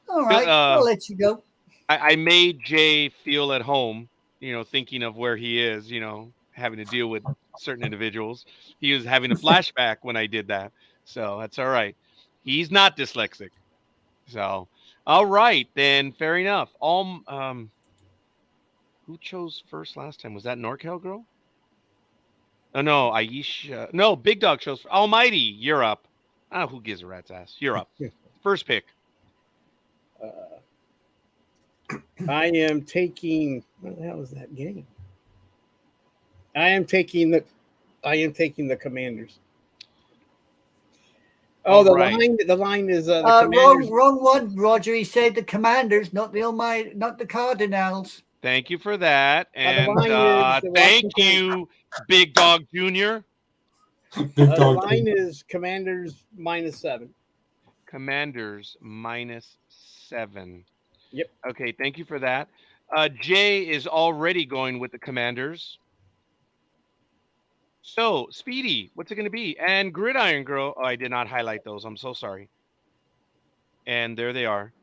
right, I'll let you go. I made Jay feel at home, thinking of where he is, having to deal with certain individuals. He was having a flashback when I did that. So that's all right. He's not dyslexic. So, all right, then fair enough. Who chose first last time? Was that NorCal girl? Oh, no, Aisha. No, Big Dog chose. Almighty, you're up. Who gives a rat's ass? You're up. First pick. I am taking. What the hell is that game? I am taking the Commanders. Oh, the line is the Commanders. Wrong one, Roger. He said the Commanders, not the Cardinals. Thank you for that, and the thank you, Big Dog Junior. The line is Commanders -7. Commanders -7. Yep. Okay, thank you for that. Jay is already going with the Commanders. So, Speedy, what's it going to be? And Gridiron Girl. Oh, I did not highlight those. I'm so sorry. And there they are.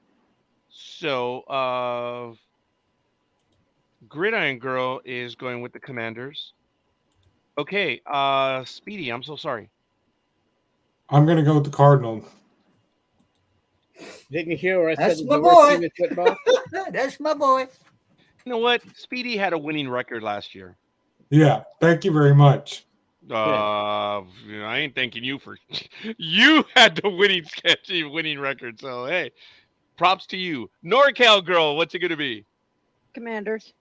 So, Gridiron Girl is going with the Commanders. Okay, Speedy, I'm so sorry. I'm going to go with the Cardinals. Didn't you hear where I That's said my the worst boy. team in football? That's my boy. You know what? Speedy had a winning record last year. Yeah, thank you very much. I ain't thanking you for you had the winning record. So hey, props to you, NorCal girl. What's it gonna be? Commanders.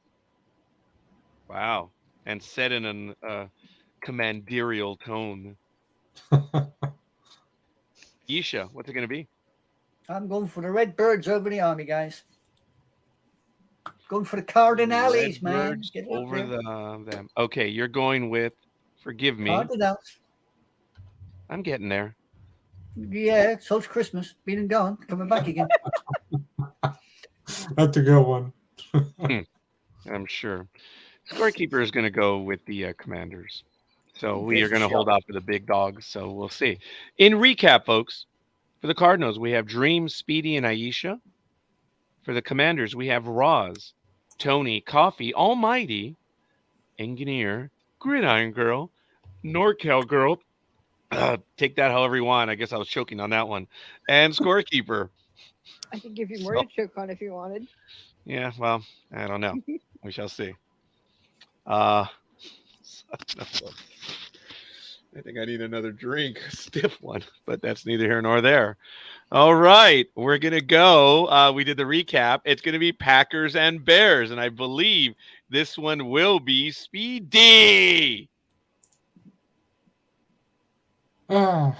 Wow, and said in a commanderial tone. Isha, what's it gonna be? I'm going for the Redbirds over the Army guys. Going for the Cardinals, man. Get over them. Okay, you're going with. Forgive me. Cardinals. I'm getting there. Yeah, so's Christmas. Been and gone. Coming back again. That's a good one. I'm sure. Scorekeeper is going to go with the Commanders. So we are going to hold out for the Big Dogs. So we'll see. In recap, folks, for the Cardinals, we have Dreem, Speedy, and Aisha. For the Commanders, we have Roz, Tony, Coffee, Almighty, Engineer, Gridiron Girl, NorCal Girl. Take that however you want. I guess I was choking on that one. And Scorekeeper. I could give you more to choke on if you wanted. Yeah, well, I don't know. We shall see. I think I need another drink, stiff one, but that's neither here nor there. All right, we're going to go. We did the recap. It's going to be Packers and Bears, and I believe this one will be Speedy. Oh,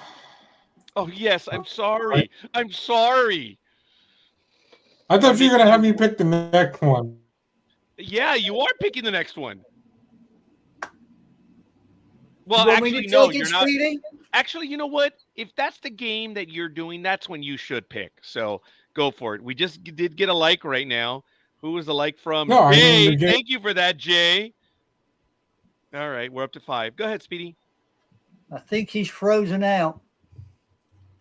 yes, I'm sorry. I'm sorry. I thought you were going to have me pick the next one. Yeah, you are picking the next one. Well, actually, no, you're not. Actually, you know what? If that's the game that you're doing, that's when you should pick. So go for it. We just did get a like right now. Who was the like from? No, Jay. I mean, Thank you for that, Jay. All right, we're up to 5. Go ahead, Speedy. I think he's frozen out.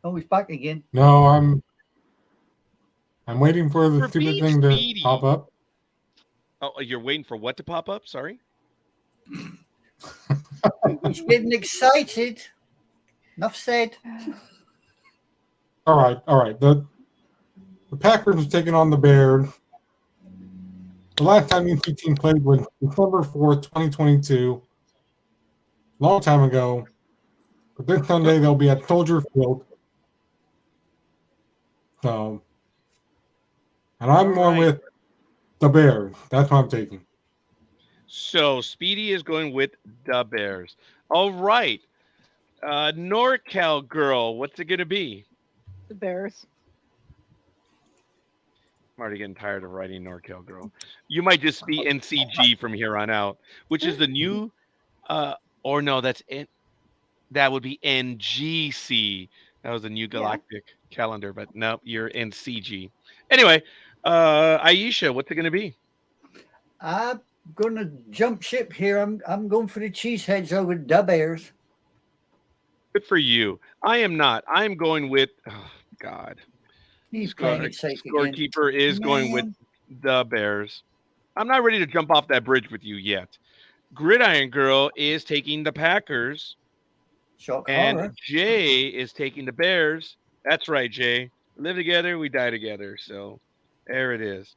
Oh, he's back again. No, I'm waiting for the stupid Repeat thing to Speedy. pop up. Oh, you're waiting for what to pop up? Sorry. He's getting excited. Enough said. All right. The Packers are taking on the Bears. The last time these two teams played was December 4th, 2022. Long time ago. But this Sunday they'll be at Soldier Field. So, and I'm going with the Bears. That's what I'm taking. So Speedy is going with the Bears. All right. NorCal girl, what's it going to be? The Bears. I'm already getting tired of writing NorCal girl. You might just be NCG from here on out, which is the new, or no, that would be NGC. That was the new galactic calendar, but no, you're NCG. Anyway, Aisha, what's it going to be? I'm going to jump ship here. I'm going for the Cheeseheads over the Bears. Good for you. I am not. I'm going with, oh, God. He's playing it safe again. Scorekeeper is going with the Bears. I'm not ready to jump off that bridge with you yet. Gridiron Girl is taking the Packers. Shock and horror. Jay is taking the Bears. That's right, Jay. Live together, we die together. So there it is.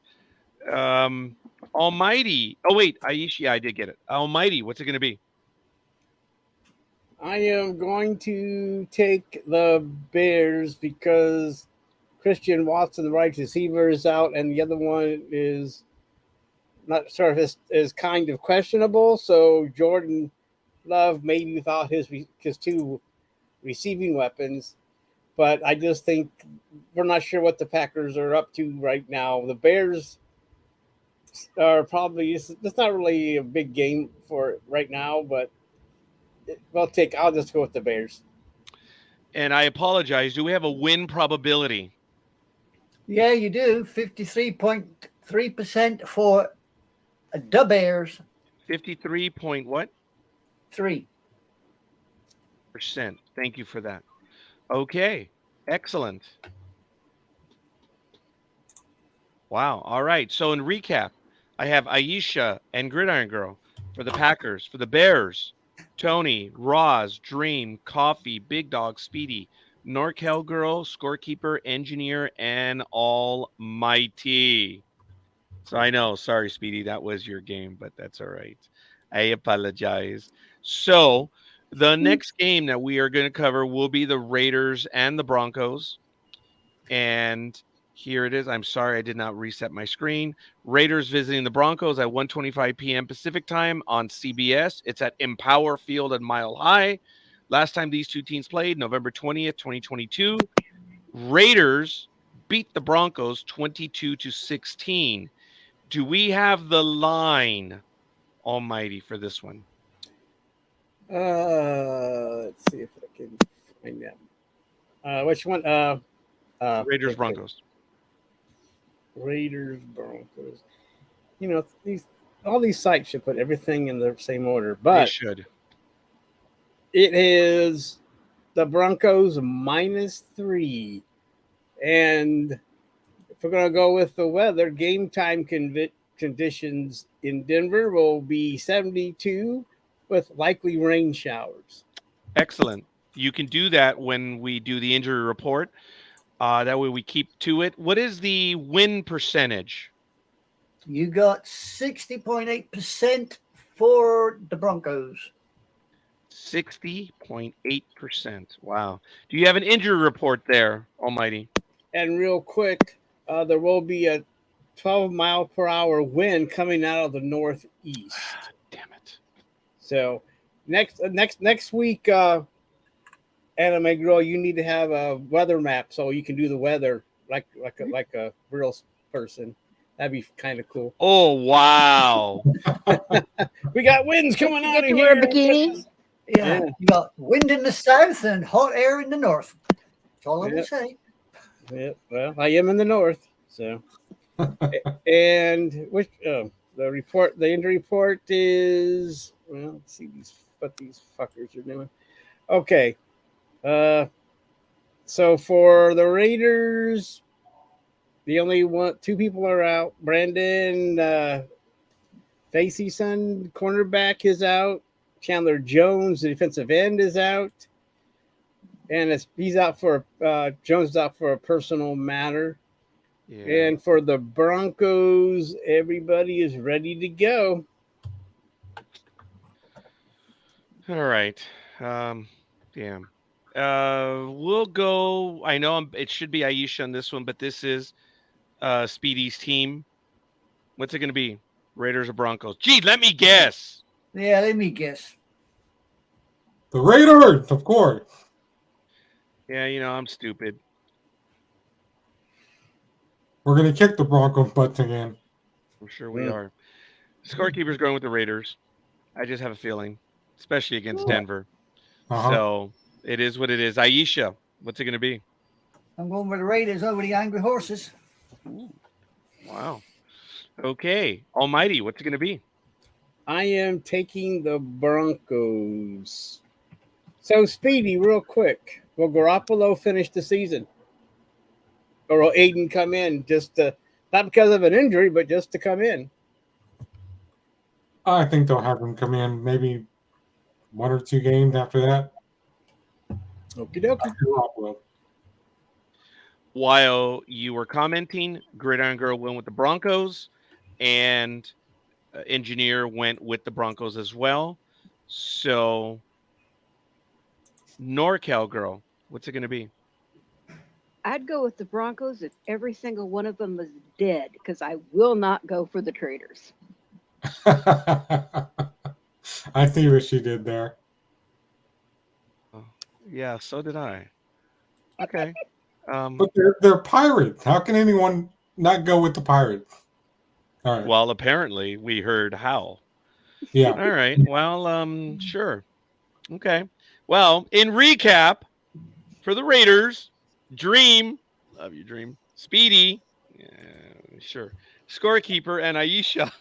Almighty. Oh, wait. Aisha, yeah, I did get it. Almighty, what's it going to be? I am going to take the Bears because Christian Watson, the right receiver, is out, and the other one is not sure if is kind of questionable. So Jordan Love maybe without his two receiving weapons, but I just think we're not sure what the Packers are up to right now. The Bears are probably it's not really a big game for right now, but I'll just go with the Bears. And I apologize. Do we have a win probability? Yeah, you do. 53.3% for the Bears. 53 point what? 3%. Thank you for that. Okay. Excellent. Wow. All right. So in recap, I have Aisha and Gridiron Girl for the Packers. For the Bears, Tony, Roz, Dreem, Coffee, Big Dog, Speedy, NorCal Girl, Scorekeeper, Engineer, and Almighty. So I know, sorry, Speedy, that was your game, but that's all right. I apologize. So the next game that we are going to cover will be the Raiders and the Broncos. And here it is. I'm sorry I did not reset my screen. Raiders visiting the Broncos at 1:25 p.m. Pacific time on CBS. It's at Empower Field at Mile High. Last time these two teams played, November 20th, 2022. Raiders beat the Broncos 22-16. Do we have the line, Almighty, for this one? Let's see if I can find that. Which one? Raiders Broncos. Raiders Broncos. You know, all these sites should put everything in the same order, but they should. It is the Broncos -3, and if we're going to go with the weather, game time conditions in Denver will be 72 with likely rain showers. Excellent. You can do that when we do the injury report. That way we keep to it. What is the win percentage? You got 60.8% for the Broncos. 60.8%. Wow. Do you have an injury report there, Almighty? And real quick, there will be a 12-mile-per-hour wind coming out of the northeast. Damn it. So next week, Anime Girl, you need to have a weather map so you can do the weather like a real person. That'd be kind of cool. Oh, wow. We got winds coming out of You here. wear a bikini? Yeah, you got wind in the south and hot air in the north. That's all I will say. Yeah, well, I am in the north, so. And which the injury report is. Well, let's see what these fuckers are doing. Okay, So for the Raiders, the only two people are out. Brandon Facey's son, cornerback, is out. Chandler Jones, the defensive end, is out. And Jones is out for a personal matter. Yeah. And for the Broncos, everybody is ready to go. All right. Damn. We'll go. I know it should be Aisha on this one, but this is Speedy's team. What's it going to be? Raiders or Broncos? Gee, let me guess. Yeah, let me guess. The Raiders, of course. Yeah, I'm stupid. We're going to kick the Broncos' butts again. I'm sure we are. Scorekeeper's going with the Raiders. I just have a feeling, especially against Denver. So it is what it is. Aisha, what's it going to be? I'm going with the Raiders over the Angry Horses. Ooh, wow. Okay. Almighty, what's it going to be? I am taking the Broncos. So, Speedy, real quick. Will Garoppolo finish the season? Or will Aiden come in not because of an injury, but just to come in? I think they'll have him come in maybe 1 or 2 games after that. Okie dokie. While you were commenting, Gridiron Girl went with the Broncos, and Engineer went with the Broncos as well. So, NorCal Girl, what's it going to be? I'd go with the Broncos if every single one of them was dead, because I will not go for the Traders. I see what she did there. Yeah, so did I. Okay. But they're Pirates. How can anyone not go with the Pirates? All right. Well, apparently we heard how. Yeah. All right. Well, sure. Okay. Well, in recap, for the Raiders, Dreem, love you, Dreem, Speedy, yeah, sure, Scorekeeper, and Aisha.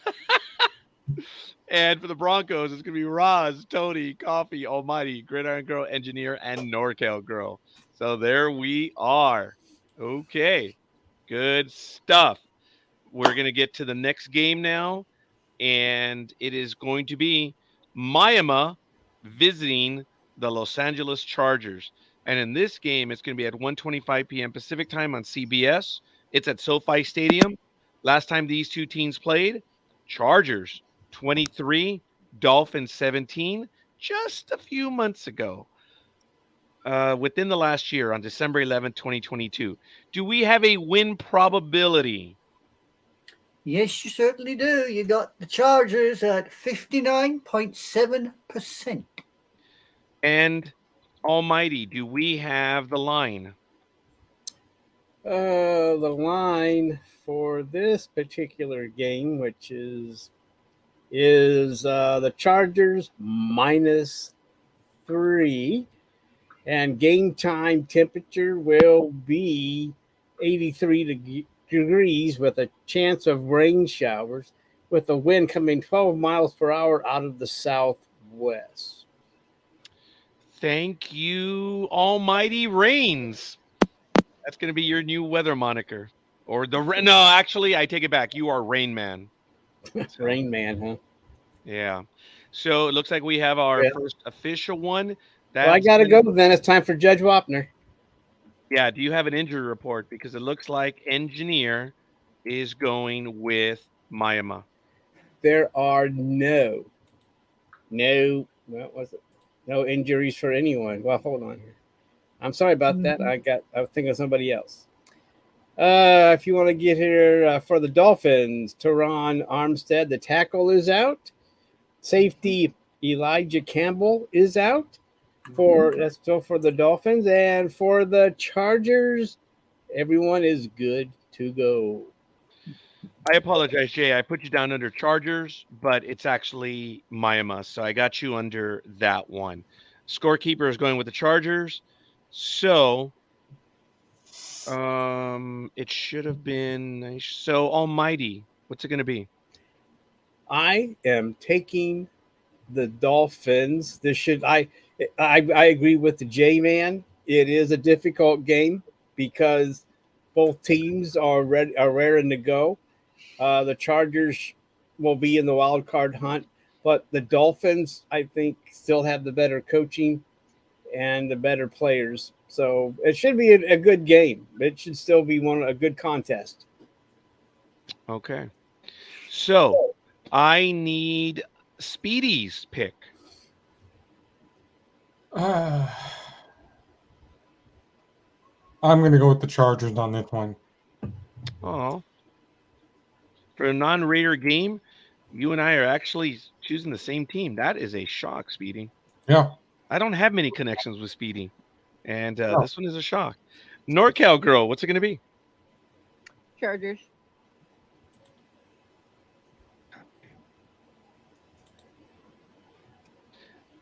And for the Broncos, it's going to be Roz, Tony, Coffee, Almighty, Gridiron Girl, Engineer, and NorCal Girl. So there we are. Okay. Good stuff. We're going to get to the next game now, and it is going to be Miami visiting the Los Angeles Chargers. And in this game, it's going to be at 1:25 p.m. Pacific time on CBS. It's at SoFi Stadium. Last time these two teams played, Chargers 23, Dolphins 17, just a few months ago. Within the last year on December 11th, 2022. Do we have a win probability? Yes, you certainly do. You got the Chargers at 59.7%. And Almighty, do we have the line? The line for this particular game, which is the Chargers -3, and game time temperature will be 83 degrees with a chance of rain showers, with the wind coming 12 miles per hour out of the southwest. Thank you, Almighty Rains. That's going to be your new weather moniker. No, actually, I take it back. You are Rain Man. Rain Man, huh? Yeah. So it looks like we have our first official one. Well, I got to go then. It's time for Judge Wapner. Yeah. Do you have an injury report? Because it looks like Engineer is going with Miami. There are no, what was it? No injuries for anyone. Well, hold on here. I'm sorry about that. I was thinking of somebody else. If you want to get here for the Dolphins, Teron Armstead, the tackle, is out. Safety Elijah Campbell is out. That's still for the Dolphins. And for the Chargers, everyone is good to go. I apologize, Jay. I put you down under Chargers, but it's actually Miami. So I got you under that one. Scorekeeper is going with the Chargers. So it should have been so Almighty. What's it going to be? I am taking the Dolphins. I agree with the J-Man. It is a difficult game because both teams are raring to go. The Chargers will be in the wild card hunt, but the Dolphins, I think, still have the better coaching and the better players. So it should be a good game. It should still be a good contest. Okay. So I need Speedy's pick. I'm going to go with the Chargers on this one. Oh. For a non-Raider game, you and I are actually choosing the same team. That is a shock, Speedy. Yeah. I don't have many connections with Speedy, and Oh. this one is a shock. NorCal girl, what's it going to be? Chargers.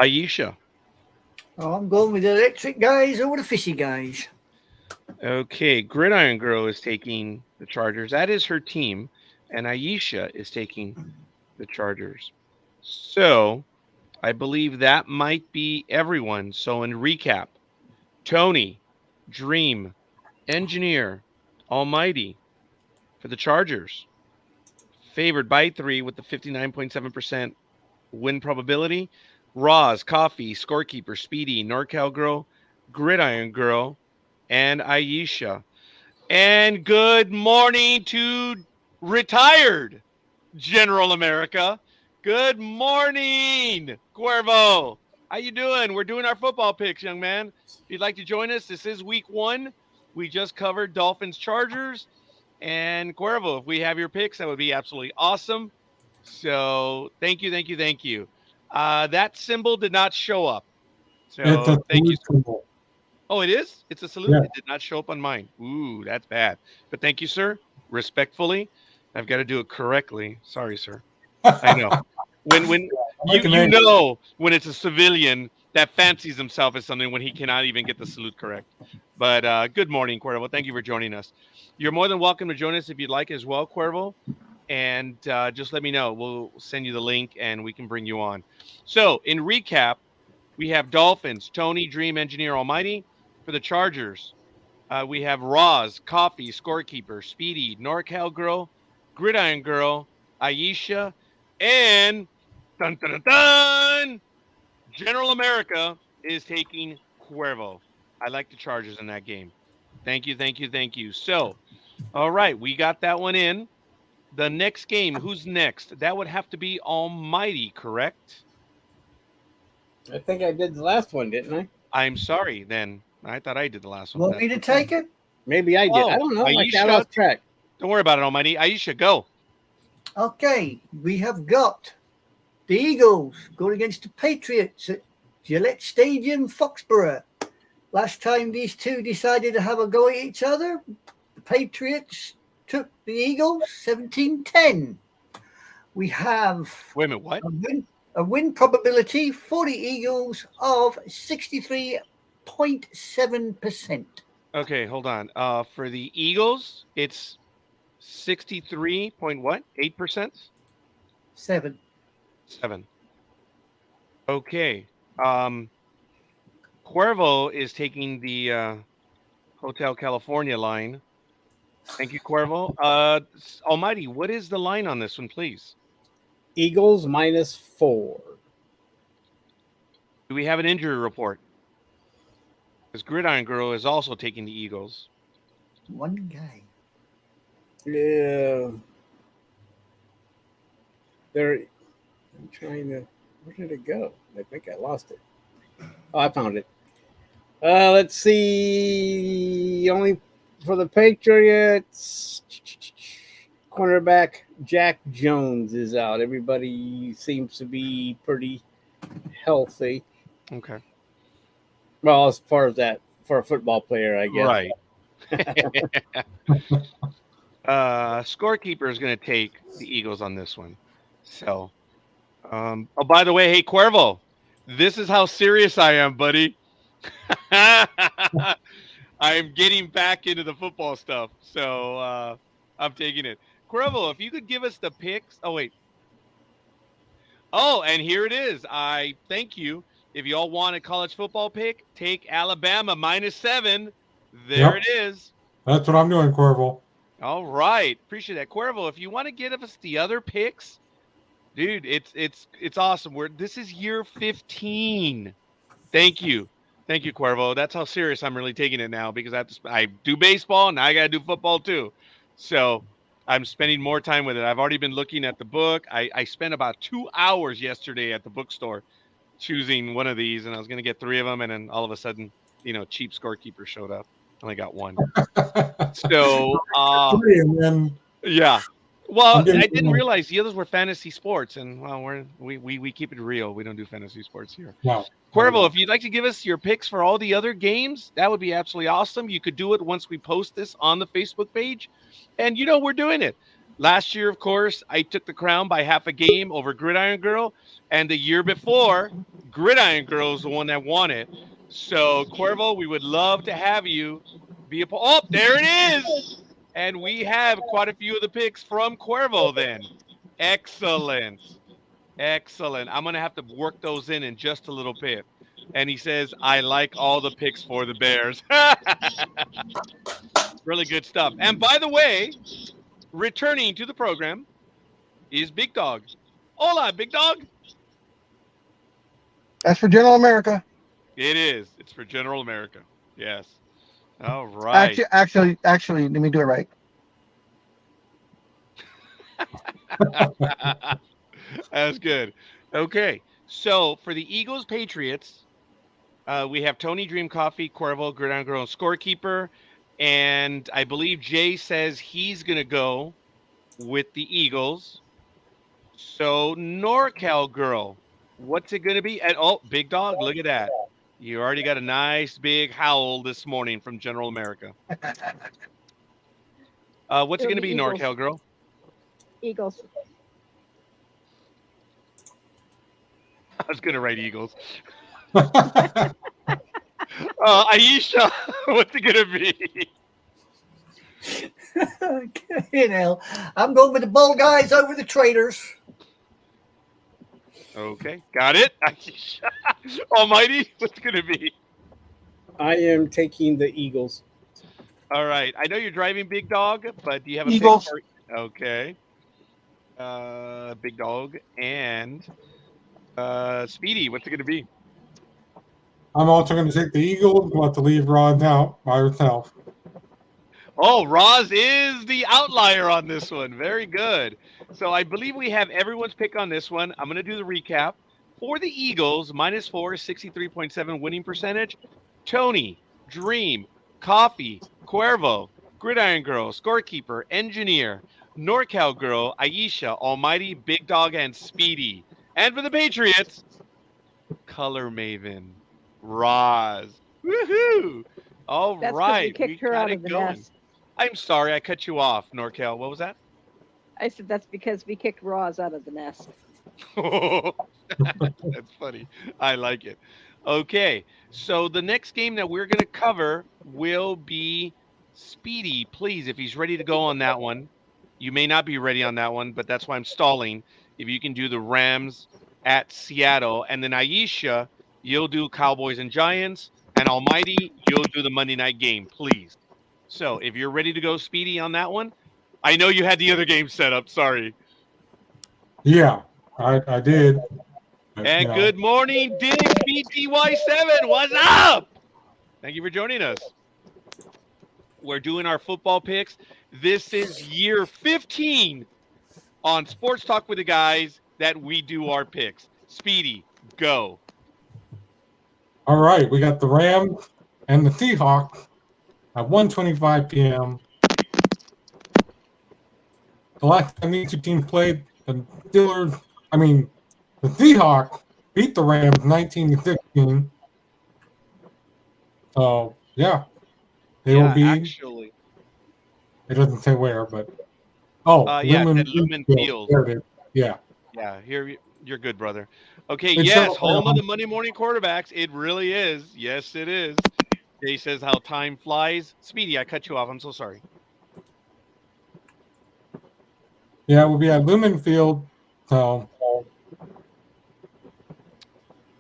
Aisha. Oh, I'm going with the electric guys over the fishy guys. Okay, Gridiron Girl is taking the Chargers. That is her team, and Aisha is taking the Chargers. So I believe that might be everyone. So in recap, Tony, Dreem, Engineer, Almighty for the Chargers. Favored by 3 with the 59.7% win probability. Roz, Coffee, Scorekeeper, Speedy, NorCal Girl, Gridiron Girl, and Aisha. And good morning to retired General America. Good morning, Cuervo. How you doing? We're doing our football picks, young man. If you'd like to join us, this is week 1. We just covered Dolphins, Chargers, and Cuervo. If we have your picks, that would be absolutely awesome. So thank you. That symbol did not show up. So It's a thank you. symbol. Oh, it is? It's a salute? Yeah. It did not show up on mine. Ooh, that's bad. But thank you, sir. Respectfully. I've got to do it correctly. Sorry, sir. I know. When you know when it's a civilian that fancies himself as something when he cannot even get the salute correct. But good morning, Cuervo. Thank you for joining us. You're more than welcome to join us if you'd like as well, Cuervo. And just let me know. We'll send you the link and we can bring you on. So in recap, we have Dolphins, Tony, Dreem, Engineer, Almighty. For the Chargers, we have Roz, Coffee, Scorekeeper, Speedy, NorCal Girl, Gridiron Girl, Aisha, and dun, dun, dun, dun, General America is taking Cuervo. I like the Chargers in that game. Thank you. So, all right, we got that one in. The next game, who's next? That would have to be Almighty, correct? I think I did the last one, didn't I? I'm sorry, then. I thought I did the last one. Want me to take it? Maybe I did. Oh, I don't know. I Aisha. got off track. Don't worry about it, Almighty. Aisha, go. Okay, we have got the Eagles going against the Patriots at Gillette Stadium, Foxborough. Last time these two decided to have a go at each other, the Patriots took the Eagles 17-10. We have Wait a minute, what? a win probability for the Eagles of 63.7%. Okay, hold on. For the Eagles, it's 63 point what? 8%? 7. 7. Okay. Cuervo is taking the Hotel California line. Thank you, Cuervo. Almighty, what is the line on this one, please? Eagles -4. Do we have an injury report? Because Gridiron Girl is also taking the Eagles. One guy. Yeah. I'm trying to. Where did it go? I think I lost it. Oh, I found it. Let's see. Only for the Patriots, cornerback Jack Jones is out. Everybody seems to be pretty healthy. Okay. Well, as far as that, for a football player, I guess. Right. Scorekeeper is going to take the Eagles on this one. So, oh, by the way, hey, Cuervo, this is how serious I am, buddy. I'm getting back into the football stuff. So, I'm taking it. Cuervo, if you could give us the picks. Oh, wait. Oh, and here it is. I thank you. If you all want a college football pick, take Alabama -7. There Yep. it is. That's what I'm doing, Corval. All right. Appreciate that. Cuervo, if you want to give us the other picks, dude, it's awesome. This is year 15. Thank you. Thank you, Cuervo. That's how serious I'm really taking it now because I do baseball and I got to do football too. So I'm spending more time with it. I've already been looking at the book. I spent about 2 hours yesterday at the bookstore choosing one of these, and I was going to get 3 of them. And then all of a sudden, cheap Scorekeeper showed up. Only got one. So, And then yeah. Well, I'm getting- I didn't realize the others were fantasy sports, and well, we keep it real. We don't do fantasy sports here. no. Cuervo, if you'd like to give us your picks for all the other games, that would be absolutely awesome. You could do it once we post this on the Facebook page, and we're doing it. Last year, of course, I took the crown by half a game over Gridiron Girl, and the year before, Gridiron Girl is the one that won it. So, Cuervo, we would love to have you be a. Oh, there it is. And we have quite a few of the picks from Cuervo then. Excellent. Excellent. I'm going to have to work those in just a little bit. And he says, I like all the picks for the Bears. Really good stuff. And by the way, returning to the program is Big Dawg. Hola, Big Dawg. That's for General America. It is. It's for General America. Yes. All right. Actually, let me do it right. That's good. Okay. So for the Eagles Patriots, we have Tony Dreem Coffee, Cuervo, Gridiron Girl, and Scorekeeper. And I believe Jay says he's going to go with the Eagles. So NorCal Girl, what's it going to be? And Big Dawg, look at that. You already got a nice big howl this morning from General America. What's it going to be, Eagles. NorCal Girl? Eagles. I was going to write Eagles. Aisha, what's it going to be? I'm going with the Bull Guys over the Traitors. Okay, got it. Aisha. Almighty, what's it going to be? I am taking the Eagles. All right. I know you're driving, Big Dawg, but do you have a Eagles. pick for... Okay. Big Dawg and Speedy, what's it going to be? I'm also going to take the Eagles. I'm about to leave Rod out by herself. Oh, Roz is the outlier on this one. Very good. So I believe we have everyone's pick on this one. I'm going to do the recap. For the Eagles, -4, 63.7 winning percentage. Tony, Dreem, Coffee, Cuervo, Gridiron Girl, Scorekeeper, Engineer, NorCal Girl, Aisha, Almighty, Big Dawg, and Speedy. And for the Patriots, Color Maven, Roz. Woohoo! All That's 'cause right. we kicked her got out it of the going. nest. I'm sorry, I cut you off, NorCal. What was that? I said that's because we kicked Roz out of the nest. That's funny. I like it. Okay, so the next game that we're going to cover will be Speedy. Please, if he's ready to go on that one. You may not be ready on that one, but that's why I'm stalling. If you can do the Rams at Seattle, and then Aisha, you'll do Cowboys and Giants, and Almighty, you'll do the Monday night game, please. So if you're ready to go, Speedy, on that one, I know you had the other game set up. Sorry. Yeah, I did. But, And good morning, Diggs BTY7. What's up? Thank you for joining us. We're doing our football picks. This is year 15 on Sports Talk with the Guys that we do our picks. Speedy, go. All right, we got the Rams and the Seahawks at 1:25 p.m. The last time these two teams played, the Seahawks beat the Rams 19-16. So yeah, they will be. Actually. It doesn't say where, but Lumen Field. There it is. Yeah. Yeah, here you're good, brother. Okay, It's yes, so- home of the Monday morning quarterbacks. It really is. Yes, it is. Jay says how time flies. Speedy, I cut you off. I'm so sorry. Yeah, we'll be at Lumen Field. So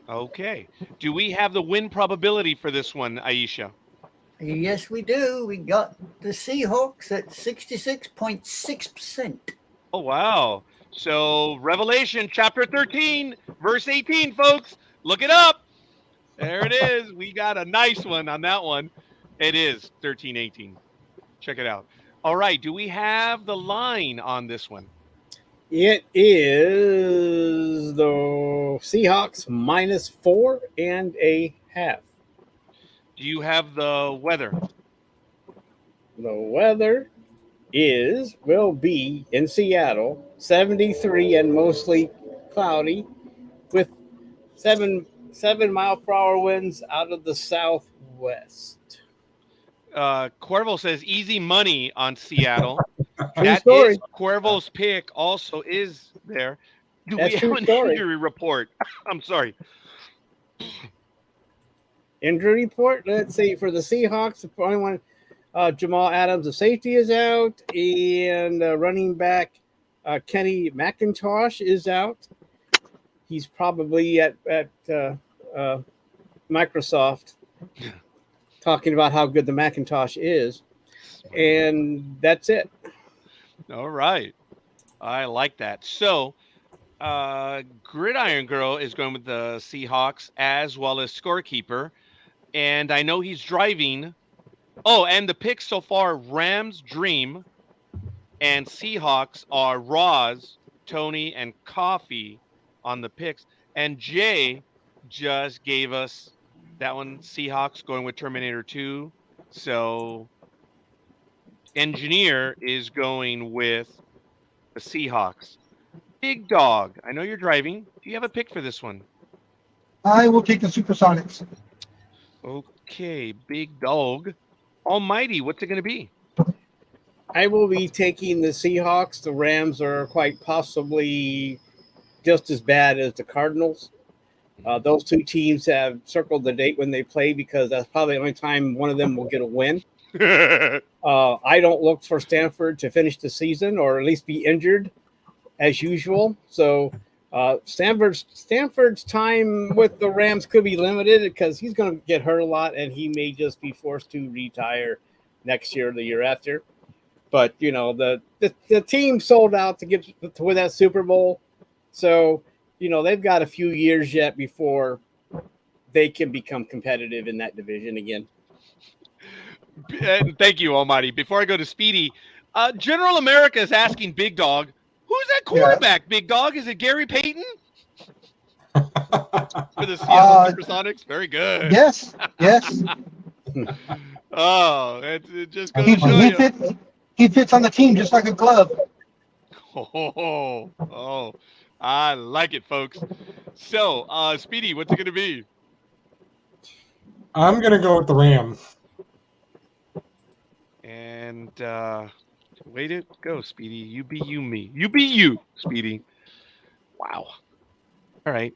Okay. Do we have the win probability for this one, Aisha? Yes, we do. We got the Seahawks at 66.6%. Oh, wow. So, Revelation chapter 13, verse 18, folks. Look it up. There it is. We got a nice one on that one. It is 13-18. Check it out. All right. Do we have the line on this one? It is the Seahawks -4.5. Do you have the weather? The weather will be in Seattle 73 and mostly cloudy with 7 mile-per-hour winds out of the southwest. Cuervo says easy money on Seattle. True That story. is Cuervo's pick. Also is there. Do That's we true have an story. injury report? I'm sorry. Injury report. Let's see. For the Seahawks, the only one, Jamal Adams, the safety, is out, and running back Kenny McIntosh is out. He's probably at Microsoft talking about how good the Macintosh is, and that's it. All right. I like that. So, Gridiron Girl is going with the Seahawks as well as Scorekeeper. And I know he's driving. Oh, and the picks so far, Rams, Dreem, and Seahawks are Roz, Tony, and Coffee on the picks. And Jay just gave us that one, Seahawks going with Terminator 2. So Engineer is going with the Seahawks. Big Dog, I know you're driving. Do you have a pick for this one? I will take the Supersonics. Okay, Big Dog. Almighty, what's it going to be? I will be taking the Seahawks. The Rams are quite possibly just as bad as the Cardinals. Those two teams have circled the date when they play because that's probably the only time one of them will get a win. I don't look for Stanford to finish the season or at least be injured as usual. So Stanford's time with the Rams could be limited because he's going to get hurt a lot and he may just be forced to retire next year or the year after. But, you know, the team sold out to win that Super Bowl. So, you know, they've got a few years yet before they can become competitive in that division again. Thank you, Almighty. Before I go to Speedy, General America is asking Big Dog, who's that quarterback, Big Dog? Is it Gary Payton? For the Seattle Supersonics? Very good. Yes, yes. Oh, it just goes to show you. He fits on the team just like a glove. Oh, I like it, folks. So, Speedy, what's it going to be? I'm going to go with the Rams. And way to go, Speedy. You be you, me. You be you, Speedy. Wow. All right.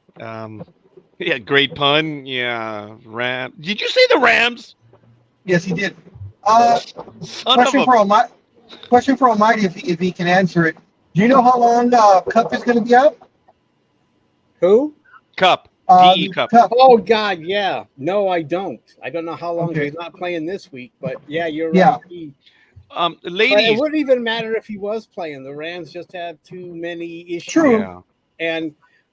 Yeah, great pun. Yeah, Ram. Did you say the Rams? Yes, he did. Question for Almighty, if he can answer it. Do you know how long Cup is going to be out? Who? Cup. DE Cup. Oh, God, yeah. No, I don't. I don't know how long he's not playing this week, but yeah, you're right. Yeah. Ladies. It wouldn't even matter if he was playing. The Rams just have too many issues. True. Yeah.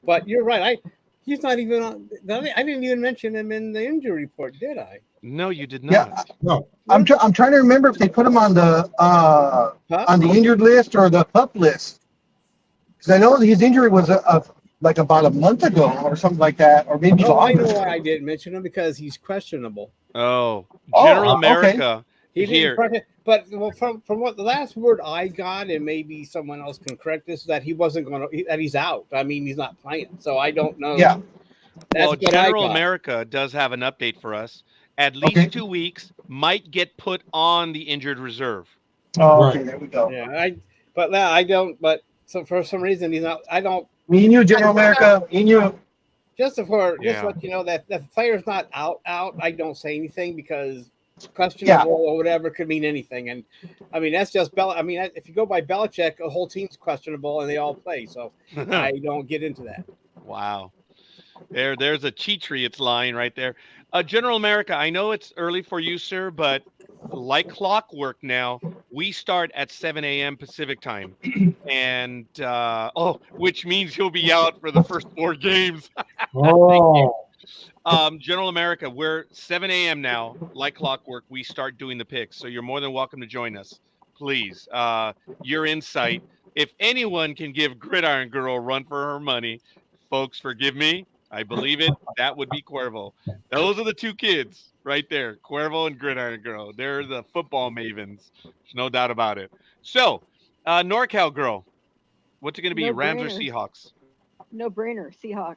But you're right. He's not even on. I didn't even mention him in the injury report, did I? No, you did not. Yeah. No. I'm trying to remember if they put him on the injured list or the PUP list. Because I know his injury was like about a month ago or something like that, or maybe longer. I know why I didn't mention him because he's questionable. Oh, General America. Okay. He didn't. But from what the last word I got, and maybe someone else can correct this, that he wasn't going to. That he's out. I mean, he's not playing. So I don't know. Yeah. Well, General America does have an update for us. At least 2 weeks, might get put on the injured reserve. Oh, okay, there we go. Yeah, I don't. But so for some reason he's not. I don't. Me and you, General America. Me and you. Just let you know that the player's not out. I don't say anything because questionable or whatever could mean anything. And I mean that's just I mean, if you go by Belichick, a whole team's questionable and they all play. So I don't get into that. Wow. There's a Cheatriots line right there. General America, I know it's early for you, sir, but like clockwork now, we start at 7 a.m. Pacific time. And, which means you'll be out for the first 4 games. Oh, General America, we're 7 a.m. now. Like clockwork, we start doing the picks. So you're more than welcome to join us. Please. Your insight. If anyone can give Gridiron Girl a run for her money, folks, forgive me. I believe it. That would be Cuervo. Those are the 2 kids right there. Cuervo and Gridiron Girl. They're the football mavens. There's no doubt about it. So, NorCal Girl, what's it going to be? No Rams or brainer. Seahawks? No brainer. Seahawks.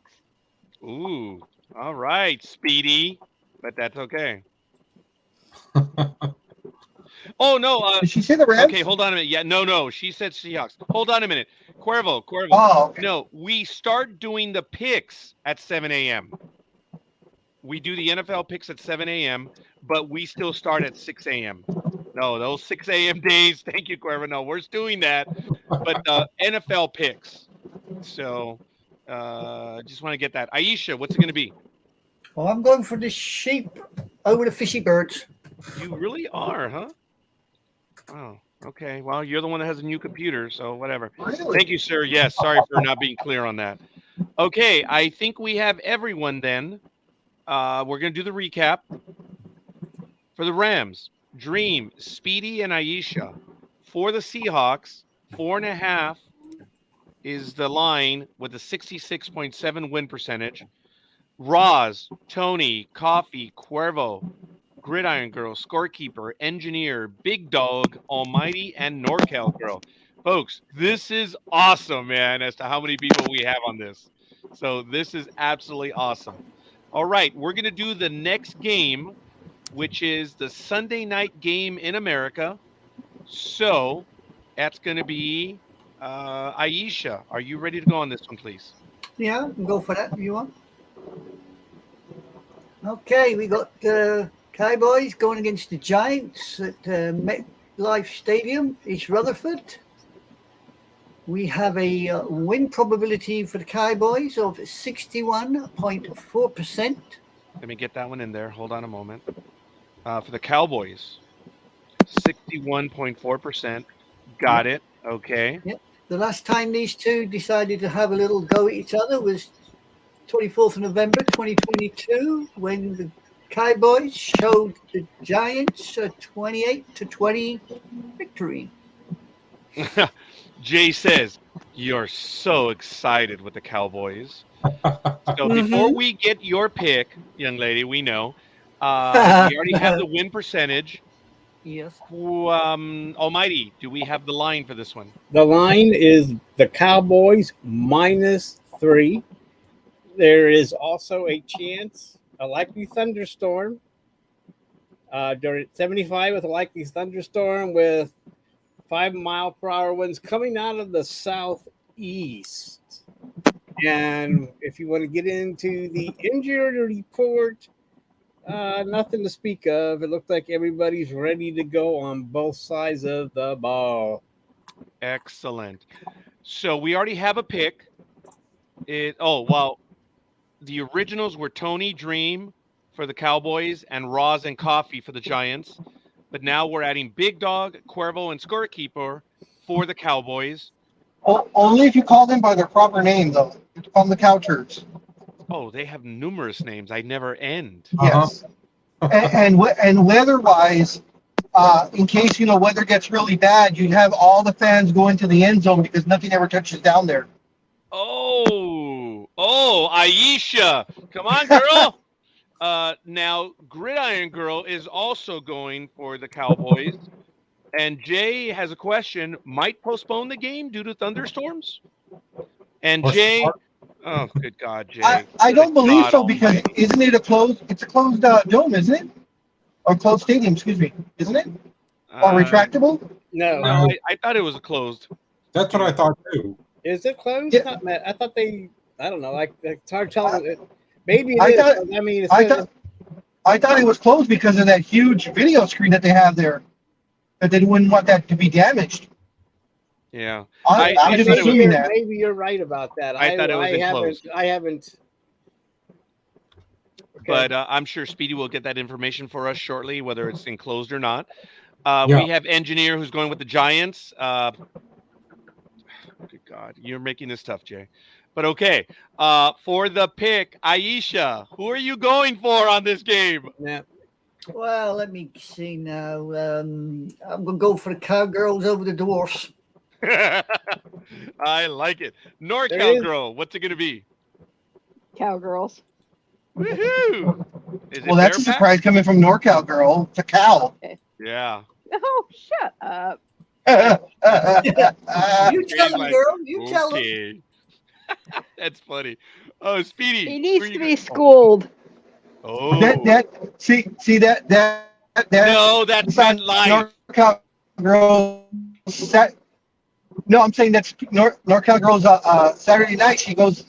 Ooh, all right, Speedy, but that's okay. Oh no! Did she say the Rams? Okay, hold on a minute. Yeah, no, she said Seahawks. Hold on a minute, Cuervo. Oh, okay. No, we start doing the picks at 7 a.m. We do the NFL picks at 7 a.m., but we still start at 6 a.m. No, those 6 a.m. days. Thank you, Cuervo. No, we're doing that, but NFL picks. So. Just want to get that. Aisha, what's it going to be? Well, I'm going for the sheep over the fishy birds. You really are, huh? Oh, okay. Well, you're the one that has a new computer, so whatever. Really? Thank you, sir. Yes, sorry for not being clear on that. Okay, I think we have everyone then. We're going to do the recap. For the Rams, Dreem, Speedy, and Aisha. For the Seahawks, 4.5 is the line with a 66.7 win percentage. Roz, Tony, Coffee, Cuervo, Gridiron Girl, Scorekeeper, Engineer, Big Dog, Almighty, and NorCal Girl. Folks, this is awesome, man, as to how many people we have on this. So this is absolutely awesome. All right, we're going to do the next game, which is the Sunday night game in America. So that's going to be Aisha. Are you ready to go on this one, please? Yeah, I can go for that if you want. Okay, we got Cowboys going against the Giants at MetLife Stadium, East Rutherford. We have a win probability for the Cowboys of 61.4%. Let me get that one in there. Hold on a moment. For the Cowboys, 61.4%. Got it. Okay. Yep. The last time these two decided to have a little go at each other was 24th of November 2022, when the Cowboys showed the Giants a 28-20 victory. Jay says, you're so excited with the Cowboys. So before we get your pick, young lady, we know, we already have the win percentage. Yes. Almighty, do we have the line for this one? The line is the Cowboys -3. There is also a chance, a likely thunderstorm. During 75 with a likely thunderstorm with 5-mile-per-hour winds coming out of the southeast. And if you want to get into the injured report, nothing to speak of. It looked like everybody's ready to go on both sides of the ball. Excellent. So we already have a pick. The originals were Tony, Dreem for the Cowboys and Roz and Coffee for the Giants. But now we're adding Big Dog, Cuervo, and Scorekeeper for the Cowboys. Only if you call them by their proper name, though. You call them the Cow Turds. Oh, they have numerous names. I never end. Yes. And weather-wise, in case, weather gets really bad, you have all the fans go into the end zone because nothing ever touches down there. Oh, Aisha. Come on, girl. Now, Gridiron Girl is also going for the Cowboys. And Jay has a question. Might postpone the game due to thunderstorms? And Jay... Oh, good God, Jay. I don't believe so, because isn't it it's a closed dome, isn't it? Or closed stadium, excuse me, isn't it? Or retractable? No, I thought it was closed. That's what I thought too. Is it closed? Yeah. I thought they. I don't know. It's hard telling. Maybe it I is. thought, I thought it was closed because of that huge video screen that they have there. That they wouldn't want that to be damaged. Yeah. I'm just assuming that. Maybe you're right about that. I thought it was enclosed. I haven't but I'm sure Speedy will get that information for us shortly, whether it's enclosed or not. Yeah. We have Engineer who's going with the Giants. Good God, you're making this tough, Jay. But okay, for the pick, Aisha, who are you going for on this game? Yeah. Well, let me see now. I'm going to go for the Cowgirls over the Dwarfs. I like it. There it NorCal is. Girl, what's it going to be? Cowgirls. Woohoo! Is Well, it that's a Bearpack? surprise coming from NorCal girl. It's a cow. Yeah. Oh, shut up. You tell them, like, girl. You tell them. Okay. That's funny. Oh, Speedy. He who needs are to you be go- schooled. Oh. see that No, that's meant life. NorCal girls. No, I'm saying that's NorCal girls. Saturday night she goes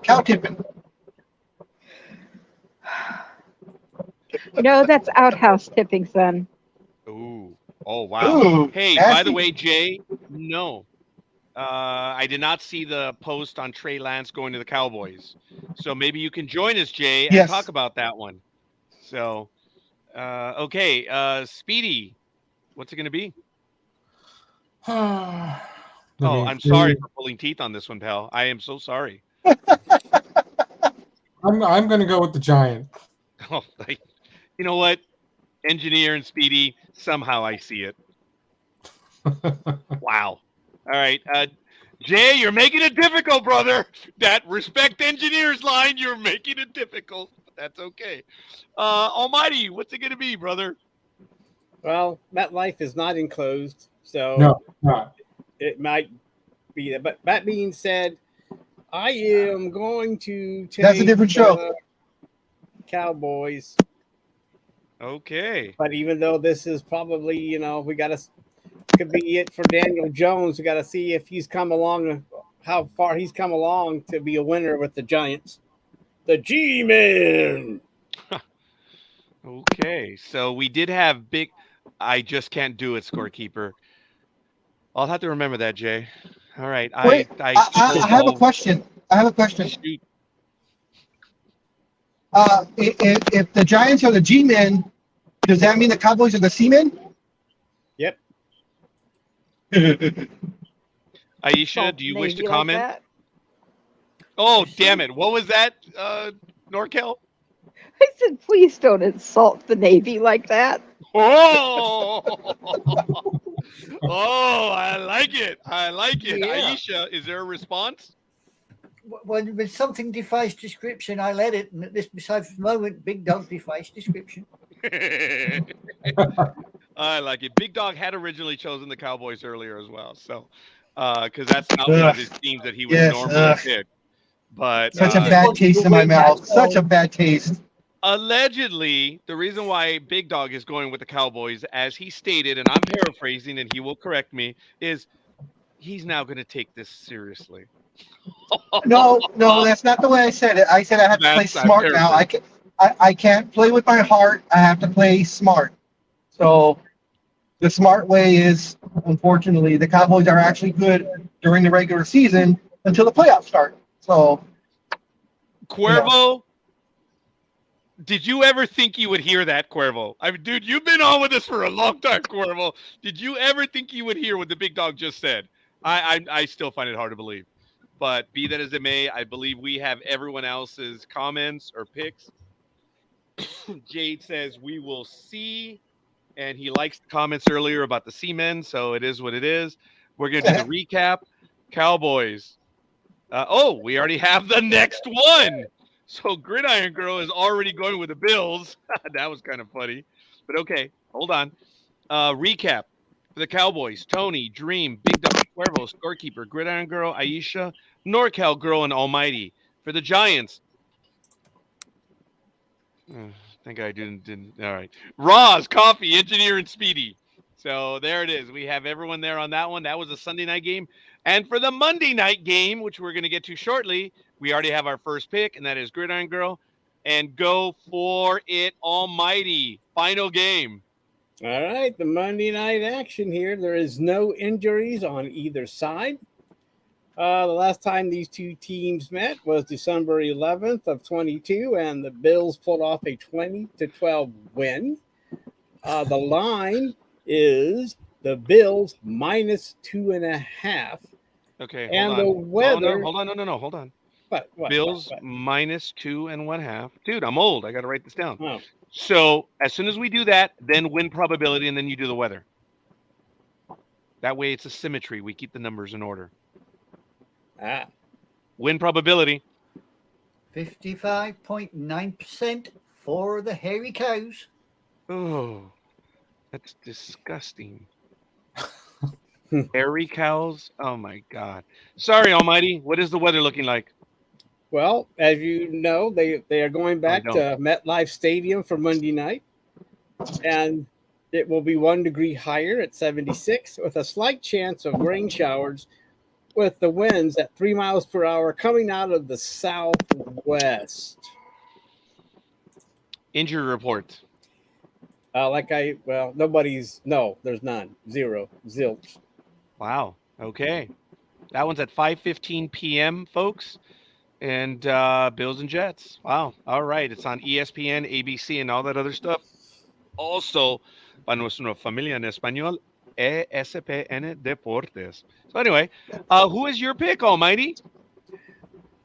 cow tipping. That's outhouse tipping, son. Ooh. Oh, wow. Ooh, Hey, by the nasty. way, Jay, no. I did not see the post on Trey Lance going to the Cowboys. So maybe you can join us, Jay, and Yes. talk about that one. So, okay. Speedy, what's it going to be? Let Oh, me I'm see. sorry for pulling teeth on this one, pal. I am so sorry. I'm going to go with the Giant. Oh, you know what? Engineer and Speedy, somehow I see it. Wow. All right. Jay, you're making it difficult, brother. That respect engineers line, you're making it difficult. That's okay. Almighty, what's it going to be, brother? Well, MetLife is not enclosed, so No, not. it might be that. But that being said, I am going to take That's a different show. the Cowboys. Okay. But even though this is probably, we got to could be it for Daniel Jones. We got to see if he's come along, how far he's come along to be a winner with the Giants. The G-Men. Okay. So we did have big. I just can't do it, Scorekeeper. I'll have to remember that, Jay. All right. Wait, I I have a question. Shoot. If the Giants are the G-men, does that mean the Cowboys are the C-men? Yep. Aisha, do you wish to Navy like comment? that? Oh, damn it. What was that, Norkel? I said, please don't insult the Navy like that. Oh, oh, I like it. I like it. Yeah. Aisha, is there a response? When something defies description, I let it. And at this precise moment, Big Dog defies description. I like it. Big Dog had originally chosen the Cowboys earlier as well. So, because that's not one of his teams that he would Yes, normally pick. But Such a bad taste in my mouth. Such a bad taste. allegedly, the reason why Big Dog is going with the Cowboys, as he stated, and I'm paraphrasing and he will correct me, is he's now going to take this seriously. No, that's not the way I said it. I said I have to play That's- I'm smart now. I can't play with my heart. I have to play smart. So the smart way is, unfortunately, the Cowboys are actually good during the regular season until the playoffs start. So Cuervo, did you ever think you would hear that, Cuervo? I mean, dude, you've been on with us for a long time, Cuervo. Did you ever think you would hear what the Big Dog just said? I still find it hard to believe. But be that as it may, I believe we have everyone else's comments or picks. Jade says we will see, and he likes the comments earlier about the Seamen, so it is what it is. We're going to do the recap. Cowboys. We already have the next one. So Gridiron Girl is already going with the Bills. That was kind of funny. But okay, hold on. Recap. For the Cowboys, Tony, Dreem, Big Dog, Cuervo, Scorekeeper, Gridiron Girl, Aisha, NorCal Girl, and Almighty. For the Giants, I think I didn't. All right. Roz, Coffee, Engineer, and Speedy. So there it is. We have everyone there on that one. That was a Sunday night game. And for the Monday night game, which we're going to get to shortly, we already have our first pick, and that is Gridiron Girl. And go for it, Almighty. Final game. All right, the Monday night action here. There is no injuries on either side. The last time these two teams met was December 11th of 22, and the Bills pulled off a 20-12 win. The line is the Bills minus 2.5. Okay, And hold the on. weather. Hold on. No. Hold on. What? Bills What? minus 2.5. Dude, I'm old. I got to write this down. Oh, So as soon as we do that, then win probability, and then you do the weather. That way it's a symmetry. We keep the numbers in order. Win probability. 55.9% for the hairy cows. Oh, that's disgusting. Hairy cows? Oh my God. Sorry, Almighty. What is the weather looking like? well, as you know, they are going back don't. to MetLife Stadium for Monday night, and it will be 1 degree higher at 76, with a slight chance of rain showers, with the winds at 3 miles per hour coming out of the southwest. Injury report. There's none. Zero. Zilch. Wow. Okay. That one's at 5:15 p.m., folks. And Bills and Jets. Wow. All right. It's on ESPN, ABC, and all that other stuff. Also, para nuestra familia en español, ESPN Deportes. So anyway, who is your pick, Almighty?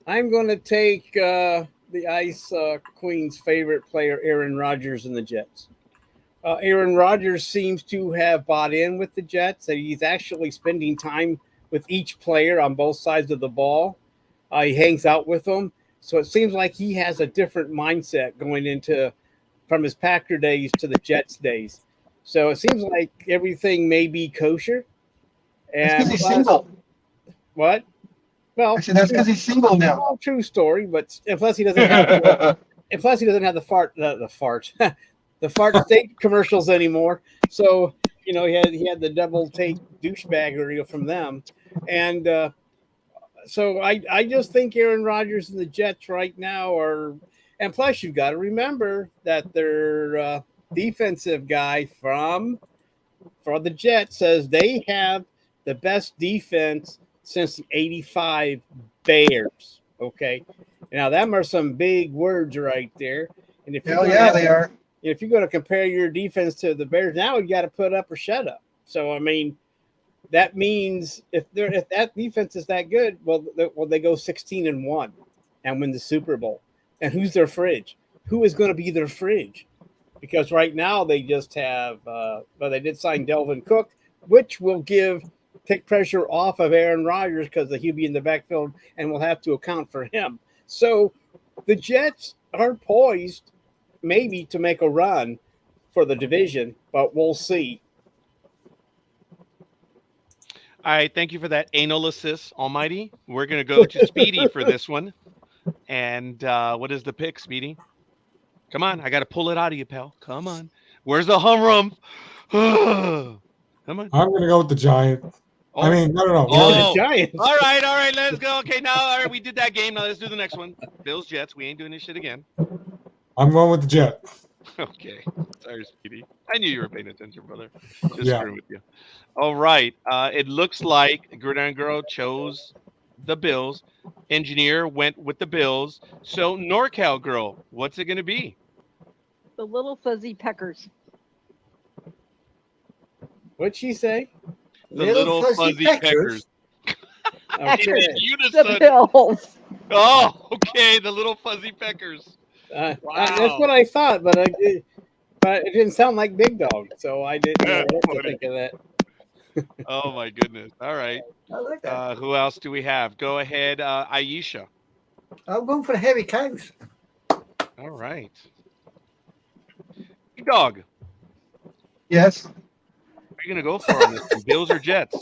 I'm going to take the Ice Queen's favorite player, Aaron Rodgers, and the Jets. Aaron Rodgers seems to have bought in with the Jets, that he's actually spending time with each player on both sides of the ball. He hangs out with them. So it seems like he has a different mindset going into from his Packer days to the Jets days. So it seems like everything may be kosher. That's And because he's single. What? Well, I said that's because he's single now. well, true story, but and plus he doesn't have and plus he doesn't have the fart the fart steak commercials anymore. So he had the double take douchebaggery from them, and so I just think Aaron Rodgers and the Jets right now are, and plus you've got to remember that their defensive guy for the Jets says they have the best defense since the '85 Bears. Okay, now that are some big words right there. And if Hell yeah, they are. if you're going to compare your defense to the Bears now, you got to put up or shut up. So I mean, that means if that defense is that good, well they go 16-1 and win the Super Bowl. And who's their fridge? Who is going to be their fridge? Because right now they just have they did sign Delvin Cook, which will take pressure off of Aaron Rodgers because he'll be in the backfield and we'll have to account for him. So the Jets are poised maybe to make a run for the division, but we'll see. All right. Thank you for that analysis, Almighty. We're going to go to Speedy for this one. And what is the pick, Speedy? Come on. I got to pull it out of you, pal. Come on. Where's the hum? Come on. I'm going to go with the Giants. Oh. I mean, no. Oh. The Giants. All right. Let's go. Okay, now, all right, we did that game. Now let's do the next one. Bills, Jets. We ain't doing this shit again. I'm going with the Jets. Okay. Sorry, Speedy. I knew you were paying attention, brother. Just Yeah. screwing with you. All right. It looks like Gridiron Girl chose the Bills. Engineer went with the Bills. So, NorCal Girl, what's it going to be? The little fuzzy peckers. What'd she say? The little fuzzy peckers. Okay. The Unison. Bills. Oh, okay. The little fuzzy peckers. Wow. Wow. That's what I thought, but it didn't sound like Big Dog, so I didn't know what to think of that. Oh, my goodness. All right. I like that. Who else do we have? Go ahead, Aisha. I'm going for the hairy cows. All right. Dog. Yes. What are you going to go for on this one? Bills or Jets?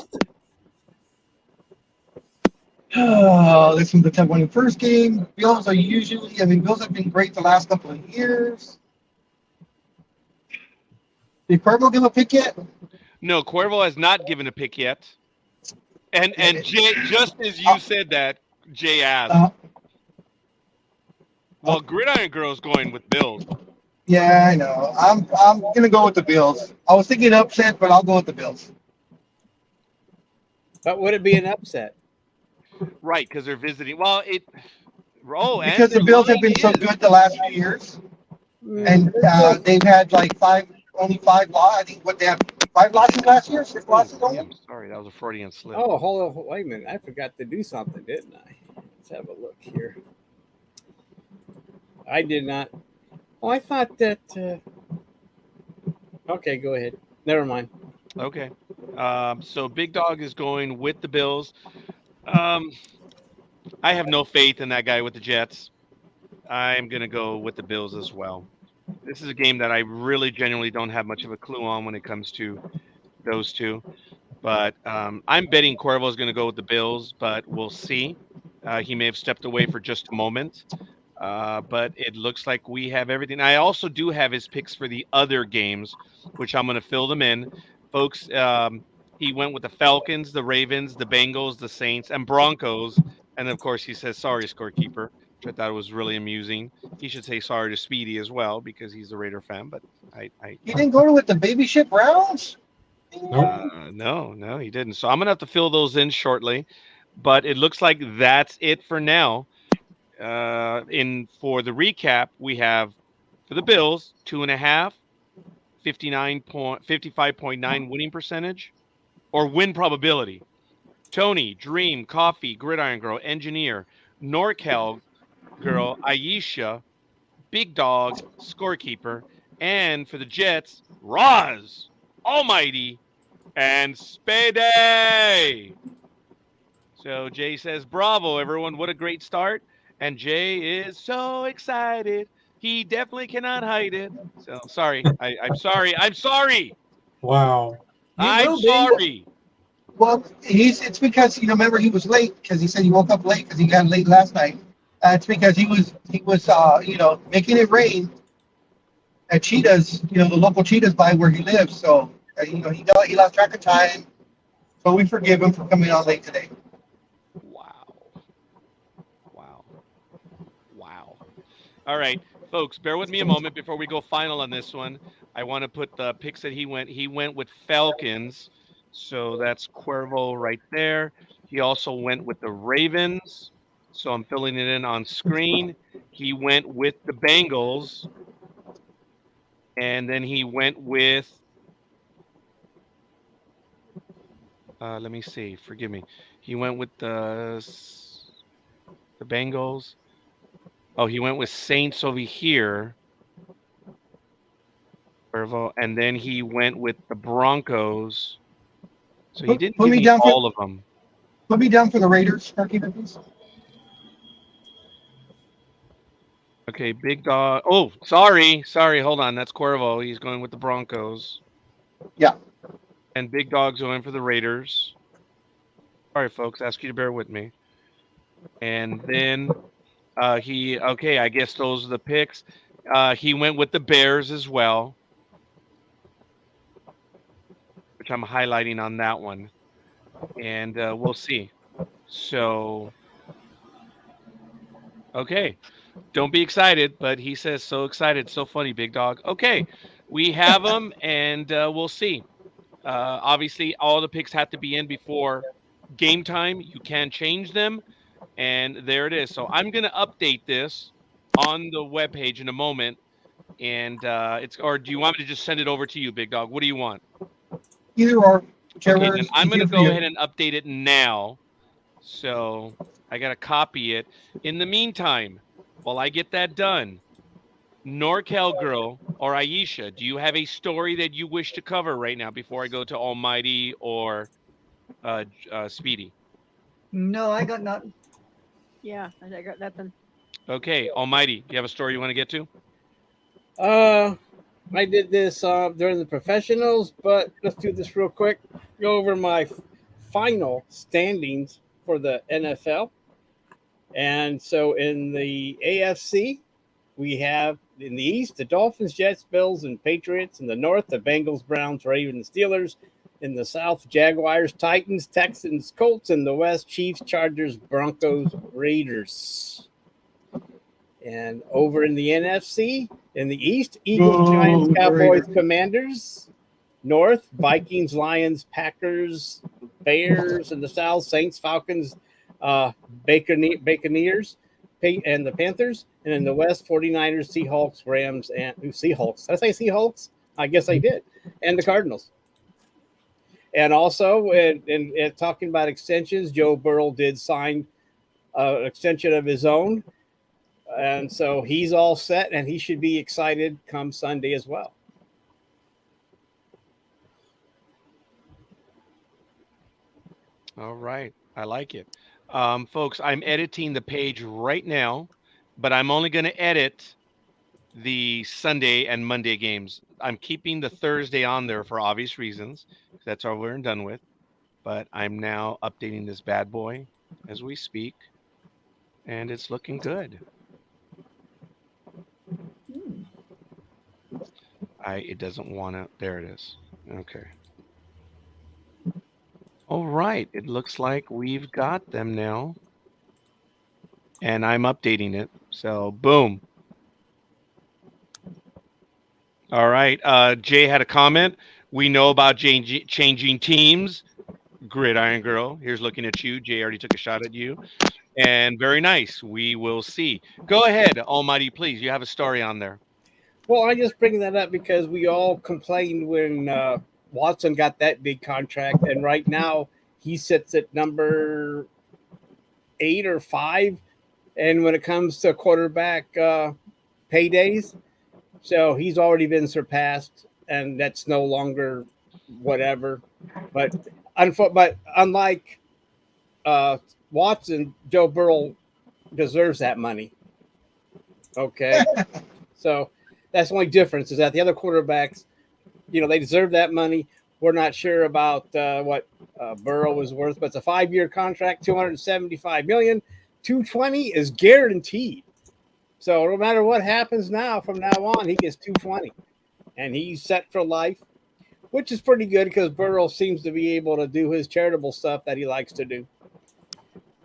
Oh, this one's the tough one. The first game, Bills have been great the last couple of years. Did Cuervo give a pick yet? No, Cuervo has not given a pick yet. And Jay, just as you said that, Jay asked. Well, Gridiron Girl's going with Bills. Yeah, I know. I'm gonna go with the Bills. I was thinking upset, but I'll go with the Bills. But would it be an upset? Right, because they're visiting. Well, and Because the their Bills have line been so is. good the last few years, and They're still- they've had like only 5 losses. I think what they have 5 losses last year, 6 losses Oh, only. I'm sorry, that was a Freudian slip. Oh, hold on. Wait a minute. I forgot to do something, didn't I? Let's have a look here. I did not. Oh, I thought that. Okay, go ahead. Never mind. Okay. So Big Dog is going with the Bills. I have no faith in that guy with the Jets. I'm going to go with the Bills as well. This is a game that I really genuinely don't have much of a clue on when it comes to those two. But I'm betting Cuervo is going to go with the Bills, but we'll see. He may have stepped away for just a moment. But it looks like we have everything. I also do have his picks for the other games, which I'm going to fill them in. Folks, he went with the Falcons, the Ravens, the Bengals, the Saints, and Broncos. And of course, he says, sorry, Scorekeeper, which I thought was really amusing. He should say sorry to Speedy as well because he's a Raider fan. But You didn't go with the baby shit Browns? No, he didn't. So I'm going to have to fill those in shortly. But it looks like that's it for now. For the recap, we have for the Bills 2.5, 55.9 winning percentage or win probability. Tony, Dream, Coffee, Gridiron Girl, Engineer, NorCal Girl, Aisha, Big Dog, Scorekeeper, and for the Jets, Roz, Almighty, and Speedy. So Jay says, bravo, everyone. What a great start. And Jay is so excited. He definitely cannot hide it. So sorry. I'm sorry. I'm sorry. Wow. I'm will be. sorry. Well, it's because remember he was late because he said he woke up late because he got late last night. It's because he was making it rain at Cheetah's, the local Cheetah's by where he lives. So he lost track of time. So we forgive him for coming on late today. Wow. All right, folks, bear with me a moment before we go final on this one. I want to put the picks that he went. He went with Falcons. So that's Cuervo right there. He also went with the Ravens. So I'm filling it in on screen. He went with the Bengals. And then he went with, let me see, forgive me. He went with the Bengals. Oh, he went with Saints over here. And then he went with the Broncos. So he didn't give me all of them. Put me down for the Raiders, Scorekeeper, please. Okay, Big Dog. Oh, sorry. Hold on. That's Cuervo. He's going with the Broncos. Yeah. And Big Dog's going for the Raiders. Sorry, folks. Ask you to bear with me. And then I guess those are the picks. He went with the Bears as well, which I'm highlighting on that one. And we'll see. So, okay. Don't be excited, but he says so excited, so funny, Big Dog. Okay, we have them, and we'll see. Obviously, all the picks have to be in before game time. You can change them, and there it is. So I'm going to update this on the webpage in a moment, and or do you want me to just send it over to you, Big Dog? What do you want? Either or. Okay, then I'm going to go ahead and update it now. So I got to copy it. In the meantime, while I get that done, NorCal Girl or Aisha, do you have a story that you wish to cover right now before I go to Almighty or Speedy? No, I got nothing. Yeah, I got nothing. Okay, Almighty, do you have a story you want to get to? I did this during the professionals, but let's do this real quick. Go over my final standings for the NFL. And so in the AFC, we have in the East, the Dolphins, Jets, Bills, and Patriots. In the North, the Bengals, Browns, Ravens, Steelers. In the South, Jaguars, Titans, Texans, Colts. In the West, Chiefs, Chargers, Broncos, Raiders. And over in the NFC, in the East, Eagles, Giants, Cowboys, Commanders. North, Vikings, Lions, Packers, Bears. In the South, Saints, Falcons, Buccaneers, and the Panthers. And in the West, 49ers, Seahawks, Rams, and Seahawks. Did I say Seahawks? I guess I did. And the Cardinals. And also, in talking about extensions, Joe Burrow did sign an extension of his own. And so he's all set, and he should be excited come Sunday as well. All right. I like it. Folks, I'm editing the page right now, but I'm only going to edit the Sunday and Monday games. I'm keeping the Thursday on there for obvious reasons. That's all we're done with. But I'm now updating this bad boy as we speak, and it's looking good. It doesn't want to. There it is. Okay. All right. It looks like we've got them now. And I'm updating it. So, boom. All right. Jay had a comment. We know about changing teams. Gridiron Girl. Here's looking at you. Jay already took a shot at you. And very nice. We will see. Go ahead, Almighty, please. You have a story on there. Well, I just bring that up because we all complained when Watson got that big contract, and right now he sits at number 8 or 5. And when it comes to quarterback paydays, so he's already been surpassed, and that's no longer whatever. But unlike Watson, Joe Burrow deserves that money. Okay, so. That's the only difference is that the other quarterbacks, they deserve that money. We're not sure about what Burrow is worth, but it's a 5-year contract, $275 million. $220 is guaranteed. So no matter what happens from now on, he gets $220, and he's set for life, which is pretty good because Burrow seems to be able to do his charitable stuff that he likes to do.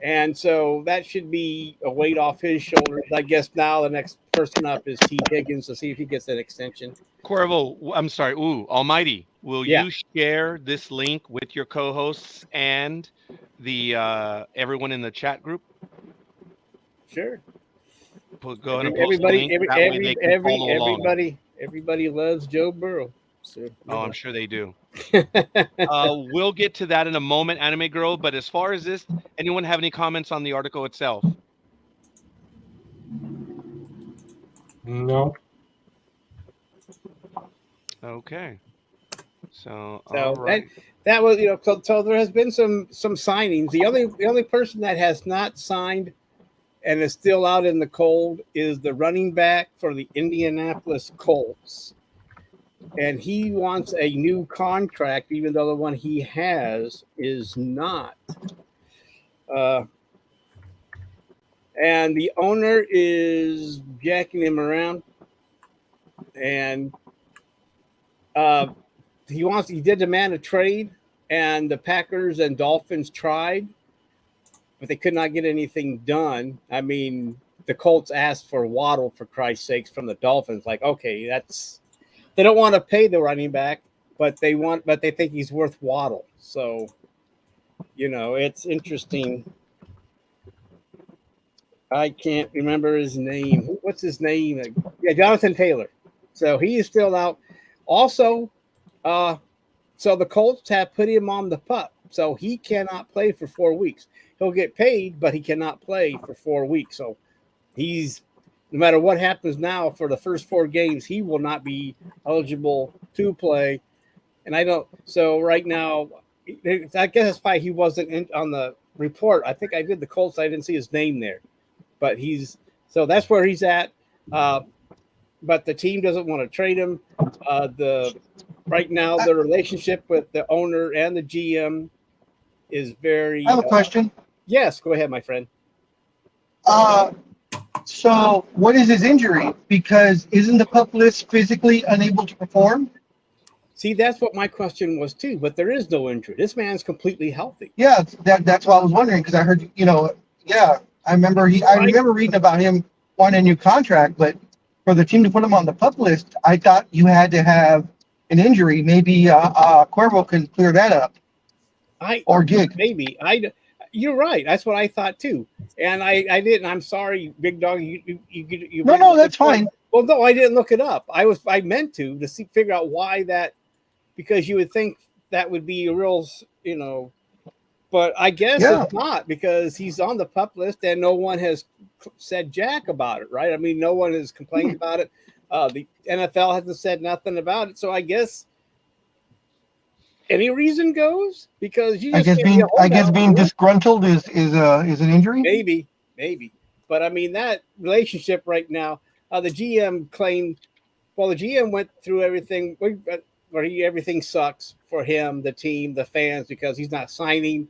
And so that should be a weight off his shoulders. I guess now the next person up is T. Higgins to see if he gets an extension. Corvo, I'm sorry. Almighty, will you share this link with your co-hosts and the everyone in the chat group? Sure. Go ahead and post the link. Everybody loves Joe Burrow. So, I'm sure they do. We'll get to that in a moment, Anime Girl. But as far as this, anyone have any comments on the article itself? No. Okay. So that was so there has been some signings. The only person that has not signed and is still out in the cold is the running back for the Indianapolis Colts. And he wants a new contract, even though the one he has is not. And the owner is jacking him around. And he did demand a trade, and the Packers and Dolphins tried, but they could not get anything done. I mean, the Colts asked for Waddle, for Christ's sakes, from the Dolphins. Like, okay, they don't want to pay the running back, but they think he's worth Waddle. So, it's interesting. I can't remember his name. What's his name? Yeah, Jonathan Taylor. So he is still out. Also, so the Colts have put him on the PUP, so he cannot play for 4 weeks. He'll get paid, but he cannot play for 4 weeks. So no matter what happens now for the first 4 games, he will not be eligible to play. And so right now, I guess that's why he wasn't on the report. I think I did the Colts. I didn't see his name there, but so that's where he's at. But the team doesn't want to trade him. Right now, the relationship with the owner and the GM is very. I have a question. Yes, go ahead, my friend. So what is his injury? Because isn't the PUP list physically unable to perform? See, that's what my question was too. But there is no injury. This man's completely healthy. Yeah, that's what I was wondering because I heard I remember reading about him wanting a new contract, but for the team to put him on the PUP list, I thought you had to have an injury. Maybe Cuervo can clear that up. Or Gig. Maybe You're right. That's what I thought too. And I didn't. I'm sorry, Big Dog. You No, that's fine. Well, no, I didn't look it up. I meant to figure out why that, because you would think that would be a real, but I guess Yeah. it's not, because he's on the pup list and no one has said jack about it, right? I mean, no one has complained about it. The NFL hasn't said nothing about it. So I guess any reason goes, because you just I guess being disgruntled is an injury. Maybe. But I mean, that relationship right now, the GM claimed, well, the GM went through everything where everything sucks for him, the team, the fans, because he's not signing.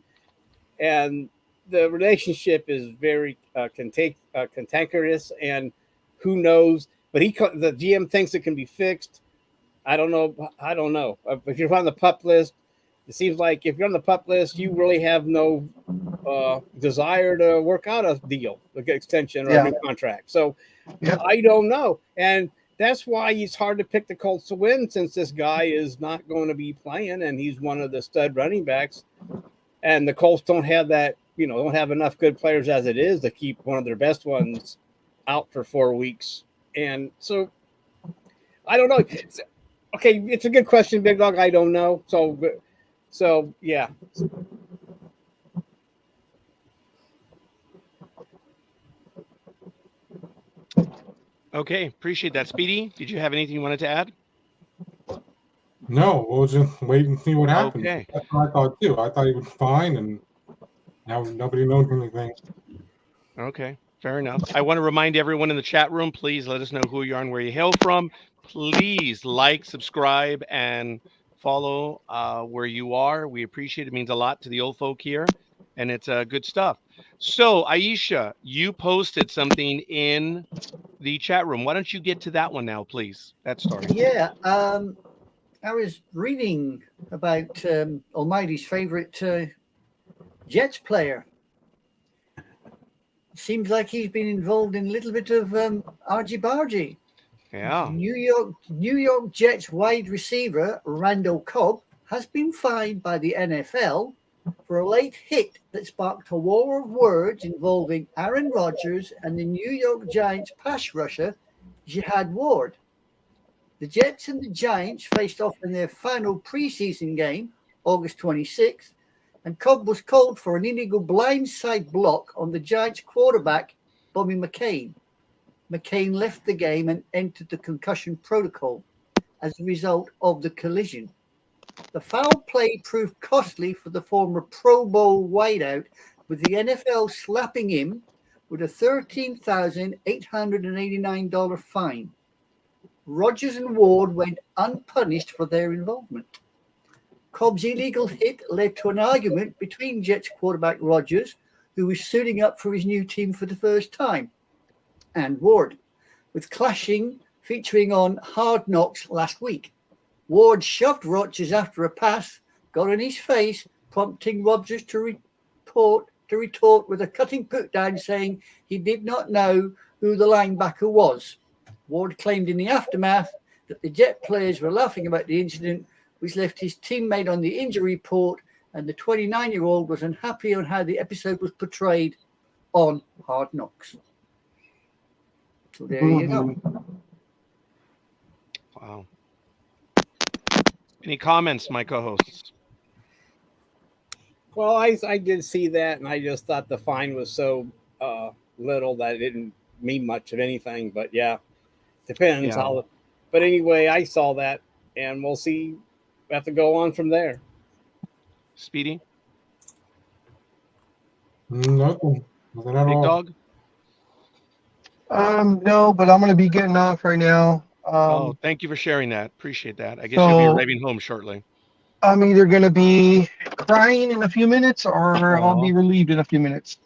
And the relationship is very cantankerous, and who knows? But the GM thinks it can be fixed. I don't know. If you're on the pup list, it seems like if you're on the pup list, you really have no desire to work out a deal, like an extension or a new contract. So I don't know. And that's why it's hard to pick the Colts to win, since this guy is not going to be playing and he's one of the stud running backs. And the Colts don't have that, don't have enough good players as it is to keep one of their best ones out for 4 weeks. And so I don't know. Okay, it's a good question, Big Dog. I don't know. So yeah. Okay, appreciate that. Speedy, did you have anything you wanted to add? No, we'll just wait and see what happens. Okay. That's what I thought too. I thought he was fine, and now nobody knows anything. Okay, fair enough. I want to remind everyone in the chat room, please let us know who you are and where you hail from. Please like, subscribe, and follow where you are. We appreciate it. It means a lot to the old folk here, and it's good stuff. So, Aisha, you posted something in the chat room. Why don't you get to that one now, please? That story. Yeah, I was reading about Almighty's favorite Jets player. Seems like he's been involved in a little bit of argy-bargy. Yeah. New York Jets wide receiver Randall Cobb has been fined by the NFL for a late hit that sparked a war of words involving Aaron Rodgers and the New York Giants pass rusher Jihad Ward. The Jets and the Giants faced off in their final preseason game, August 26th, and Cobb was called for an illegal blindside block on the Giants quarterback, Bobby McCain. McCain left the game and entered the concussion protocol as a result of the collision. The foul play proved costly for the former Pro Bowl wideout, with the NFL slapping him with a $13,889 fine. Rodgers and Ward went unpunished for their involvement. Cobb's illegal hit led to an argument between Jets quarterback Rodgers, who was suiting up for his new team for the first time, and Ward, with clashing featuring on Hard Knocks last week. Ward shoved Rodgers after a pass, got in his face, prompting Rodgers to retort with a cutting put-down, saying he did not know who the linebacker was. Ward claimed in the aftermath that the Jet players were laughing about the incident, which left his teammate on the injury report, and the 29-year-old was unhappy on how the episode was portrayed on Hard Knocks. So there you go. Wow. Any comments, my co-hosts? Well, I did see that, and I just thought the fine was so little that it didn't mean much of anything. But yeah, depends how. But anyway, I saw that, and we'll see. We have to go on from there. Speedy? Nothing at Big all. Dog? No, but I'm going to be getting off right now. Thank you for sharing that. Appreciate that. I guess you'll be arriving home shortly. I'm either going to be crying in a few minutes or I'll be relieved in a few minutes.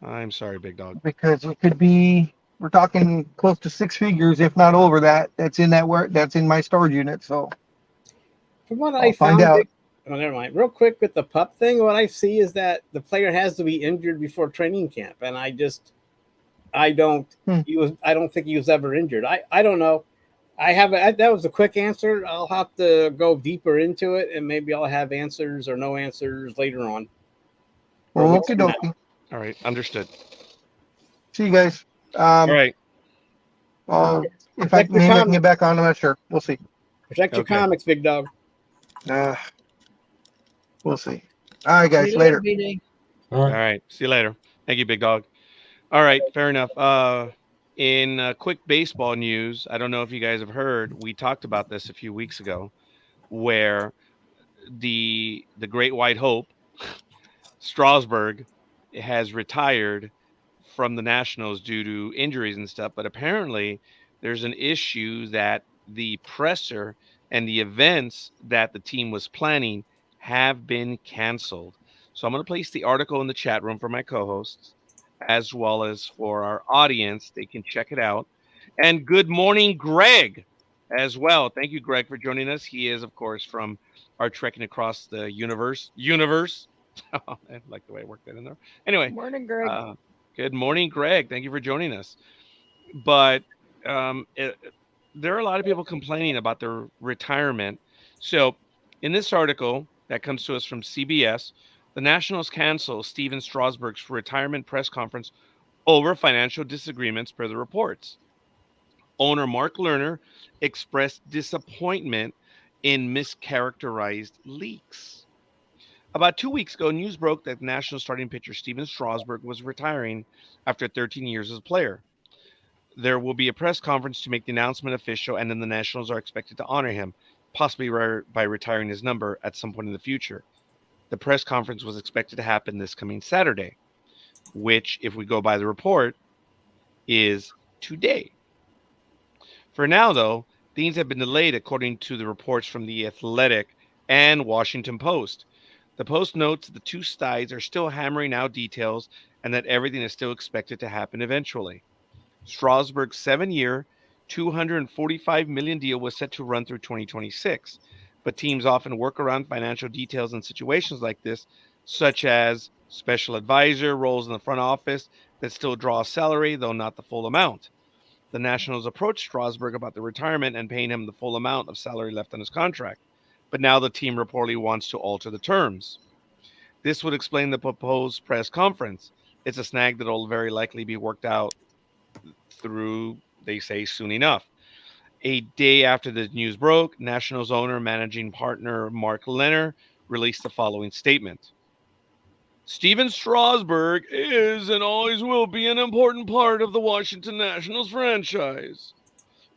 I'm sorry, Big Dog. Because it could be, we're talking close to six figures, if not over that. That's in my storage unit. So from what I'll find out. Oh, never mind. Real quick with the pup thing, what I see is that the player has to be injured before training camp, and I don't think he was ever injured. I don't know. That was a quick answer. I'll have to go deeper into it, and maybe I'll have answers or no answers later on. Okie dokie. All right, understood. See you guys. All right. If I Protect your maybe I can comics. get back on, I'm not sure. We'll see. Protect your Okay. comics, big dog. We'll see. All right, guys. See you Later. BD. All All right. right. See you later. Thank you, big dog. All right, fair enough. In quick baseball news, I don't know if you guys have heard, we talked about this a few weeks ago, where the Great White Hope, Strasburg, has retired from the Nationals due to injuries and stuff. But apparently, there's an issue that the presser and the events that the team was planning have been canceled. So I'm going to place the article in the chat room for my co-hosts, as well as for our audience. They can check it out. And good morning, Greg, as well. Thank you, Greg, for joining us. He is, of course, from our Trekking Across the Universe. I like the way I worked that in there. Anyway, Morning, Greg. good morning, Greg. Thank you for joining us. But there are a lot of people complaining about their retirement. So in this article that comes to us from CBS, the Nationals cancel Steven Strasburg's retirement press conference over financial disagreements per the reports. Owner Mark Lerner expressed disappointment in mischaracterized leaks. About 2 weeks ago, news broke that National starting pitcher Steven Strasburg was retiring after 13 years as a player. There will be a press conference to make the announcement official, and then the Nationals are expected to honor him, possibly by retiring his number at some point in the future. The press conference was expected to happen this coming Saturday, which, if we go by the report, is today. For now, though, things have been delayed according to the reports from The Athletic and Washington Post. The Post notes the two sides are still hammering out details and that everything is still expected to happen eventually. Strasburg's 7-year, $245 million deal was set to run through 2026, but teams often work around financial details in situations like this, such as special advisor roles in the front office that still draw a salary, though not the full amount. The Nationals approached Strasburg about the retirement and paying him the full amount of salary left on his contract, but now the team reportedly wants to alter the terms. This would explain the proposed press conference. It's a snag that will very likely be worked out through, they say, soon enough. A day after the news broke, Nationals owner managing partner Mark Lerner released the following statement. Steven Strasburg is and always will be an important part of the Washington Nationals franchise.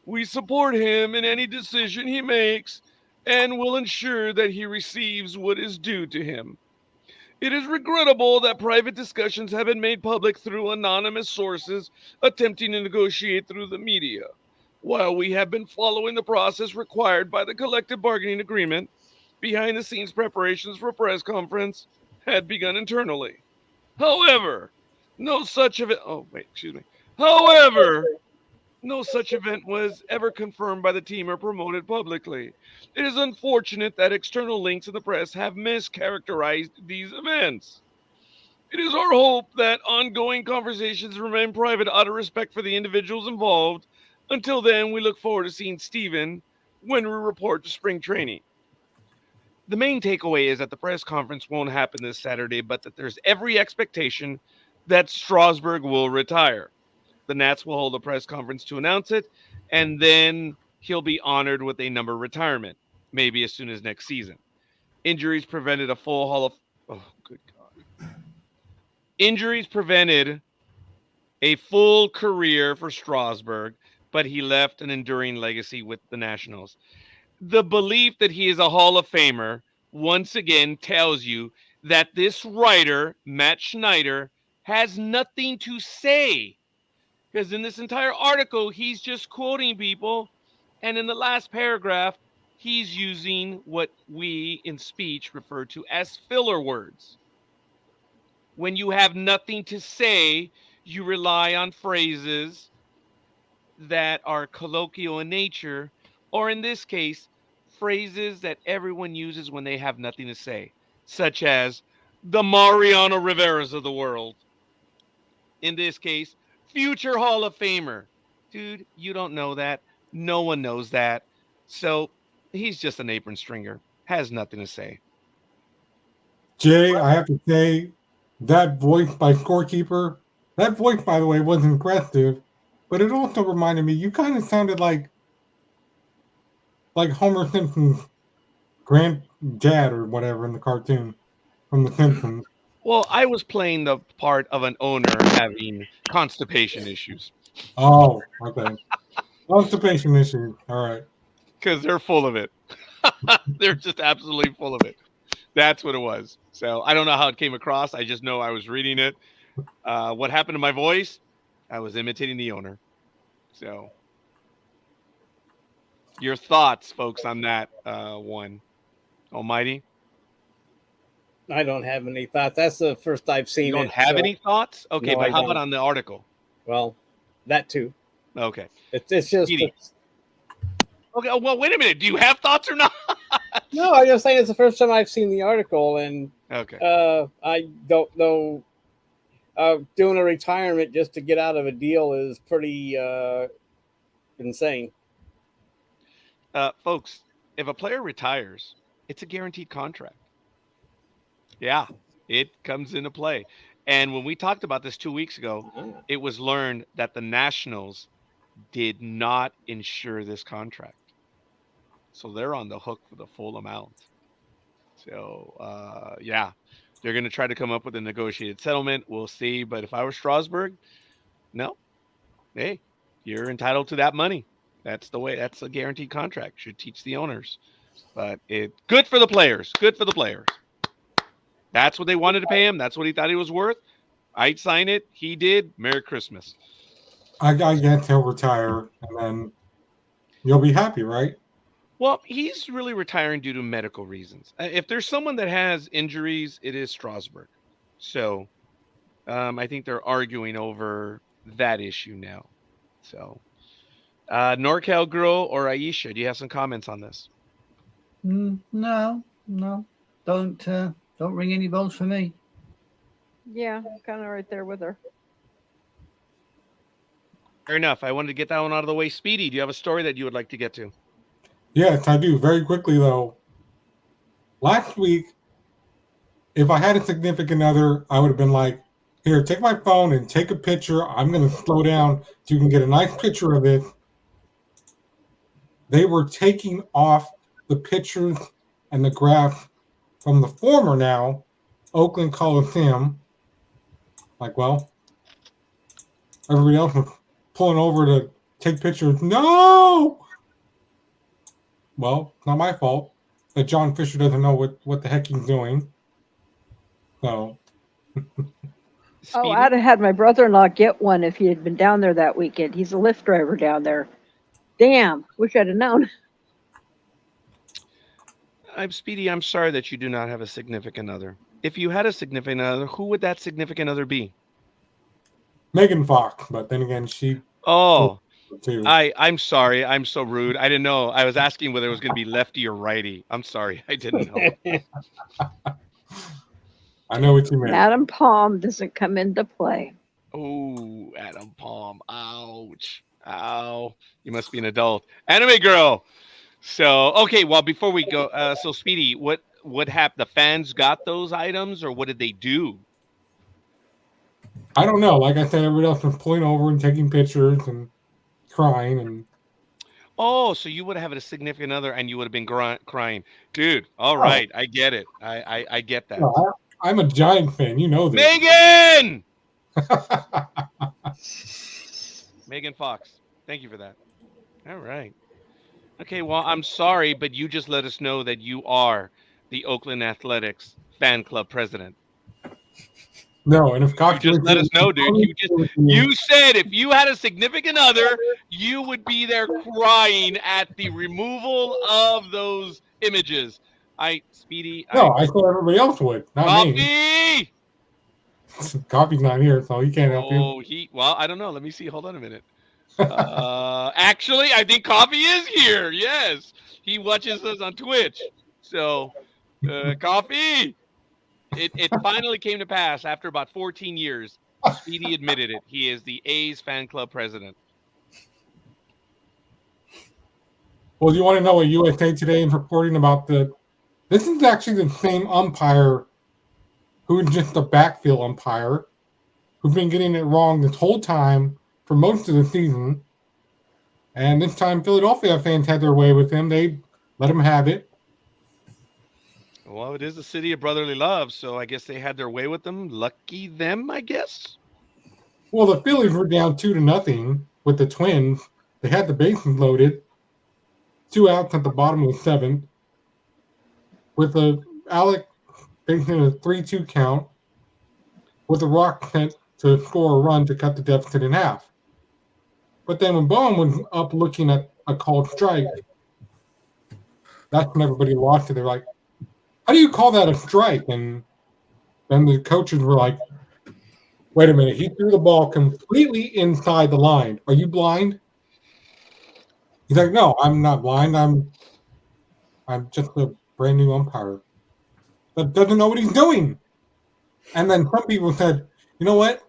We support him in any decision he makes and will ensure that he receives what is due to him. It is regrettable that private discussions have been made public through anonymous sources attempting to negotiate through the media. While we have been following the process required by the collective bargaining agreement, behind-the-scenes preparations for a press conference had begun internally. However, no such event was ever confirmed by the team or promoted publicly. It is unfortunate that external links in the press have mischaracterized these events. It is our hope that ongoing conversations remain private out of respect for the individuals involved. Until then, we look forward to seeing Steven when we report to spring training. The main takeaway is that the press conference won't happen this Saturday, but that there's every expectation that Strasburg will retire. The Nats will hold a press conference to announce it, and then he'll be honored with a number retirement, maybe as soon as next season. Injuries prevented a full Hall of... Oh, good God. Injuries prevented a full career for Strasburg, but he left an enduring legacy with the Nationals. The belief that he is a Hall of Famer once again tells you that this writer, Matt Schneider, has nothing to say. Because in this entire article, he's just quoting people. And in the last paragraph, he's using what we in speech refer to as filler words. When you have nothing to say, you rely on phrases that are colloquial in nature, or in this case, phrases that everyone uses when they have nothing to say, such as the Mariano Riveras of the world. In this case, future Hall of Famer. Dude, you don't know that. No one knows that. So he's just an apron stringer. Has nothing to say. Jay, I have to say, that voice by Scorekeeper, that voice, by the way, was impressive, but it also reminded me, you kind of sounded like Homer Simpson's granddad or whatever in the cartoon from The Simpsons. Well, I was playing the part of an owner having constipation issues Oh, okay. Constipation issues. All right. because they're full of it. They're just absolutely full of it. That's what it was. So I don't know how it came across. I just know I was reading it. What happened to my voice? I was imitating the owner. So your thoughts, folks, on that one? Almighty? I don't have any thoughts. That's the first I've seen You don't it. have any thoughts? Okay, No, but I how about don't. on the article? Well, that too. Okay. It's just Speedy. Okay, oh, well, wait a minute. Do you have thoughts or not? no. I'm just saying it's the first time I've seen the article, and Okay. I don't know. Doing a retirement just to get out of a deal is pretty insane. Folks, if a player retires, it's a guaranteed contract. Yeah, it comes into play. And when we talked about this 2 weeks ago, it was learned that the Nationals did not insure this contract. So they're on the hook for the full amount. So, yeah, they're going to try to come up with a negotiated settlement. We'll see. But if I were Strasburg, no. Hey, you're entitled to that money. That's the way. That's a guaranteed contract. Should teach the owners. But good for the players. Good for the players. That's what they wanted to pay him. That's what he thought he was worth. I'd sign it. He did. Merry Christmas. I guess he'll retire, and then you'll be happy, right? Well, he's really retiring due to medical reasons. If there's someone that has injuries, it is Strasburg. So I think they're arguing over that issue now. So NorCal Girl or Aisha, do you have some comments on this? No. Don't ring any bells for me. Yeah, I'm kind of right there with her. Fair enough. I wanted to get that one out of the way. Speedy, do you have a story that you would like to get to? Yes, I do. Very quickly, though. Last week, if I had a significant other, I would have been like, here, take my phone and take a picture. I'm going to slow down so you can get a nice picture of it. They were taking off the pictures and the graphs from the former now Oakland Coliseum. Like, well, everybody else was pulling over to take pictures. No! Well, it's not my fault that John Fisher doesn't know what the heck he's doing. So. Oh, I'd have had my brother-in-law get one if he had been down there that weekend. He's a Lyft driver down there. Damn, wish I'd have known. I'm Speedy. I'm sorry that you do not have a significant other. If you had a significant other, who would that significant other be? Megan Fox, but then again, she. Oh, too. I'm sorry. I'm so rude. I didn't know. I was asking whether it was going to be lefty or righty. I'm sorry. I didn't know. I know what you meant. Adam Palm doesn't come into play. Oh, Adam Palm. Ouch. Ow. You must be an adult. Anime girl. So, okay. Well, before we go, so Speedy, what happened? The fans got those items, or what did they do? I don't know. Like I said, everybody else was pulling over and taking pictures and crying. And oh, so you would have had a significant other, and you would have been crying, dude. All right, I get it. I get that. No, I'm a Giant fan. You know this. Megan. Megan Fox. Thank you for that. All right. Okay, well, I'm sorry, but you just let us know that you are the Oakland Athletics fan club president. No, and if you just let us know, dude. You said if you had a significant other, you would be there crying at the removal of those images. Speedy. No, I thought everybody else would, not Coffee! me. Coffee's not here, so he can't help you. Well, I don't know. Let me see. Hold on a minute. Actually, I think Coffee is here. Yes, he watches us on Twitch. So, Coffee. It finally came to pass after about 14 years. Speedy admitted it. He is the A's fan club president. Well, do you want to know what USA Today is reporting about this is actually the same umpire who's just a backfield umpire, who's been getting it wrong this whole time for most of the season. And this time, Philadelphia fans had their way with him. They let him have it. Well, it is the city of brotherly love, so I guess they had their way with them. Lucky them, I guess. Well, the Phillies were down 2-0 with the Twins. They had the bases loaded. 2 outs at the bottom of the 7th. With Alec facing a 3-2 count. With a rock sent to score a run to cut the deficit in half. But then when Bowen was up looking at a called strike, that's when everybody lost it. They're like, how do you call that a strike? And then the coaches were like, wait a minute, he threw the ball completely inside the line. Are you blind? He's like, no, I'm not blind. I'm just a brand new umpire that doesn't know what he's doing. And then some people said, you know what?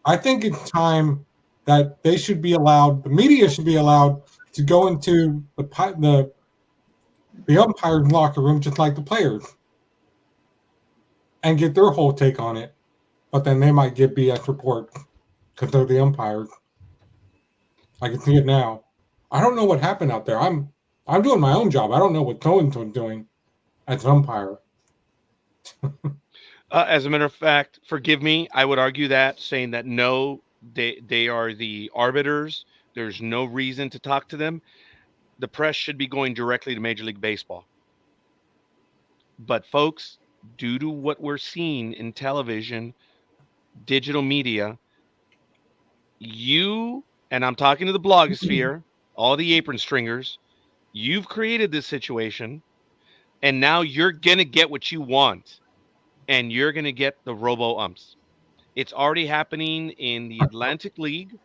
I think it's time that they should be allowed, the media should be allowed to go into the umpires' locker room just like the players and get their whole take on it. But then they might get BS reports because they're the umpires. I can see it now. I don't know what happened out there. I'm doing my own job. I don't know what so-and-so's doing as an umpire. As a matter of fact, forgive me, I would argue that, saying that no, they are the arbiters. There's no reason to talk to them. The press should be going directly to Major League Baseball. But folks, due to what we're seeing in television, digital media, you, and I'm talking to the blogosphere, all the apron stringers, you've created this situation, and now you're going to get what you want, and you're going to get the robo-umps. It's already happening in the Atlantic League,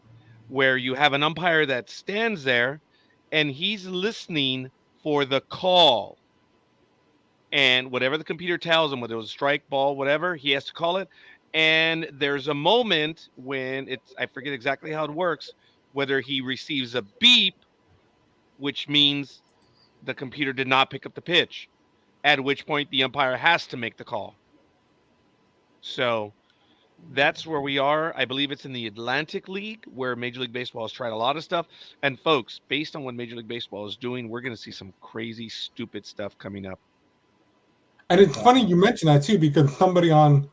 where you have an umpire that stands there, and he's listening for the call. And whatever the computer tells him, whether it was a strike, ball, whatever, he has to call it. And there's a moment when I forget exactly how it works, whether he receives a beep, which means the computer did not pick up the pitch, at which point the umpire has to make the call. So that's where we are. I believe it's in the Atlantic League, where Major League Baseball has tried a lot of stuff. And folks, based on what Major League Baseball is doing, we're going to see some crazy, stupid stuff coming up. And it's funny you mentioned that too, because somebody on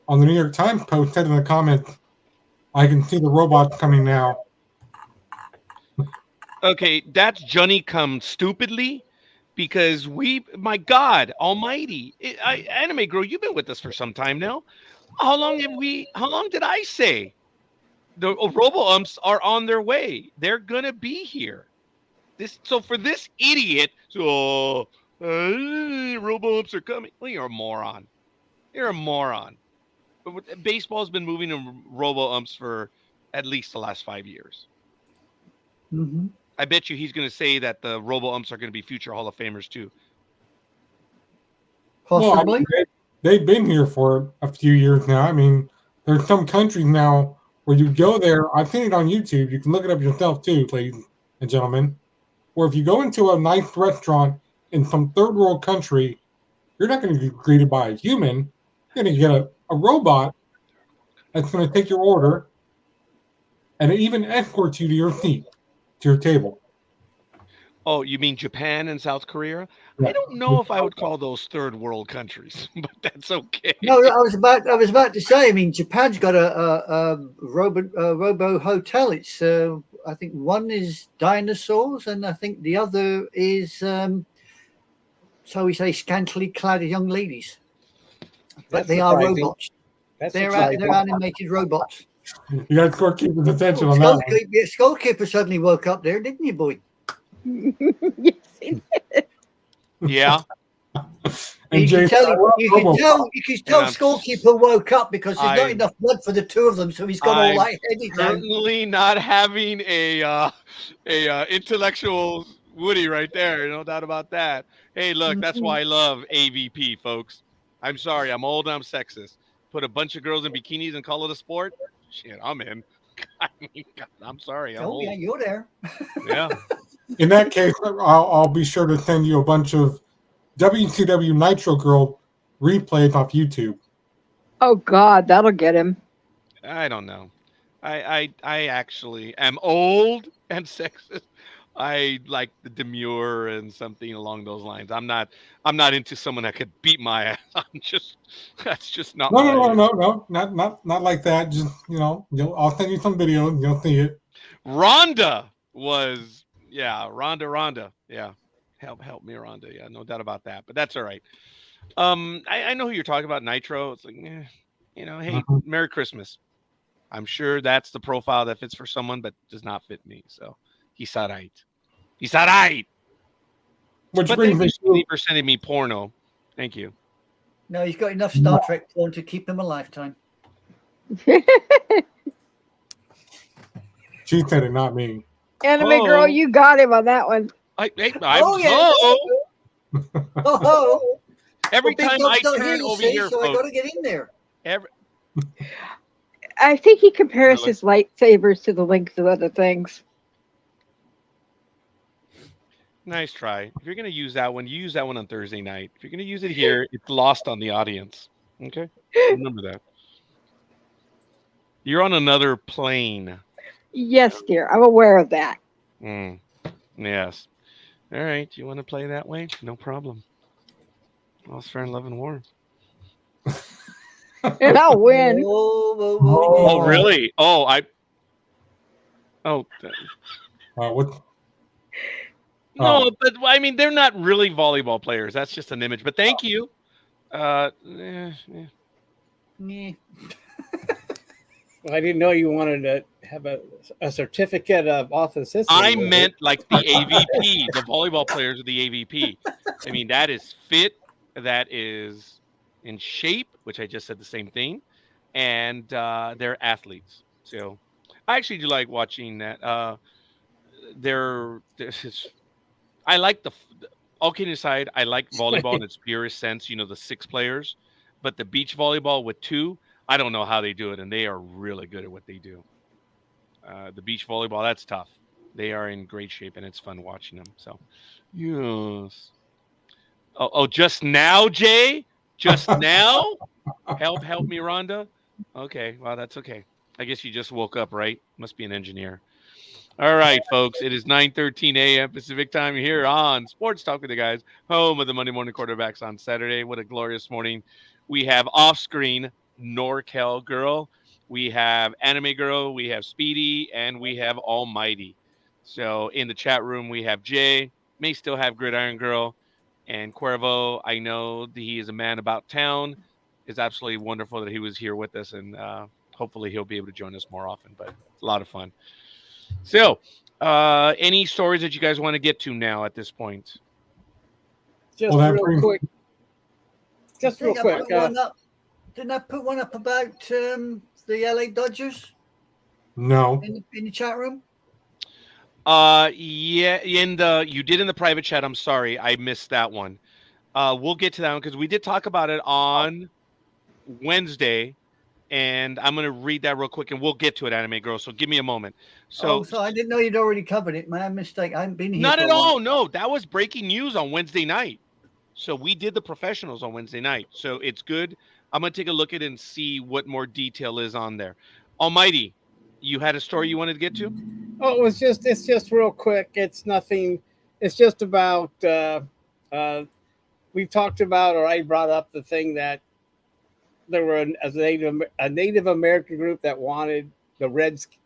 the New York Times post said in the comments, I can see the robots coming now. Okay, that's Johnny come stupidly, because my God Almighty, Anime Girl, you've been with us for some time now. How long did I say the robo-umps are on their way? They're gonna be here. So for this idiot, robo-umps are coming. Well, you're a moron. You're a moron. Baseball's been moving to robo-umps for at least the last 5 years. Mm-hmm. I bet you he's going to say that the robo-umps are going to be future Hall of Famers too. Possibly. Well, they've been here for a few years now. I mean, there's some countries now where you go there. I've seen it on YouTube. You can look it up yourself too, ladies and gentlemen. Where if you go into a nice restaurant in some third world country, you're not going to be greeted by a human. You're going to get a robot that's going to take your order and it even escorts you to your seat, to your table. Oh, you mean Japan and South Korea? Yeah. I don't know if I would call those third world countries, but that's okay. No, I was about to say. I mean, Japan's got a robo hotel. It's I think one is dinosaurs, and I think the other is so we say scantily clad young ladies. But they are robots. They're animated robots. You got Scorekeeper's attention on that one. Scorekeeper suddenly woke up there, didn't you, boy? Yes, he did. Yeah. And You can tell Scorekeeper woke up because there's not enough blood for the two of them, so he's got all lightheaded now. Certainly not having a intellectual Woody right there. No doubt about that. Hey, look, that's why I love AVP, folks. I'm sorry, I'm old and I'm sexist. Put a bunch of girls in bikinis and call it a sport? Shit, I'm in. I mean, God, I'm sorry. I'm old. Yeah, you're there. Yeah. In that case, I'll be sure to send you a bunch of WCW Nitro Girl replays off YouTube. Oh God, that'll get him. I don't know. I actually am old and sexist. I like the demure and something along those lines. I'm not into someone that could beat my ass. That's just not No, not like that. Just I'll send you some videos. You'll see it. Rhonda was Rhonda. Yeah. Help me, Rhonda. Yeah, no doubt about that. But that's all right. I know who you're talking about, Nitro. It's like, hey, Merry Christmas. I'm sure that's the profile that fits for someone, but does not fit me. So he's all right. He's all right. Which but brings thank me you for sending me porno. Thank you. No, he's got enough Star Trek porn to keep him a lifetime. She said it, not me. Anime girl, you got him on that one. Every time I turn over here, so I got to get in there. I think he compares his lightsabers to the links of other things. Nice try. If you're going to use that one, you use that one on Thursday night. If you're going to use it here, it's lost on the audience. Okay? Remember that. You're on another plane. Yes, dear. I'm aware of that. Yes. All right. You want to play that way? No problem. Lost, fair, and love and war. And I'll win. Oh, really? Oh, what? No, but I mean, they're not really volleyball players. That's just an image. But thank you. Well, I didn't know you wanted to have a certificate of authenticity. I meant like the AVP, the volleyball players of the AVP. I mean, that is fit. That is in shape, which I just said the same thing. And they're athletes. So I actually do like watching that. I like all kidding aside, I like volleyball in its purest sense, the 6 players. But the beach volleyball with 2, I don't know how they do it, and they are really good at what they do. The beach volleyball, that's tough. They are in great shape, and it's fun watching them. So, yes. Oh, just now, Jay? Just now? Help me, Rhonda? Okay, well, that's okay. I guess you just woke up, right? Must be an engineer. All right, folks. It is 9:13 a.m. Pacific time here on Sports Talk with the Guys, home of the Monday morning quarterbacks on Saturday. What a glorious morning. We have off-screen NorCal Girl. We have Anime Girl. We have Speedy. And we have Almighty. So in the chat room, we have Jay. May still have Gridiron Girl. And Cuervo, I know that he is a man about town. It's absolutely wonderful that he was here with us. And hopefully he'll be able to join us more often. But it's a lot of fun. So, any stories that you guys want to get to now at this point? Just real quick. Didn't I put one up about the LA Dodgers? No. In the chat room? Yeah, you did in the private chat. I'm sorry, I missed that one. We'll get to that one because we did talk about it on Wednesday. And I'm going to read that real quick, and we'll get to it, Anime Girl. So give me a moment. So I didn't know you'd already covered it. My mistake. I haven't been here. Not at all. No, that was breaking news on Wednesday night. So we did the professionals on Wednesday night. So it's good. I'm going to take a look at it and see what more detail is on there. Almighty, you had a story you wanted to get to? Oh, it's just real quick. It's nothing. It's just about, we've talked about, or I brought up the thing that there were a Native American group that wanted the Redskins'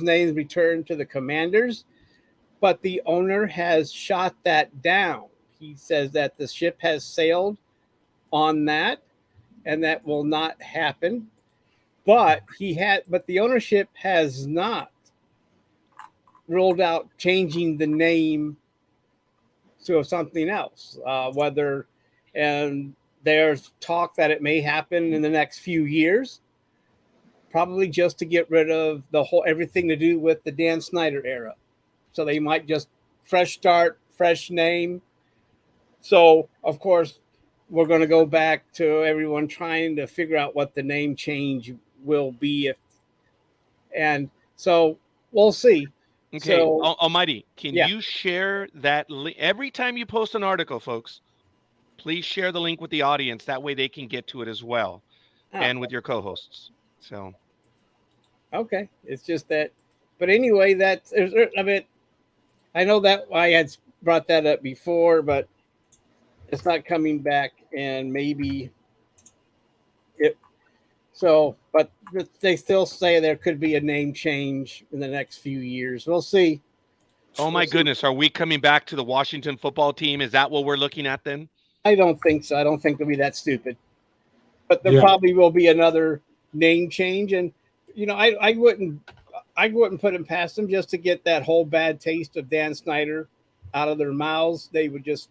names returned to the Commanders, but the owner has shot that down. He says that the ship has sailed on that, and that will not happen. But the ownership has not ruled out changing the name to something else. There's talk that it may happen in the next few years, probably just to get rid of everything to do with the Dan Snyder era. So they might just fresh start, fresh name. So, of course, we're going to go back to everyone trying to figure out what the name change will be. And so we'll see. Okay, so, Almighty, can you share that every time you post an article, folks? please share the link with the audience. That way they can get to it as well, and with your co-hosts. So, okay, it's just that. But anyway, I mean, I know that I had brought that up before, but it's not coming back, and maybe it. So, but they still say there could be a name change in the next few years. We'll see. oh my goodness, are we coming back to the Washington football team? Is that what we're looking at then? I don't think so. I don't think they'll be that stupid. But there Yeah. probably will be another name change, and I wouldn't put it past them just to get that whole bad taste of Dan Snyder out of their mouths. They would just,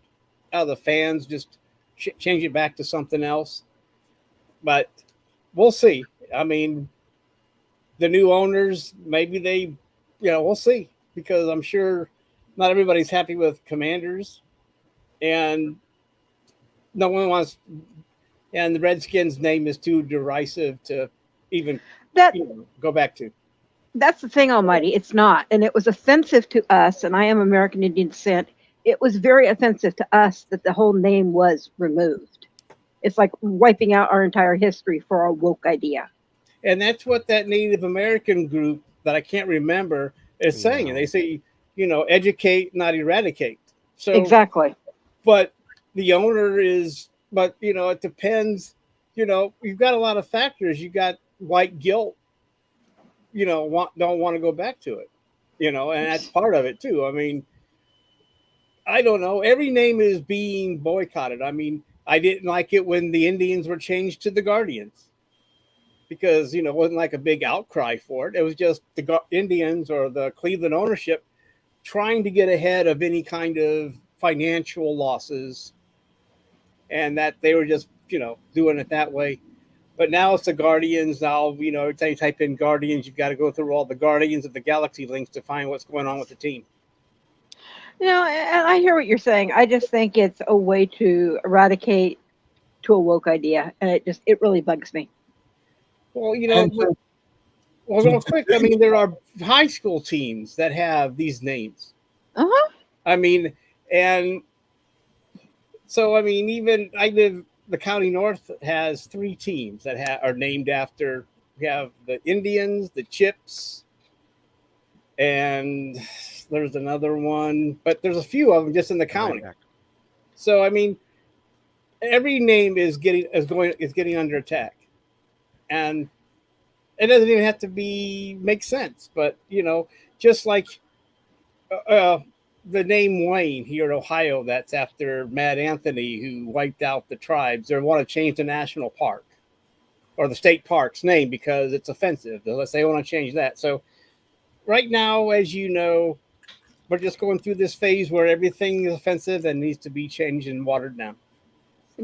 out of the fans, just change it back to something else. But we'll see. I mean, the new owners, maybe we'll see, because I'm sure not everybody's happy with Commanders, and no one wants. And the Redskins' name is too derisive to even go back to. That's the thing, Almighty. It's not. And it was offensive to us, and I am American Indian descent. It was very offensive to us that the whole name was removed. It's like wiping out our entire history for our woke idea. And that's what that Native American group that I can't remember is saying. And they say, educate, not eradicate. So Exactly. But the owner is, it depends. You've got a lot of factors. You got white guilt. Don't want to go back to it. And that's part of it too. I mean, I don't know. Every name is being boycotted. I mean, I didn't like it when the Indians were changed to the Guardians, because it wasn't like a big outcry for it. It was just the Indians or the Cleveland ownership trying to get ahead of any kind of financial losses, and that they were just doing it that way. But now it's the Guardians. Now every time you type in Guardians, you've got to go through all the Guardians of the Galaxy links to find what's going on with the team. And I hear what you're saying. I just think it's a way to eradicate to a woke idea, and it really bugs me. Well, real quick, I mean, there are high school teams that have these names. Uh-huh. I mean, and so, I mean, even the county north has 3 teams that are named after. We have the Indians, the Chips, and there's another one, but there's a few of them just in the county. So, I mean, every name is getting under attack, and it doesn't even have to make sense. But just like the name Wayne here in Ohio, that's after Mad Anthony, who wiped out the tribes. They want to change the national park or the state park's name because it's offensive. Unless they want to change that. So right now, as you know, we're just going through this phase where everything is offensive and needs to be changed and watered down.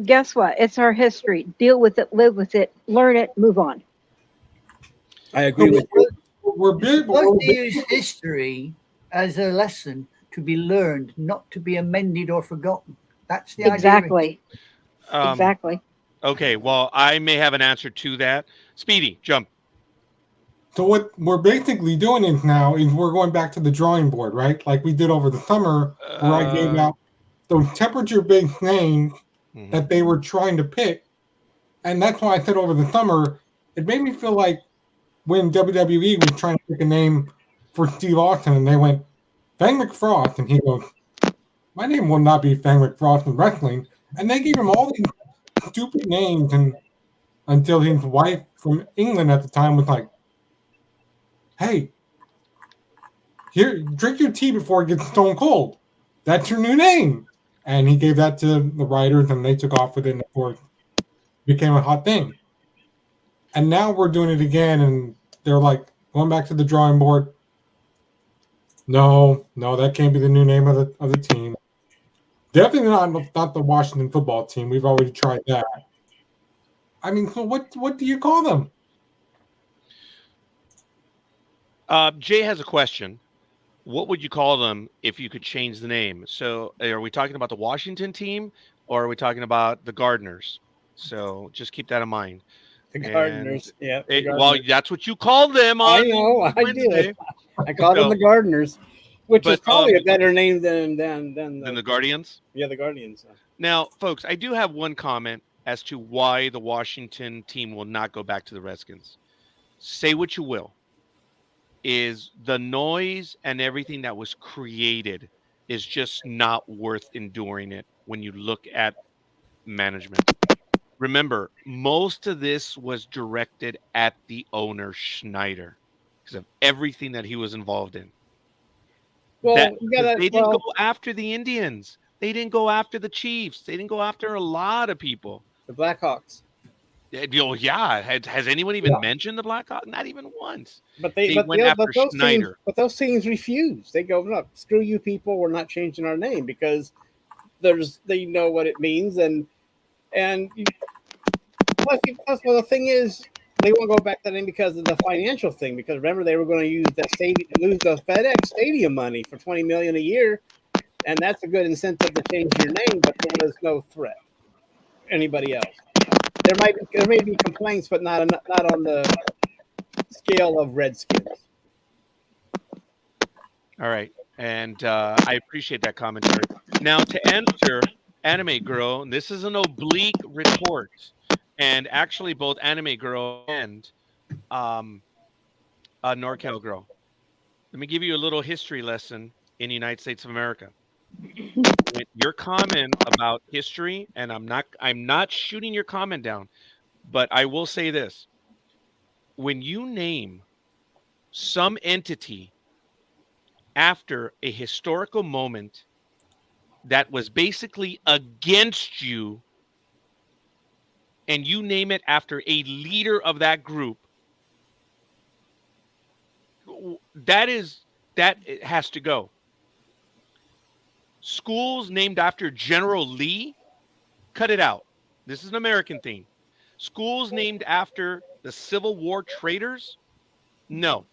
Guess what? It's our history. Deal with it, live with it, learn it, move on. I agree with you. We're big. Supposed to use history as a lesson to be learned, not to be amended or forgotten. That's the idea. Exactly. Exactly. Okay, well, I may have an answer to that. Speedy, jump. So what we're basically doing is now is we're going back to the drawing board, right? Like we did over the summer, where I gave out those temperature-based names that they were trying to pick. And that's why I said over the summer, it made me feel like when WWE was trying to pick a name for Steve Austin, and they went, Fang McFrost, and he goes, my name will not be Fang McFrost in wrestling. And they gave him all these stupid names, and until his wife from England at the time was like, hey, here, drink your tea before it gets stone cold. That's your new name. And he gave that to the writers, and they took off with it, and of course, it became a hot thing. And now we're doing it again, and they're like, going back to the drawing board. No, that can't be the new name of the team. Definitely not the Washington football team. We've already tried that. I mean, so what do you call them? Jay has a question. What would you call them if you could change the name? So are we talking about the Washington team, or are we talking about the Gardeners? So just keep that in mind. The Gardeners, yeah. Well, that's what you called them on I know, I Wednesday. did. I called them the Gardeners. Which is But, probably a better name than the Guardians. yeah, the Guardians. Now, folks, I do have one comment as to why the Washington team will not go back to the Redskins. Say what you will. Is the noise and everything that was created is just not worth enduring it when you look at management. Remember, most of this was directed at the owner, Schneider, because of everything that he was involved in. Well, They didn't go after the Indians. They didn't go after the Chiefs. They didn't go after a lot of people. The Blackhawks. Yeah. Has anyone even mentioned the Blackhawks? Not even once. But those Schneider. Those teams refuse. They go, no, screw you people. We're not changing our name because they know what it means, and plus, the thing is, they won't go back to that name because of the financial thing. Because remember, they were going to use lose the FedEx Stadium money for $20 million a year, and that's a good incentive to change your name. But there was no threat. Anybody else? There may be complaints, but not on the scale of Redskins. All right, and I appreciate that commentary. Now, to answer Anime Girl, this is an oblique retort, and actually both Anime Girl and NorCal Girl. Let me give you a little history lesson in the United States of America. Your comment about history, and I'm not shooting your comment down, but I will say this: when you name some entity after a historical moment that was basically against you, and you name it after a leader of that group, that has to go. Schools named after General Lee, cut it out. This is an American thing. Schools named after the Civil War traitors, no.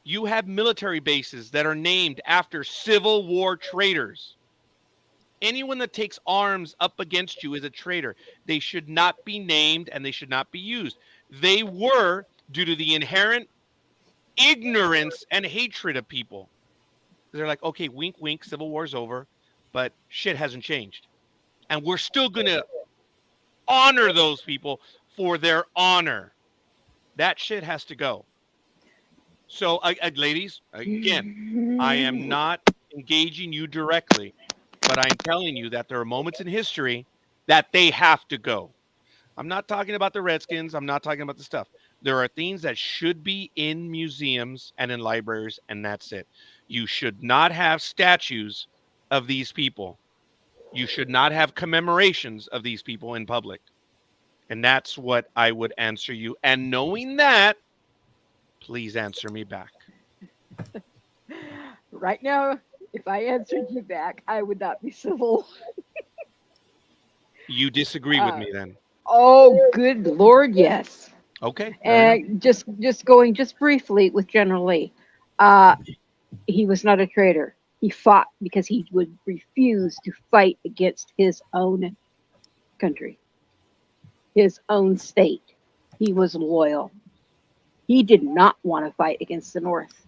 You have military bases that are named after Civil War traitors. Anyone that takes arms up against you is a traitor. They should not be named and they should not be used. They were due to the inherent ignorance and hatred of people. They're like, okay, wink, wink, Civil War's over, but shit hasn't changed. And we're still going to honor those people for their honor. That shit has to go. So, ladies, again, I am not engaging you directly, but I'm telling you that there are moments in history that they have to go. I'm not talking about the Redskins. I'm not talking about the stuff. There are things that should be in museums and in libraries, and that's it. You should not have statues of these people. You should not have commemorations of these people in public. And that's what I would answer you. And knowing that, please answer me back. Right now, if I answered you back, I would not be civil. You disagree with me then? Oh, good Lord, yes. Okay. And just going just briefly with General Lee, he was not a traitor. He fought because he would refuse to fight against his own country, his own state. He was loyal. He did not want to fight against the North.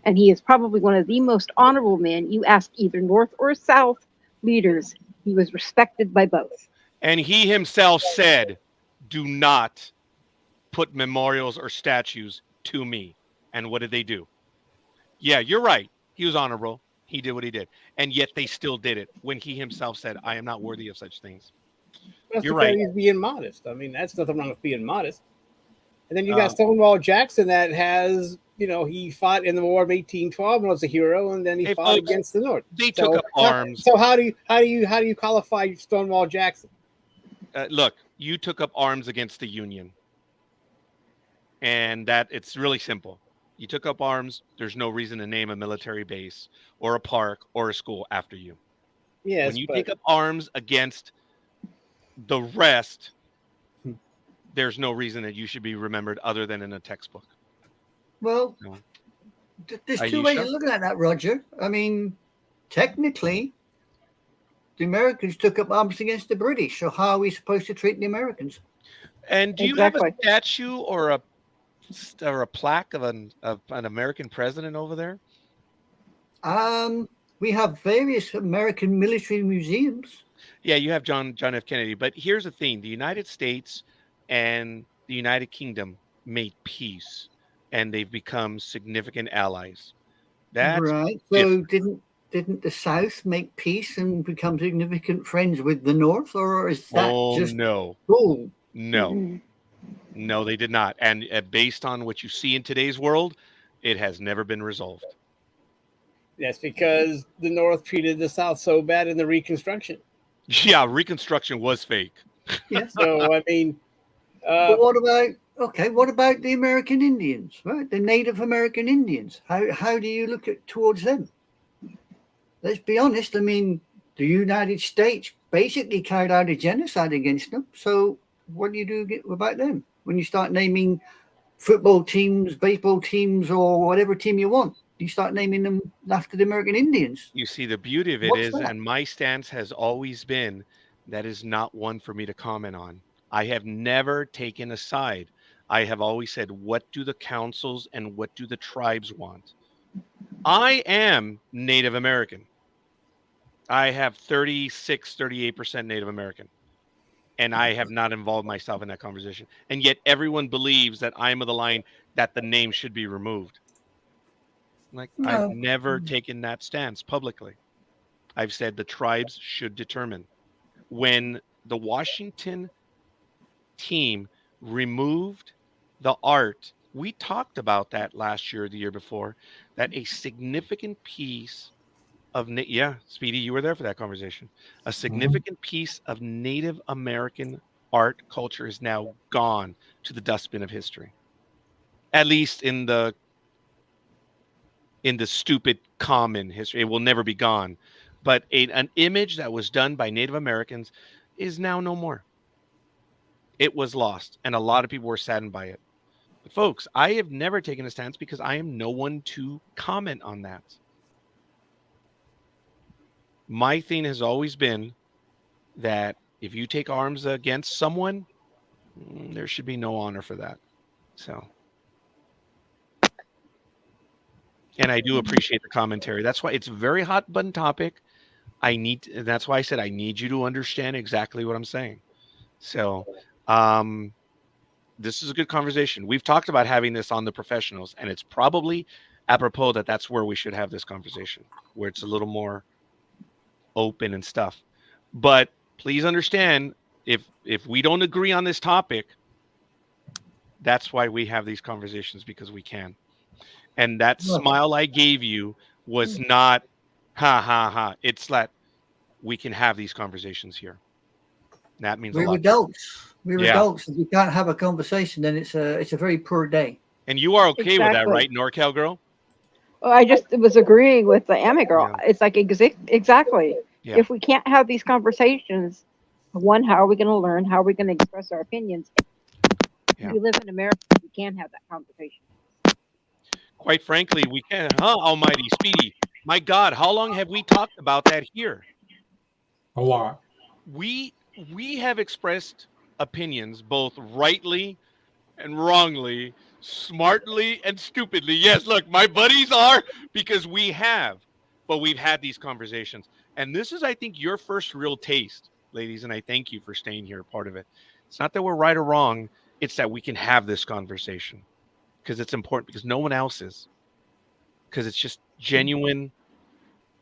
And he is probably one of the most honorable men. You ask either North or South leaders, he was respected by both. And he himself said, do not put memorials or statues to me. And what did they do? Yeah, you're right. He was honorable. He did what he did. And yet they still did it when he himself said, I am not worthy of such things. That's You're because right. He's being modest. I mean, that's nothing wrong with being modest. And then you got Stonewall Jackson that has, he fought in the War of 1812 and was a hero, and then he fought against the North. They took up arms. So how do you qualify Stonewall Jackson? Look, you took up arms against the Union. And it's really simple. You took up arms. There's no reason to name a military base or a park or a school after you. Yes, when you take up arms against the rest, there's no reason that you should be remembered other than in a textbook. Well, No. There's Are two you ways sure? of looking at that, Roger. I mean, technically, the Americans took up arms against the British. So how are we supposed to treat the Americans? And do you have a statue or a plaque of an American president over there? We have various American military museums. Yeah, you have John F. Kennedy, but here's the thing: the United States and the United Kingdom made peace, and they've become significant allies. That's Right. So different. didn't the South make peace and become significant friends with the North, or is that Oh just no, cool? no, no, they did not. And based on what you see in today's world, it has never been resolved. That's because the North treated the South so bad in the Reconstruction. Yeah, Reconstruction was fake. Yes. So I mean, But what about the American Indians, right? The Native American Indians. How do you look at towards them? Let's be honest. I mean, the United States basically carried out a genocide against them. So what do you do about them when you start naming football teams, baseball teams, or whatever team you want? You start naming them after the American Indians. You see, the beauty of it What's is, that? and my stance has always been, that is not one for me to comment on. I have never taken a side. I have always said, what do the councils and what do the tribes want? I am Native American. I have 38% Native American. And I have not involved myself in that conversation. And yet everyone believes that I'm of the line that the name should be removed. Like, I've No. never taken that stance publicly. I've said the tribes should determine. When the Washington team removed the art, we talked about that last year or the year before, that a significant piece of, Speedy, you were there for that conversation. A significant piece of Native American art culture is now gone to the dustbin of history. At least in the stupid common history. It will never be gone. But an image that was done by Native Americans is now no more. It was lost, and a lot of people were saddened by it. But folks, I have never taken a stance because I am no one to comment on that. My thing has always been that if you take arms against someone, there should be no honor for that. So, and I do appreciate the commentary. That's why it's a very hot button topic. That's why I said I need you to understand exactly what I'm saying. So, this is a good conversation. We've talked about having this on the professionals, and it's probably apropos that that's where we should have this conversation, where it's a little more open and stuff. But please understand, if we don't agree on this topic, that's why we have these conversations, because we can. And that smile I gave you was not ha ha ha. It's that we can have these conversations here. That means a lot. Adults. We're adults. If you can't have a conversation, then it's a very poor day. And you are okay with that, right, NorCal girl? Well, I just was agreeing with the Amy girl. Yeah. It's like exactly. Yeah. If we can't have these conversations, one, how are we going to learn? How are we going to express our opinions? Yeah. If we live in America, we can't have that conversation. Quite frankly, we can, Almighty Speedy. My God, how long have we talked about that here? A lot. We have expressed opinions both rightly and wrongly, smartly and stupidly. Yes, look, my buddies are, because we have, but we've had these conversations. And this is, I think, your first real taste, ladies, and I thank you for staying here, part of it. It's not that we're right or wrong, it's that we can have this conversation, because it's important, because no one else is. Because it's just genuine,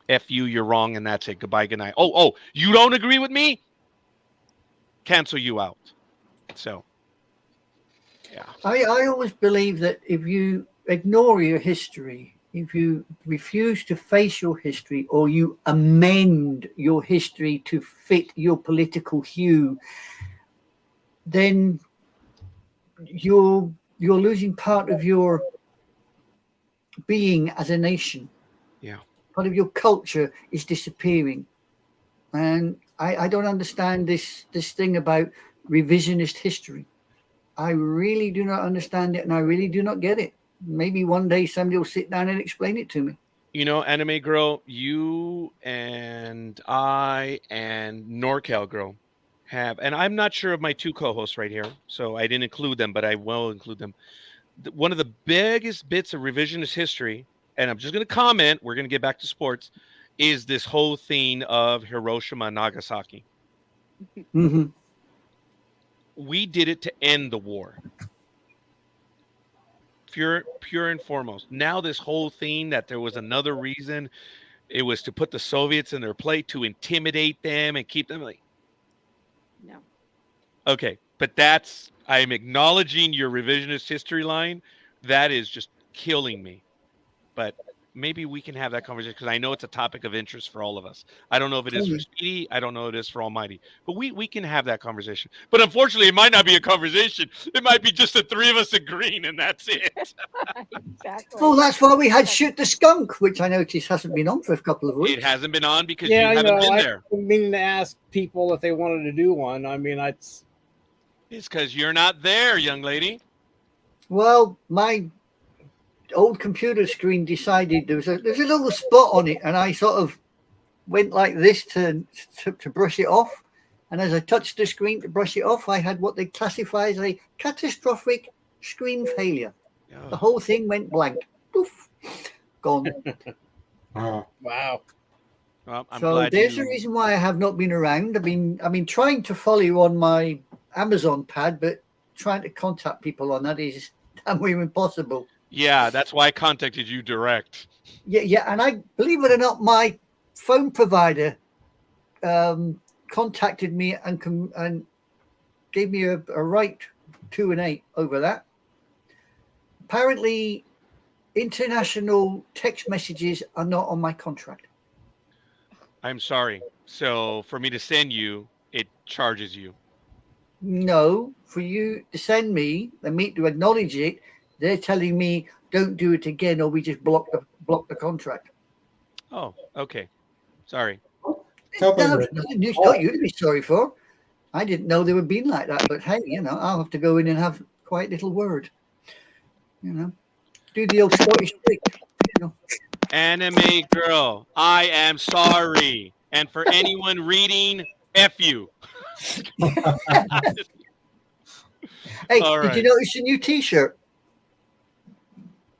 F you, you're wrong, and that's it. Goodbye, good night. Oh, you don't agree with me? Cancel you out. So, yeah. I always believe that if you ignore your history, if you refuse to face your history, or you amend your history to fit your political hue, then you're losing part of your being as a nation. Yeah. Part of your culture is disappearing. And I don't understand this thing about revisionist history. I really do not understand it, and I really do not get it. Maybe one day somebody will sit down and explain it to me. You know, Anime Girl, you and I and NorCal Girl have, and I'm not sure of my two co-hosts right here, so I didn't include them, but I will include them. One of the biggest bits of revisionist history and I'm just going to comment, we're going to get back to sports, is this whole thing of Hiroshima and Nagasaki. Mm-hmm. We did it to end the war. Pure and foremost. Now this whole thing that there was another reason, it was to put the Soviets in their place, to intimidate them and keep them like. No. Okay, but I'm acknowledging your revisionist history line. That is just killing me. But maybe we can have that conversation because I know it's a topic of interest for all of us. I don't know if it is for Speedy. I don't know if it is for Almighty. But we can have that conversation. But unfortunately, it might not be a conversation. It might be just the three of us agreeing, and that's it. Exactly. Well, that's why we had Shoot the Skunk, which I noticed hasn't been on for a couple of weeks. It hasn't been on because Yeah, you haven't been I've there. been meaning to ask people if they wanted to do one. I mean, It's because you're not there, young lady. Well, my old computer screen decided there's a little spot on it, and I sort of went like this to brush it off. And as I touched the screen to brush it off, I had what they classify as a catastrophic screen failure. Oh. The whole thing went blank. Poof, gone. wow. Well, I'm So glad there's you... the reason why I have not been around. I've been trying to follow you on my Amazon pad, but trying to contact people on that is damn near impossible. Yeah, that's why I contacted you direct. Yeah, and I believe it or not, my phone provider contacted me and gave me a right 2 and 8 over that. Apparently, international text messages are not on my contract. I'm sorry. So for me to send you, it charges you. No, for you to send me and me to acknowledge it, they're telling me don't do it again, or we just block the contract. Oh, okay. Sorry. No, it's not you to be sorry for. I didn't know they were being like that, but hey, I'll have to go in and have quite a little word. Do the old Scottish trick. Anime girl, I am sorry. And for anyone reading, F you. Hey, All did right. you notice a new T-shirt?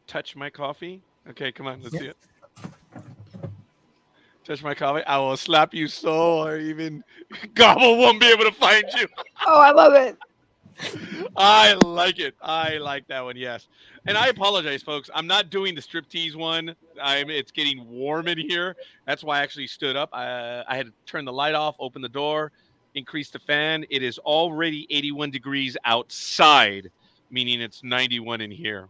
Touch my coffee? Okay, come on, let's see it. Touch my coffee. I will slap you so or even Gobble won't be able to find you. Oh, I love it. I like it. I like that one, yes. And I apologize, folks. I'm not doing the striptease one. It's getting warm in here. That's why I actually stood up. I had to turn the light off, open the door, increase the fan. It is already 81 degrees outside, meaning it's 91 in here.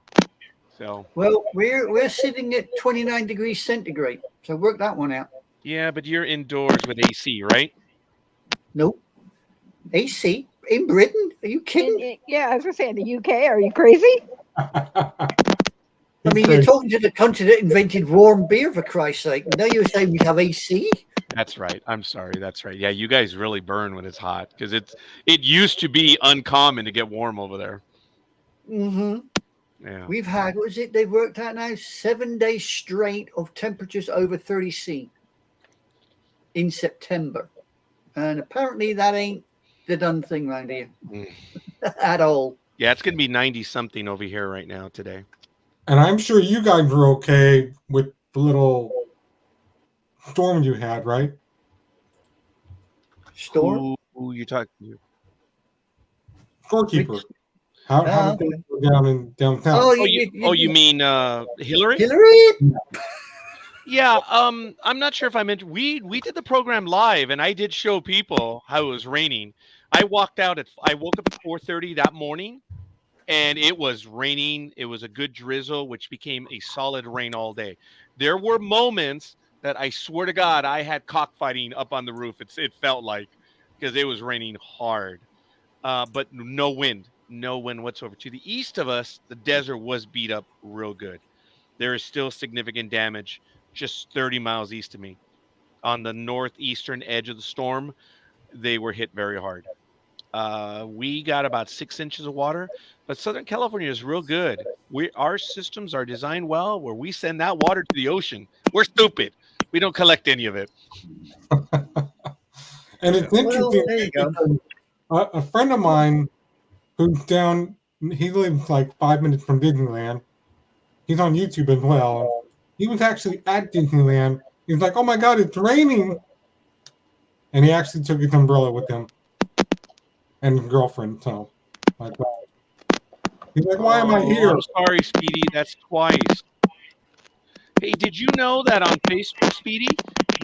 So Well, we're sitting at 29 degrees centigrade, so work that one out. yeah, but you're indoors with AC, right? Nope. AC in Britain? Are you kidding? Yeah, I was gonna say in the UK. Are you crazy? I mean, you're talking to the country that invented warm beer, for Christ's sake. Now you're saying we have AC? That's right. I'm sorry. That's right. Yeah, you guys really burn when it's hot because it used to be uncommon to get warm over there. Mm-hmm. Yeah. We've had, what is it they've worked out now? 7 days straight of temperatures over 30 C in September. And apparently that ain't the done thing around here at all. Yeah, it's going to be 90 something over here right now today. And I'm sure you guys were okay with the little storm you had, right? Storm? Who you talking to? Scorekeeper. How did it go downtown? Oh, you mean Hillary? Hillary? Yeah, I'm not sure if I mentioned we did the program live and I did show people how it was raining. I woke up at 4:30 that morning and it was raining. It was a good drizzle, which became a solid rain all day. There were moments that I swear to God I had cockfighting up on the roof. It felt like because it was raining hard, but no wind whatsoever. To the east of us, the desert was beat up real good. There is still significant damage just 30 miles east of me. On the northeastern edge of the storm, they were hit very hard. We got about 6 inches of water, but Southern California is real good. Our systems are designed well where we send that water to the ocean. We're stupid. We don't collect any of it. And it's interesting. There you go. A friend of mine who's down, he lives like 5 minutes from Disneyland. He's on YouTube as well. he was actually at Disneyland. He's like, "Oh my God, it's raining," and he actually took his umbrella with him and his girlfriend. So, like, he's like, "Why am I here?" I'm sorry, Speedy. That's twice. Hey, did you know that on Facebook, Speedy,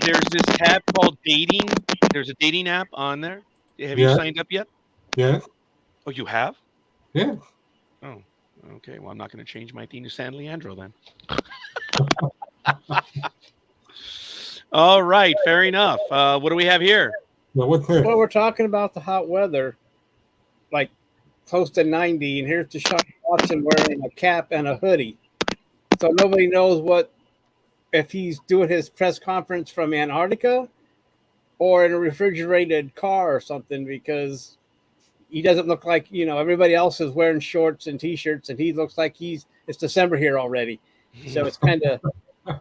there's this tab called Dating? There's a dating app on there. Have you Yeah. signed up yet? Yeah, Oh, you have? yeah. Oh, okay. Well, I'm not going to change my theme to San Leandro then. All right, fair enough. What do we have here? Well, what's this? Well, we're talking about the hot weather, like close to 90, and here's Deshaun Watson wearing a cap and a hoodie. So nobody knows if he's doing his press conference from Antarctica or in a refrigerated car or something, because he doesn't look like, everybody else is wearing shorts and T-shirts, and he looks like it's December here already. So it's kind of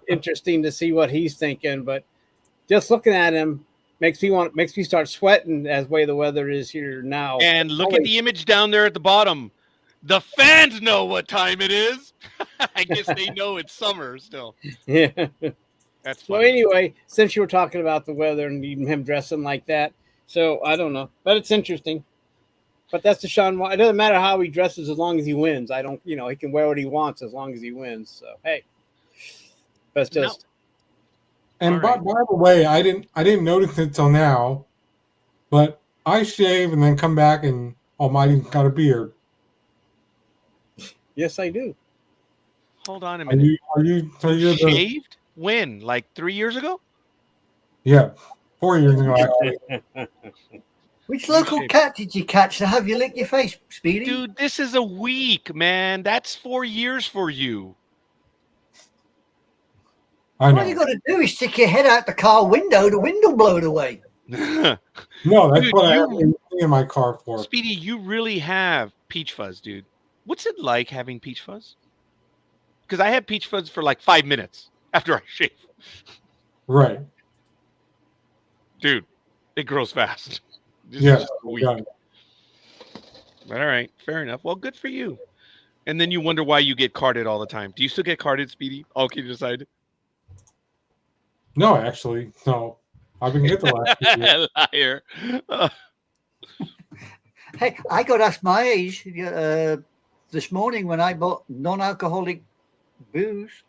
interesting to see what he's thinking. But just looking at him makes me start sweating as way the weather is here now. And look at the image down there at the bottom. The fans know what time it is. I guess they know it's summer still. Yeah. That's So funny. anyway, since you were talking about the weather and even him dressing like that, so I don't know, but it's interesting. But that's Deshaun. It doesn't matter how he dresses as long as he wins. I don't, he can wear what he wants as long as he wins. So hey, that's just. And by the way, I didn't notice it till now, but I shave and then come back and Almighty's got a beard. Yes, I do. Hold on a minute. Are you shaved? When? Like 3 years ago? Yeah, 4 years ago actually. Which local cat did you catch to have you lick your face, Speedy? Dude, this is a week, man. That's 4 years for you. I know. All you got to do is stick your head out the car window, the window blowed away. No, that's Dude, what I have in my car for. Speedy, you really have peach fuzz, dude. What's it like having peach fuzz? Because I have peach fuzz for like 5 minutes after I shave. Right. Dude, it grows fast. This is Yeah. just a week. All right, fair enough. Well, good for you. And then you wonder why you get carded all the time. Do you still get carded, Speedy? Okay, you decided. No, actually, no. I've been good the last few years. Liar. Hey, I got asked my age this morning when I bought non-alcoholic booze.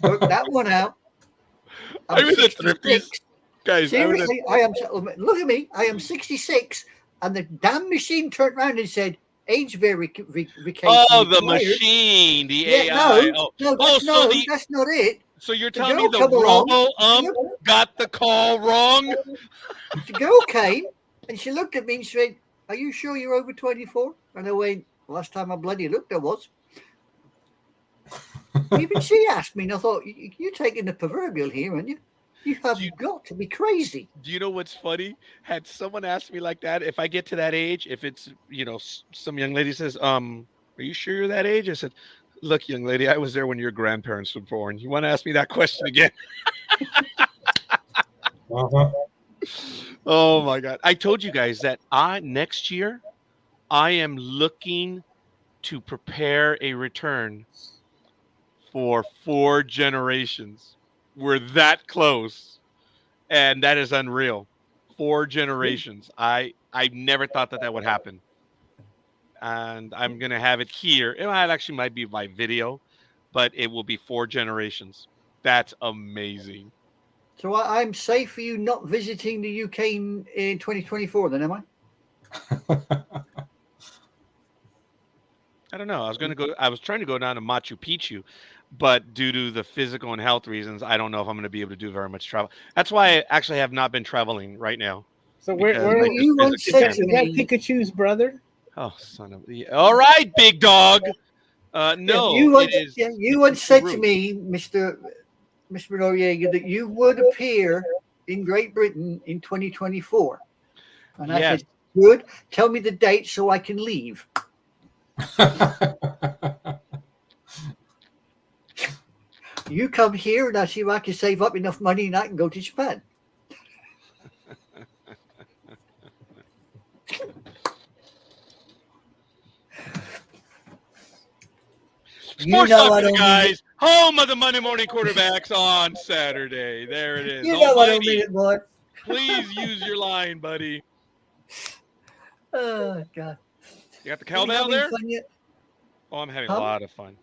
Worked that one out. I was at Thrifty's. Guys, seriously, look at me. I am 66, and the damn machine turned around and said, "Age verification." Oh, the machine, the AI. That's not it. So you're telling me the robo-ump got the call wrong? The girl came and she looked at me and said, "Are you sure you're over 24?" And I went, "Last time I bloody looked, I was." Even she asked me, and I thought, "You're taking the proverbial here, aren't you? You have got to be crazy." Do you know what's funny? Had someone asked me like that, if I get to that age, if it's, some young lady says, "Are you sure you're that age?" I said, "Look, young lady, I was there when your grandparents were born. You want to ask me that question again?" Oh my God. I told you guys that next year, I am looking to prepare a return for 4 generations. We're that close. And that is unreal. 4 generations. I never thought that would happen. And I'm going to have it here. It actually might be by video, but it will be 4 generations. That's amazing. So I'm safe for you not visiting the UK in 2024 then, am I? I don't know. I was trying to go down to Machu Picchu, but due to the physical and health reasons, I don't know if I'm going to be able to do very much travel. That's why I actually have not been traveling right now. So where you once said to me, Pikachu's brother? Oh, son of a... All right, big dog. No, you once said to me, Mr. Noriega, that you would appear in Great Britain in 2024. And I said, good, tell me the date so I can leave. You come here and I see if I can save up enough money and I can go to Japan. Sports Talk with the guys, home of the Monday morning quarterbacks on Saturday. There it is. You know what I Almighty, mean, boy. please use your line, buddy. Oh, God. You got the Are we cowbell having there? fun yet? Oh, I'm having Huh? a lot of fun.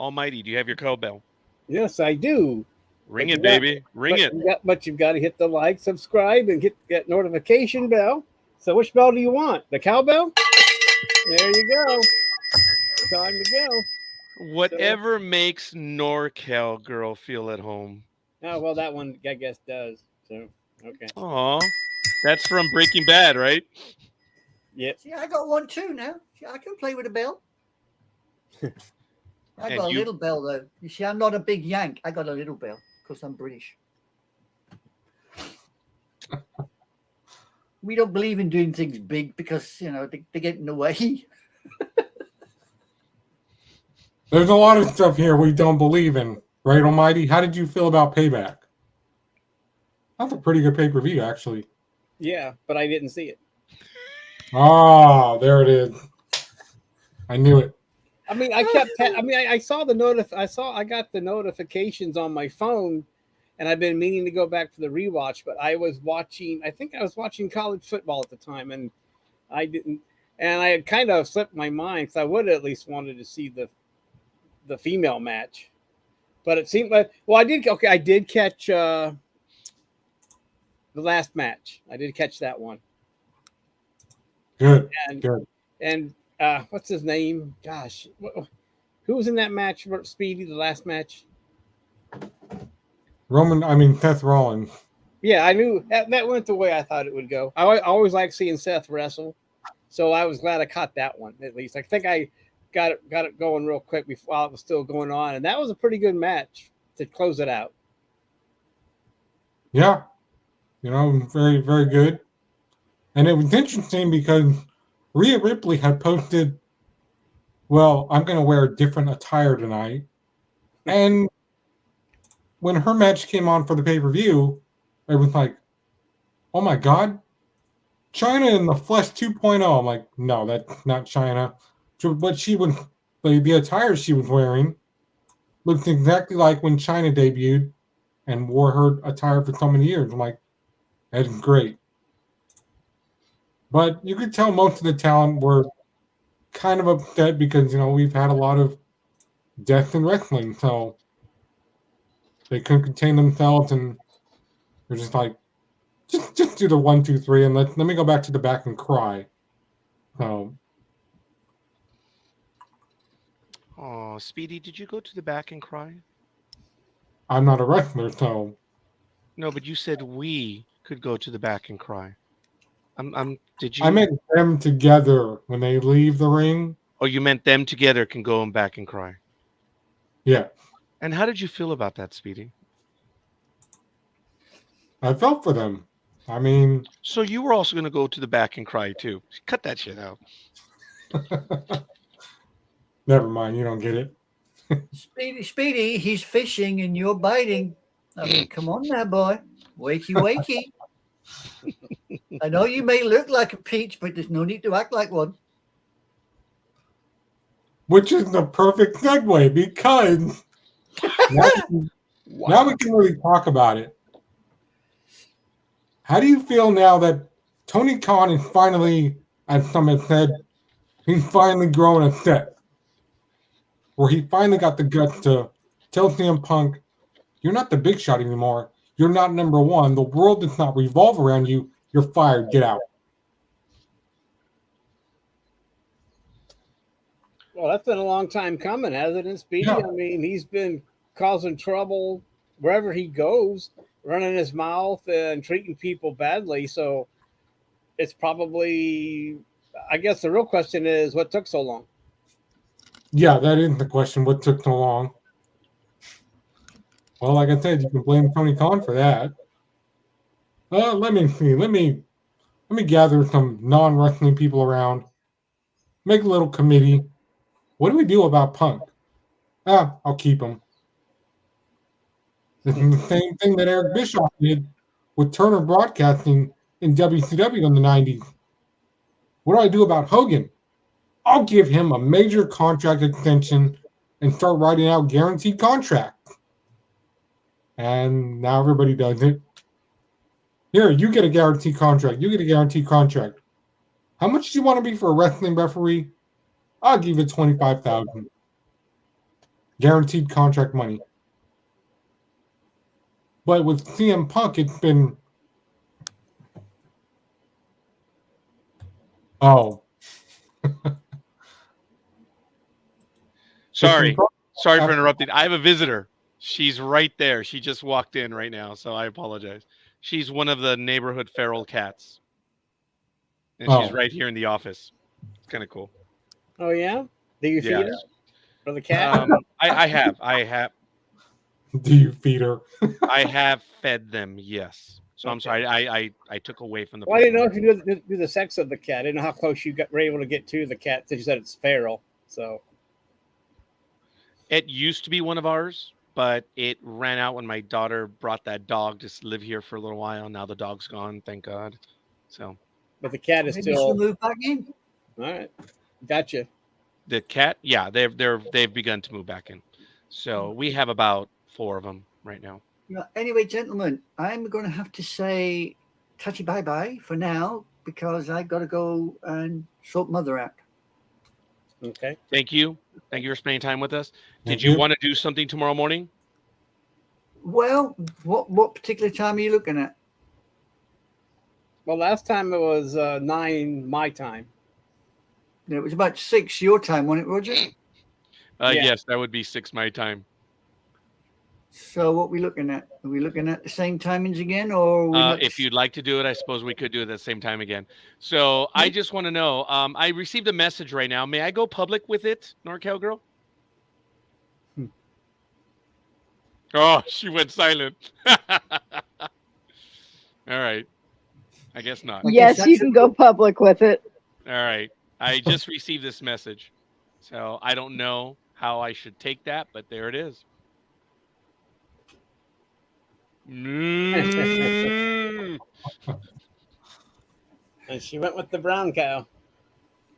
Almighty, do you have your cowbell? Yes, I do. Ring But it, you got- baby. Ring it. But you've got to hit the like, subscribe, and hit that notification bell. So which bell do you want? The cowbell? There you go. Time to go. Whatever makes NorCal girl feel at home. Oh, well, that one, I guess, does. So, okay. Aw. That's from Breaking Bad, right? Yep. See, I got one too now. See, I can play with a bell. I And got a you- little bell, though. You see, I'm not a big yank. I got a little bell because I'm British. We don't believe in doing things big because, you know, they get in the way. There's a lot of stuff here we don't believe in, right, Almighty? How did you feel about Payback? That's a pretty good pay-per-view, actually. Yeah, but I didn't see it. Ah, there it is. I knew it. I mean, I saw I got the notifications on my phone, and I've been meaning to go back for the rewatch, but I think I was watching college football at the time, and I didn't, and I had kind of slipped my mind because I would have at least wanted to see the female match, but it seemed like, well, I did catch the last match. I did catch that one. Good. And Good. and what's his name? Gosh, who was in that match? Speedy, the last match. Seth Rollins. Yeah, I knew that went the way I thought it would go. I always like seeing Seth wrestle, so I was glad I caught that one at least. I think I got it going real quick while it was still going on, and that was a pretty good match to close it out. Yeah. Very, very good. And it was interesting because Rhea Ripley had posted, well, I'm going to wear a different attire tonight. And when her match came on for the pay-per-view, it was like, oh my God, China in the Flesh 2.0. I'm like, no, that's not China. But the attire she was wearing looked exactly like when China debuted and wore her attire for so many years. I'm like, that's great. But you could tell most of the talent were kind of upset because, we've had a lot of death in wrestling. So they couldn't contain themselves and they're just like, just do the 1, 2, 3 and let me go back to the back and cry. So. Oh, Speedy, did you go to the back and cry? I'm not a wrestler, so. No, but you said we could go to the back and cry. Did you? I meant them together when they leave the ring. Oh, you meant them together can go back and cry. Yeah. And how did you feel about that, Speedy? I felt for them. I mean. So you were also going to go to the back and cry too. Cut that shit out. Never mind. You don't get it. Speedy, he's fishing and you're biting. I mean, come on now, boy. Wakey, wakey. I know you may look like a peach, but there's no need to act like one. Which is the perfect segue because now we can really talk about it. How do you feel now that Tony Khan is finally, as some have said, he's finally grown a set? Where he finally got the guts to tell CM Punk, you're not the big shot anymore. You're not number one. The world does not revolve around you. You're fired. Get out. Well, that's been a long time coming, hasn't it, Speedy? Yeah. I mean, he's been causing trouble wherever he goes, running his mouth and treating people badly. So it's probably, I guess the real question is, what took so long? Yeah, that is the question. What took so long? Well, like I said, you can blame Tony Khan for that. Let me see. Let me gather some non-wrestling people around. Make a little committee. What do we do about Punk? I'll keep him. This is the same thing that Eric Bischoff did with Turner Broadcasting in WCW in the 90s. What do I do about Hogan? I'll give him a major contract extension and start writing out guaranteed contracts. And now everybody does it. Here, you get a guaranteed contract. You get a guaranteed contract. How much do you want to be for a wrestling referee? I'll give you $25,000. Guaranteed contract money. But with CM Punk, it's been Sorry for interrupting. I have a visitor. She's right there. She just walked in right now, so I apologize. She's one of the neighborhood feral cats, and she's right here in the office. It's kind of cool. Oh yeah, do you feed her for the cat? I have. Do you feed her? I have fed them. Yes. So I'm sorry. I took away from the. Well, I didn't know if you do the sex of the cat. I didn't know how close were able to get to the cat. Since you said it's feral, so. It used to be one of ours, but it ran out when my daughter brought that dog to live here for a little while. Now the dog's gone, thank God. So, but the cat is Maybe still she'll move back in. All right, gotcha. The cat, yeah, they've begun to move back in. So we have about 4 of them right now. Anyway, gentlemen, I'm going to have to say touchy bye bye for now because I've got to go and sort mother out. Okay. Thank you for spending time with us. Did you want to do something tomorrow morning? Well, what particular time are you looking at? Well, last time it was 9 my time. It was about 6 your time, wasn't it, Roger? Yes, that would be 6 my time. So what are we looking at? Are we looking at the same timings again, or if you'd like to do it, I suppose we could do it at the same time again. So I just want to know. I received a message right now. May I go public with it, NorCal girl? Oh, she went silent. All right. I guess not. Yes, you can go public with it. All right. I just received this message. So I don't know how I should take that, but there it is. And she went with the brown cow.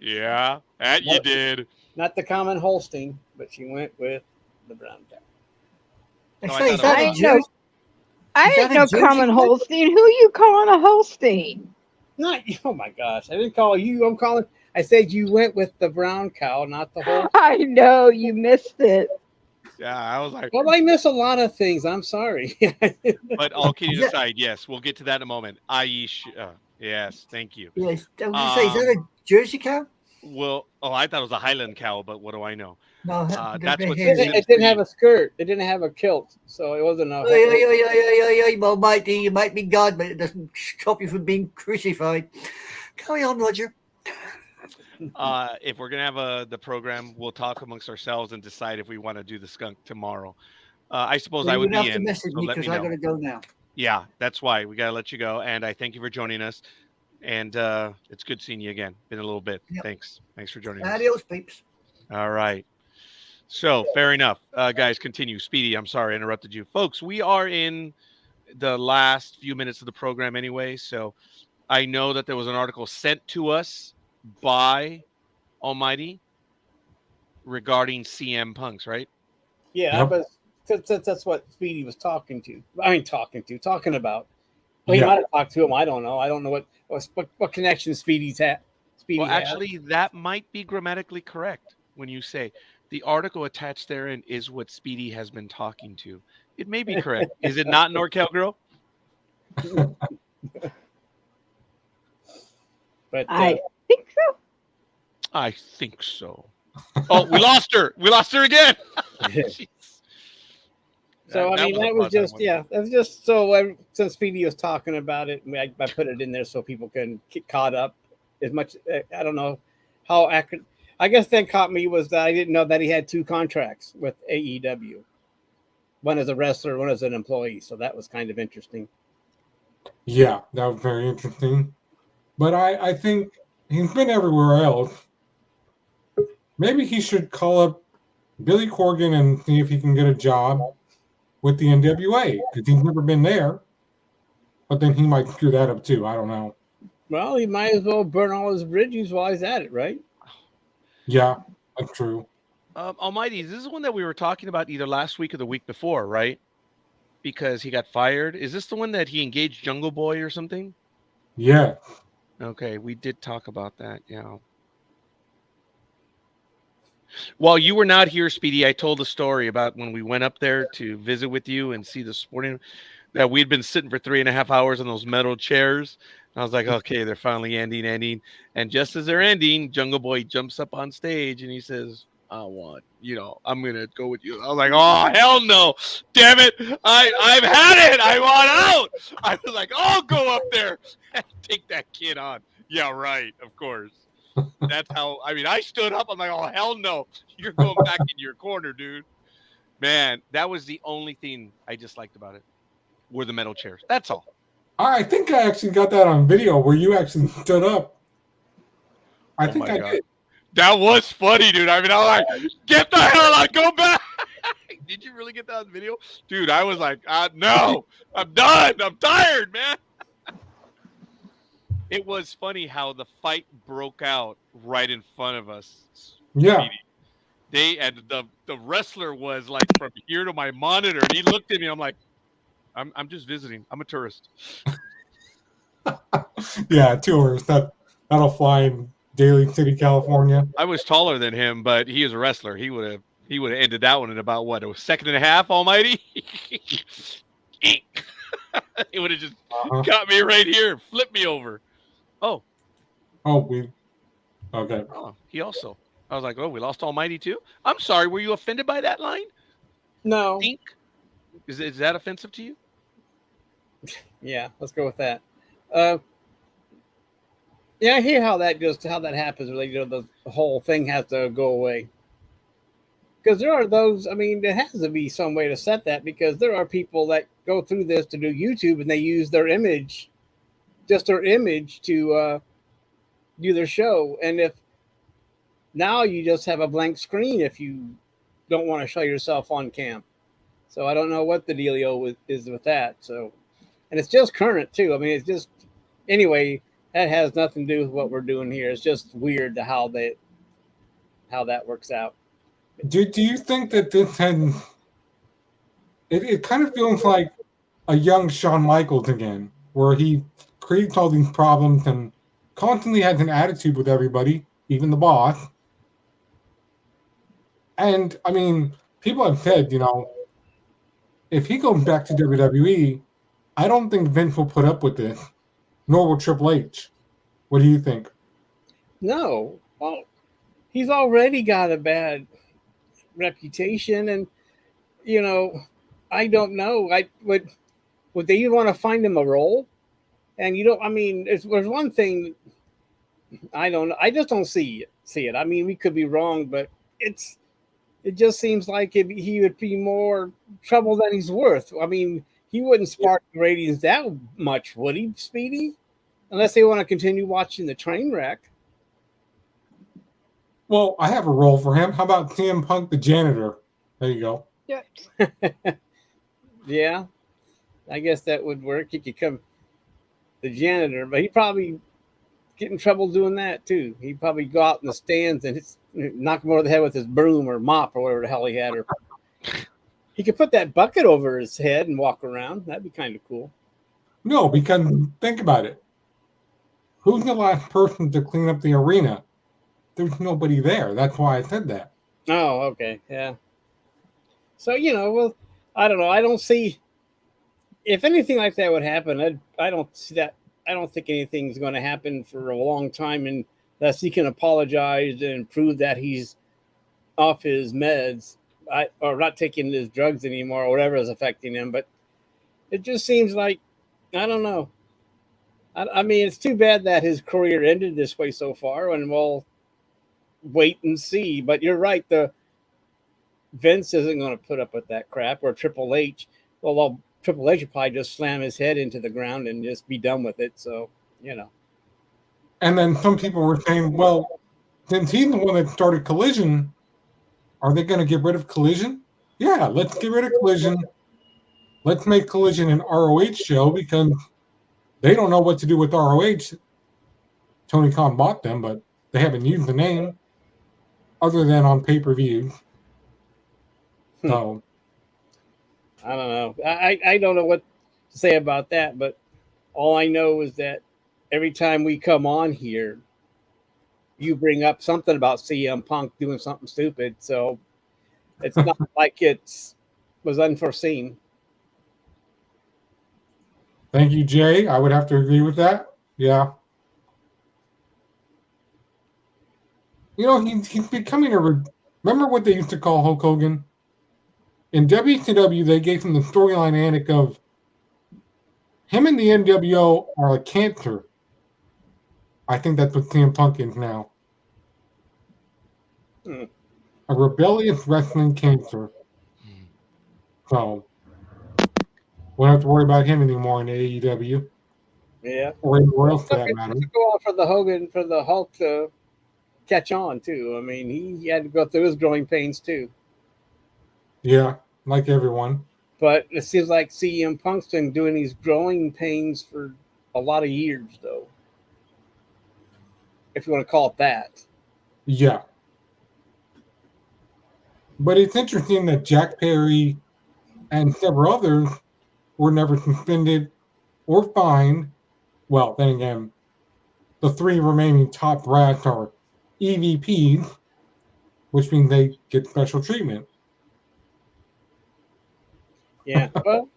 Yeah, that you did. Not the common Holstein, but she went with the brown cow. I didn't know common Holstein. Who you calling a Holstein? Not, oh my gosh, I didn't call you. I said you went with the brown cow, not the Holstein. I know, you missed it. Yeah, I was like, well, I miss a lot of things. I'm sorry. But all kidding aside, yes, we'll get to that in a moment. Yes, thank you. Yes, I was going to say, is that a Jersey cow? Well, I thought it was a Highland cow, but what do I know? No, that's what it didn't have a skirt. It didn't have a kilt, so it wasn't a. Well, you might be God, but it doesn't stop you from being crucified. Carry on, Roger. If we're gonna have the program, we'll talk amongst ourselves and decide if we want to do the skunk tomorrow. I suppose I would be in. Message me because I gotta go now. Yeah, that's why we gotta let you go. And I thank you for joining us. And it's good seeing you again. Been a little bit. Yep. Thanks for joining us. Adios, peeps. All right. So fair enough. Guys, continue. Speedy, I'm sorry I interrupted you. Folks, we are in the last few minutes of the program anyway. So I know that there was an article sent to us by Almighty regarding CM Punks, right? Yeah, but that's what Speedy was talking about. Well, he might have talked to him. I don't know. I don't know what connection Speedy's at. Actually, that might be grammatically correct when you say the article attached therein is what Speedy has been talking to. It may be correct. Is it not, NorCal girl? But I think so. I think so. Oh, we lost her. We lost her again. So that was just so since Speedy was talking about it, I put it in there so people can get caught up as much. I don't know how accurate. I guess that caught me was that I didn't know that he had 2 contracts with AEW, one as a wrestler, one as an employee. So that was kind of interesting. Yeah, that was very interesting. But I think he's been everywhere else. Maybe he should call up Billy Corgan and see if he can get a job with the NWA, because he's never been there. But then he might screw that up too. I don't know. Well, he might as well burn all his bridges while he's at it, right? Yeah, that's true. Almighty, this is the one that we were talking about either last week or the week before, right? Because he got fired. Is this the one that he engaged Jungle Boy or something? Yeah. Okay, we did talk about that. Yeah. While you were not here, Speedy, I told a story about when we went up there to visit with you and see the sporting, that we'd been sitting for 3.5 hours on those metal chairs. And I was like, okay, they're finally ending. And just as they're ending, Jungle Boy jumps up on stage and he says, I'm going to go with you. I was like, oh, hell no. Damn it. I've had it. I want out. I was like, I'll go up there and take that kid on. Yeah, right. Of course. That's how, I stood up. I'm like, oh, hell no. You're going back in your corner, dude. Man, that was the only thing I disliked about it, were the metal chairs. That's all. I think I actually got that on video where you actually stood up. I think I did. That was funny, dude. I was like, get the hell out, go back. Did you really get that on video? Dude, I was like, no, I'm done. I'm tired, man. It was funny how the fight broke out right in front of us. Yeah. The wrestler was like from here to my monitor, and he looked at me. I'm like, I'm just visiting. I'm a tourist. Yeah, tourist. That'll fly in Daly City, California. I was taller than him, but he was a wrestler. He would have ended that one in about what, a second and a half, Almighty? He would have just got me right here, flipped me over. Oh, okay. Oh, he also. I was like, oh, we lost Almighty too? I'm sorry, were you offended by that line? No. Think? Is that offensive to you? Yeah, let's go with that. Yeah, I hear how that happens. Really, the whole thing has to go away. Because there are those, there has to be some way to set that, because there are people that go through this to do YouTube and they use their image, just their image, to do their show. And if now you just have a blank screen if you don't want to show yourself on cam. So I don't know what the dealio is with that. So, and it's just current too. It's just, anyway, that has nothing to do with what we're doing here. It's just weird to how that works out. Do you think that this had it kind of feels like a young Shawn Michaels again, where he creates all these problems and constantly has an attitude with everybody, even the boss. And people have said, if he goes back to WWE, I don't think Vince will put up with this, nor will Triple H. What do you think? No. Well, he's already got a bad reputation, and I don't know. Would they even want to find him a role? And there's one thing I don't know. I just don't see it. We could be wrong, but it just seems like he would be more trouble than he's worth. He wouldn't spark the ratings that much, would he, Speedy? Unless they want to continue watching the train wreck. Well, I have a role for him. How about CM Punk, the janitor? There you go. Yep. Yeah, I guess that would work. He could come the janitor, but he'd probably get in trouble doing that too. He'd probably go out in the stands and knock him over the head with his broom or mop or whatever the hell he had. Or he could put that bucket over his head and walk around. That'd be kind of cool. No, because think about it. Who's the last person to clean up the arena? There's nobody there. That's why I said that. Oh, okay. Yeah. So, well, I don't know. I don't see if anything like that would happen. I don't see that. I don't think anything's going to happen for a long time unless he can apologize and prove that he's off his meds or not taking his drugs anymore or whatever is affecting him. But it just seems like, I don't know. It's too bad that his career ended this way so far, and we'll wait and see. But you're right. The Vince isn't going to put up with that crap, or Triple H. Well, Triple H would probably just slam his head into the ground and just be done with it. So, And then some people were saying, well, since he's the one that started Collision, are they going to get rid of Collision? Yeah, let's get rid of Collision. Let's make Collision an ROH show, because they don't know what to do with ROH. Tony Khan bought them, but they haven't used the name other than on pay-per-view. So I don't know. I don't know what to say about that, but all I know is that every time we come on here, you bring up something about CM Punk doing something stupid. So it's not like was unforeseen. thank you, Jay. I would have to agree with that. Yeah. You know, he's becoming remember what they used to call Hulk Hogan? In WCW, they gave him the storyline antic of him and the NWO are a cancer. I think that's what CM Punk is now. A rebellious wrestling cancer. So, won't have to worry about him anymore in AEW. Yeah. Or anywhere else for that matter. It took a while for the Hulk to catch on, too. I mean, he had to go through his growing pains, too. Yeah, like everyone. But it seems like CM Punk's been doing these growing pains for a lot of years, though. If you want to call it that. Yeah. But it's interesting that Jack Perry and several others were never suspended or fined. Well, then again, the three remaining top brats are EVPs, which means they get special treatment. Yeah, well,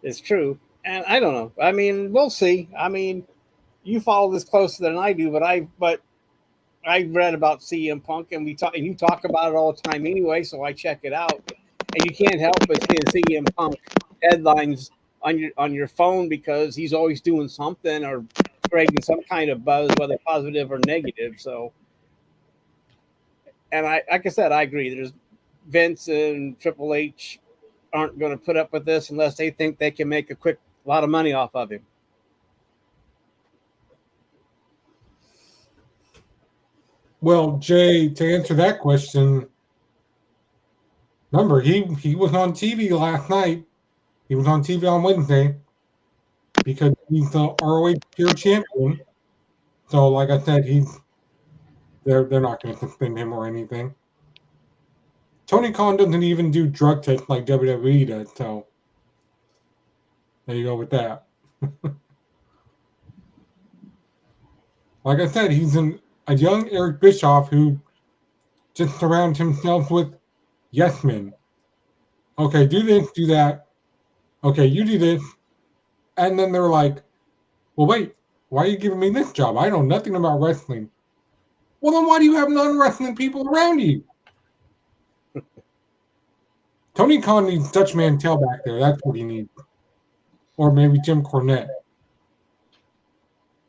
it's true. And I don't know. I mean, we'll see. I mean, you follow this closer than I do, but I read about CM Punk and you talk about it all the time anyway, so I check it out. And you can't help but seeing CM Punk headlines on your phone because he's always doing something or creating some kind of buzz, whether positive or negative. So, and like I said, I agree. There's Vince and Triple H aren't going to put up with this unless they think they can make a lot of money off of him. Well, Jay, to answer that question, remember, he was on TV last night. He was on TV on Wednesday because he's the ROH Pure Champion. So, like I said, they're not going to suspend him or anything. Tony Khan doesn't even do drug tests like WWE does. So, there you go with that. Like I said, he's a young Eric Bischoff who just surrounds himself with yes men. Okay, do this, do that. Okay, you do this. And then they're like, well, wait, why are you giving me this job? I know nothing about wrestling. Well, then why do you have non-wrestling people around you? Tony Khan needs Dutch Mantel back there. That's what he needs. Or maybe Jim Cornette.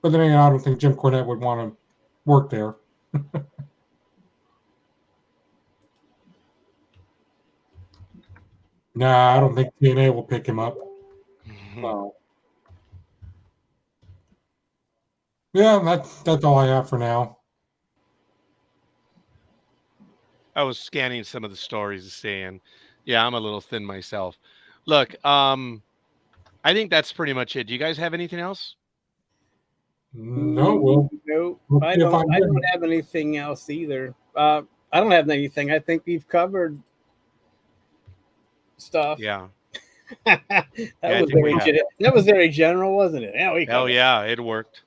But then again, I don't think Jim Cornette would want to work there. Nah, I don't think TNA will pick him up. So, yeah, that's all I have for now. I was scanning some of the stories and saying, yeah, I'm a little thin myself. Look, I think that's pretty much it. Do you guys have anything else? No, I don't have anything else either. I don't have anything. I think we've covered stuff. Yeah. That was very general, wasn't it? Yeah, it worked.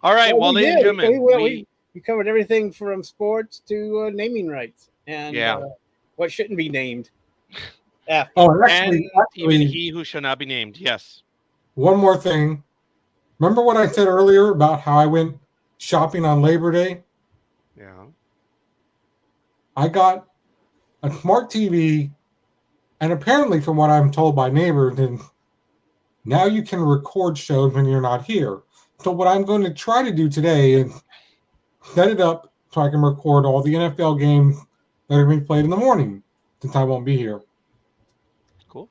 All right, well, ladies and gentlemen, we covered everything from sports to naming rights and what shouldn't be named. Actually, even he who shall not be named. Yes. One more thing. Remember what I said earlier about how I went shopping on Labor Day? Yeah. I got a smart TV, and apparently, from what I'm told by neighbors, and now you can record shows when you're not here. So what I'm going to try to do today is set it up so I can record all the NFL games that are being played in the morning, since I won't be here. Cool.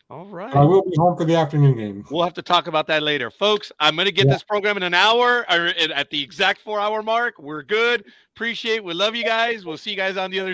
All right. I will be home for the afternoon game. We'll have to talk about that later. Folks, I'm going to get this program in an hour, or at the exact 4-hour mark. We're good. Appreciate it. We love you guys. We'll see you guys on the other